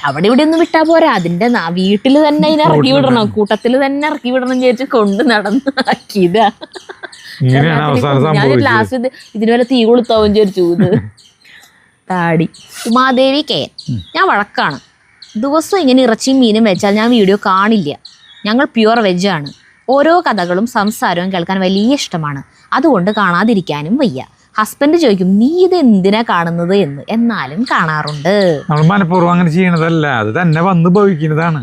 അവിടെ ഇവിടെ ഒന്നും വിട്ടാ പോരാ, അതിന്റെ വീട്ടിൽ തന്നെ അതിനെ ഇറക്കി വിടണം, കൂട്ടത്തിൽ തന്നെ ഇറക്കി വിടണം വിചാരിച്ച് കൊണ്ട് നടന്നാക്കിയതാ. ഞാൻ ലാസ്റ്റ് ഇതിന് വരെ തീ കൊളുത്താവും വിചാരിച്ചു. ഇത് താടി. ഉമാദേവി കെ. ഞാൻ വഴക്കാണ്. ദിവസവും ഇങ്ങനെ ഇറച്ചിയും മീനും വെച്ചാൽ ഞാൻ വീഡിയോ കാണില്ല. ഞങ്ങൾ പ്യുവർ വെജാണ്. ഓരോ കഥകളും സംസാരവും കേൾക്കാൻ വലിയ ഇഷ്ടമാണ്. അതുകൊണ്ട് കാണാതിരിക്കാനും വയ്യ. ഹസ്ബൻഡ് ചോദിക്കും നീ ഇത് എന്തിനാ കാണുന്നത് എന്ന്, എന്നാലും കാണാറുണ്ട്. നമ്മൾ മനഃപൂർവ്വം അങ്ങനെ ചെയ്യണതല്ല, അത് തന്നെ വന്ന് ഭവിക്കുന്നതാണ്.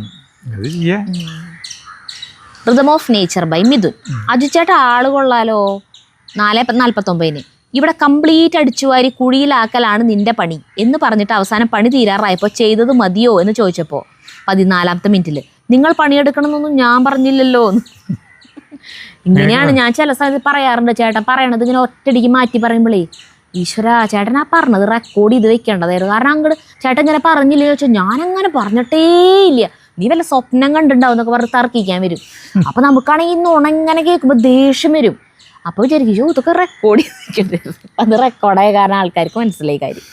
Rhythm of nature by Mithun. അജുചേട്ട ആള് കൊള്ളാലോ. 4:49 ഇവിടെ കംപ്ലീറ്റ് അടിച്ചുവാരി കുഴിയിലാക്കലാണ് നിന്റെ പണി എന്ന് പറഞ്ഞിട്ട് അവസാനം പണി തീരാറായപ്പോൾ ചെയ്തത് മതിയോ എന്ന് ചോദിച്ചപ്പോൾ 14ാമത്തെ മിനിറ്റിൽ നിങ്ങൾ പണിയെടുക്കണമെന്നൊന്നും ഞാൻ പറഞ്ഞില്ലല്ലോ. ഇങ്ങനെയാണ് ഞാൻ ചില സമയത്ത് പറയാറുണ്ട്. ചേട്ടൻ പറയണത് ഇങ്ങനെ ഒറ്റടിക്ക് മാറ്റി പറയുമ്പോഴേ ഈശ്വര ചേട്ടൻ ആ പറഞ്ഞത് റെക്കോർഡ് ചെയ്ത് വെക്കേണ്ടതായിരുന്നു. കാരണം അങ്ങോട്ട് ചേട്ടൻ ഇങ്ങനെ പറഞ്ഞില്ലേ ചോദിച്ചാൽ ഞാനങ്ങനെ പറഞ്ഞിട്ടേ ഇല്ല, നീ വല്ല സ്വപ്നം കണ്ടിട്ടുണ്ടാവും എന്നൊക്കെ പറഞ്ഞ് തർക്കിക്കാൻ വരും. അപ്പം നമുക്കാണെങ്കിൽ ഈ നുണ ഇങ്ങനെ കേൾക്കുമ്പോൾ ദേഷ്യം വരും. അപ്പോൾ വിചാരിക്കും ഇതൊക്കെ റെക്കോർഡ് ചെയ്ത് വെക്കേണ്ടത്. അത് റെക്കോർഡായ കാരണം ആൾക്കാർക്ക് മനസ്സിലായി കാര്യം.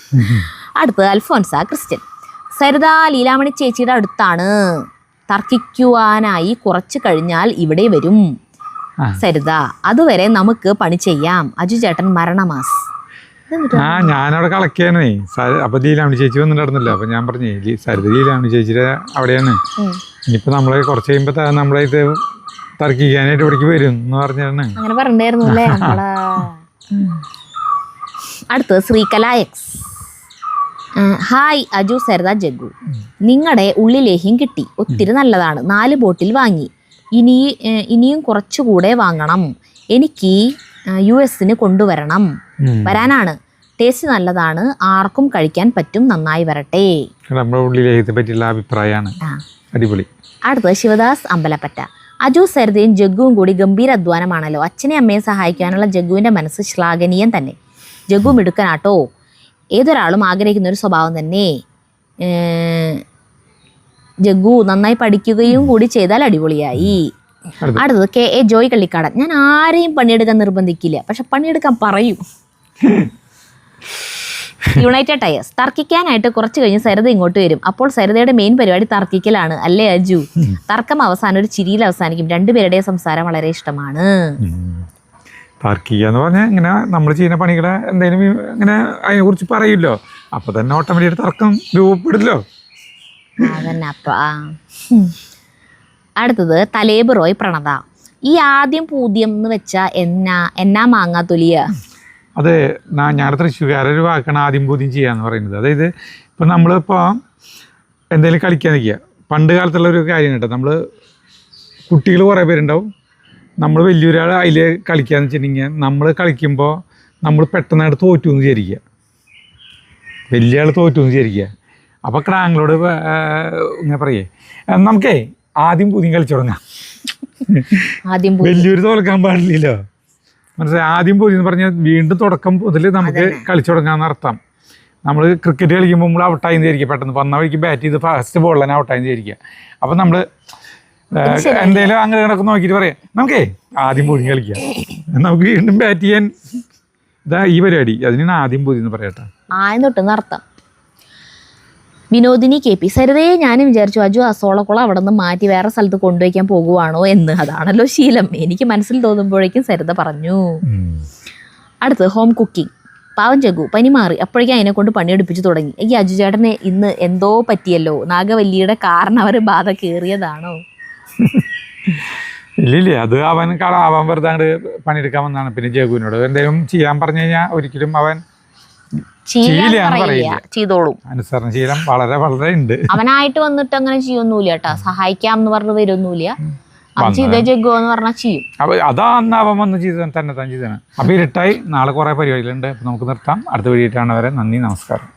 അടുത്തത് അൽഫോൻസ ക്രിസ്ത്യൻ. സരിത ലീലാമണി ചേച്ചിയുടെ അടുത്താണ്. തർക്കിക്കുവാനായി കുറച്ച് കഴിഞ്ഞാൽ ഇവിടെ വരും സരിത. അതുവരെ നമുക്ക് പണി ചെയ്യാം. അജു ചേട്ടൻ മരണമാസ്. ഞാനവിടെ കളക്കാനേ. അപ്പൊ ലീലാമണി ചേച്ചി വന്നിട്ടുണ്ടായിരുന്നില്ല. അപ്പൊ ഞാൻ പറഞ്ഞേ സരിത ലീലാമണി ചേച്ചിയുടെ അവിടെയാണ്. ഇനിയിപ്പോ നമ്മളെ കുറച്ച് കഴിയുമ്പോ നമ്മളെ ഇത് തർക്കിക്കാനായിട്ട് ഇവിടേക്ക് വരും എന്ന് പറഞ്ഞാണ് അങ്ങനെ പറഞ്ഞായിരുന്നു അല്ലേ. അടുത്തത് ശ്രീകല എക്സ്. ഹായ് അജു, സരിത, ജഗ്ഗു. നിങ്ങളുടെ ഉള്ളിലേഹ്യം കിട്ടി, ഒത്തിരി നല്ലതാണ്. 4 ബോട്ടിൽ വാങ്ങി. ഇനിയും കുറച്ചുകൂടെ വാങ്ങണം. എനിക്ക് US കൊണ്ടുവരണം. വരാനാണ്. ടേസ്റ്റ് നല്ലതാണ്, ആർക്കും കഴിക്കാൻ പറ്റും. നന്നായി വരട്ടെ. നമ്മുടെ ഉള്ളിലേഹ്യത്തെ പറ്റിയുള്ള അഭിപ്രായമാണ്. അടിപൊളി. അടുത്തത് ശിവദാസ് അമ്പലപ്പറ്റ. അജു, സരിതയും ജഗ്ഗുവും കൂടി ഗംഭീര അധ്വാനമാണല്ലോ. അച്ഛനെയും അമ്മയെ സഹായിക്കാനുള്ള ജഗ്ഗുവിൻ്റെ മനസ്സ് ശ്ലാഘനീയം തന്നെ. ജഗ്ഗു മിടുക്കനാട്ടോ. ഏതൊരാളും ആഗ്രഹിക്കുന്ന ഒരു സ്വഭാവം തന്നെ. ജഗ്ഗു നന്നായി പഠിക്കുകയും കൂടി ചെയ്താൽ അടിപൊളിയായി. അടുത്തത് KA ജോയ് കള്ളിക്കാടൻ. ഞാൻ ആരെയും പണിയെടുക്കാൻ നിർബന്ധിക്കില്ല, പക്ഷെ പണിയെടുക്കാൻ പറയും. United tyres. തർക്കിക്കാനായിട്ട് കുറച്ച് കഴിഞ്ഞ് സരിത ഇങ്ങോട്ട് വരും. അപ്പോൾ സരിതയുടെ മെയിൻ പരിപാടി തർക്കിക്കലാണ് അല്ലേ അജു? തർക്കം അവസാനം ഒരു ചിരിയിൽ അവസാനിക്കും. രണ്ടുപേരുടെ സംസാരം വളരെ ഇഷ്ടമാണ്. തർക്കിക്കുക എന്ന് പറഞ്ഞാൽ ഇങ്ങനെ നമ്മൾ ചെയ്യുന്ന പണികളെ എന്തെങ്കിലും ഇങ്ങനെ അതിനെ കുറിച്ച് പറയില്ലോ, അപ്പൊ തന്നെ ഓട്ടോമാറ്റിക് തർക്കം രൂപപ്പെടില്ലോ. അതന്നെ. അപ്പൊ അടുത്തത് തലേബ് റോയ് പ്രണത. ഈ ആദ്യം പൂദ്യം എന്ന് വെച്ചാ എന്നാ മാങ്ങാ തൊലിയ. അത് ഞങ്ങളുടെ തൃശ്ശൂർക്കാരൊരു വാക്കാണ് ആദ്യം ബോധ്യം ചെയ്യാന്ന് പറയുന്നത്. അതായത് ഇപ്പം നമ്മളിപ്പോൾ എന്തെങ്കിലും കളിക്കാൻ നിൽക്കുക, പണ്ട് കാലത്തുള്ള ഒരു കാര്യം കേട്ടോ, നമ്മൾ കുട്ടികൾ കുറേ പേരുണ്ടാവും, നമ്മൾ വലിയൊരാൾ അതിൽ കളിക്കാന്ന് വെച്ചിട്ടുണ്ടെങ്കിൽ നമ്മൾ കളിക്കുമ്പോൾ നമ്മൾ പെട്ടെന്നായിട്ട് തോറ്റു എന്ന് വിചാരിക്കുക, വലിയ ആൾ തോറ്റു എന്ന് വിചാരിക്കുക. അപ്പോൾ ക്രാങ്ങളോട് ഇങ്ങനെ പറയേ, നമുക്കേ ആദ്യം പുതിയ കളിച്ചു തുടങ്ങാം, വലിയൊരു തോൽക്കാൻ പാടില്ലല്ലോ, മനസ്സിലായി? ആദ്യം പുതിയ എന്ന് പറഞ്ഞാൽ വീണ്ടും തുടക്കം മുതൽ നമുക്ക് കളിച്ചു തുടങ്ങാമെന്ന് അർത്ഥം. നമ്മൾ ക്രിക്കറ്റ് കളിക്കുമ്പോൾ നമ്മൾ ഔട്ടായി വിചാരിക്കുക, പെട്ടെന്ന് വന്ന വഴിക്ക് ബാറ്റ് ചെയ്ത് ഫസ്റ്റ് ബോളിൽ തന്നെ ഔട്ടായി വിചാരിക്കുക. അപ്പം നമ്മൾ എന്തെങ്കിലും അങ്ങനെ കിടക്കെ നോക്കിയിട്ട് പറയാം, നമുക്കേ ആദ്യം പൊതി കളിക്കാം, നമുക്ക് വീണ്ടും ബാറ്റ് ചെയ്യാൻ ഇതാ ഈ പരിപാടി, അതിനാണ് ആദ്യം പൊതി എന്ന് പറയട്ടെ. ആയെന്നൊട്ടെന്ന് അർത്ഥം. വിനോദിനി കെ പി, സരിതേ ഞാനും വിചാരിച്ചു അജു അസോളക്കുളം അവിടെ നിന്ന് മാറ്റി വേറെ സ്ഥലത്ത് കൊണ്ടുവയ്ക്കാൻ പോകുവാണോ എന്ന്. അതാണല്ലോ ശീലം. എനിക്ക് മനസ്സിൽ തോന്നുമ്പോഴേക്കും സരിത പറഞ്ഞു. അടുത്ത് ഹോം കുക്കിംഗ്. പാവം ചെഗു പനി മാറി അപ്പോഴേക്കും അതിനെ കൊണ്ട് പണിയെടുപ്പിച്ച് തുടങ്ങി. ഈ അജു ചേട്ടന് ഇന്ന് എന്തോ പറ്റിയല്ലോ, നാഗവല്ലിയുടെ കാരണം അവർ ബാധ കയറിയതാണോ? ഇല്ല, അത് അവൻ വെറുതെ അങ്ങോട്ട് പണിയെടുക്കാൻ വന്നാണ്. പിന്നെ ജഗുവിനോട് എന്തെങ്കിലും ചെയ്യാൻ പറഞ്ഞു കഴിഞ്ഞാൽ ഒരിക്കലും അവൻ ചെയ്തോളും. അനുസരണശീലം വളരെ വളരെ ഉണ്ട്. അവനായിട്ട് വന്നിട്ട് അങ്ങനെ ചെയ്യൊന്നുമില്ല കേട്ടാ, സഹായിക്കാം എന്ന് പറഞ്ഞ് വരുമൊന്നുമില്ല. അവൻ ചെയ്ത ജഗു എന്ന് പറഞ്ഞാൽ ചെയ്യും. അതാ അന്ന് അവൻ വന്ന് ചെയ്ത തന്നെ താൻ ചെയ്തതാണ്. അപ്പൊ ഇരുട്ടായി, നാളെ കുറെ പരിപാടികളുണ്ട്. അപ്പൊ നമുക്ക് നിർത്താം. അടുത്ത വീഡിയോ കാണുന്നവരെ നന്ദി, നമസ്കാരം.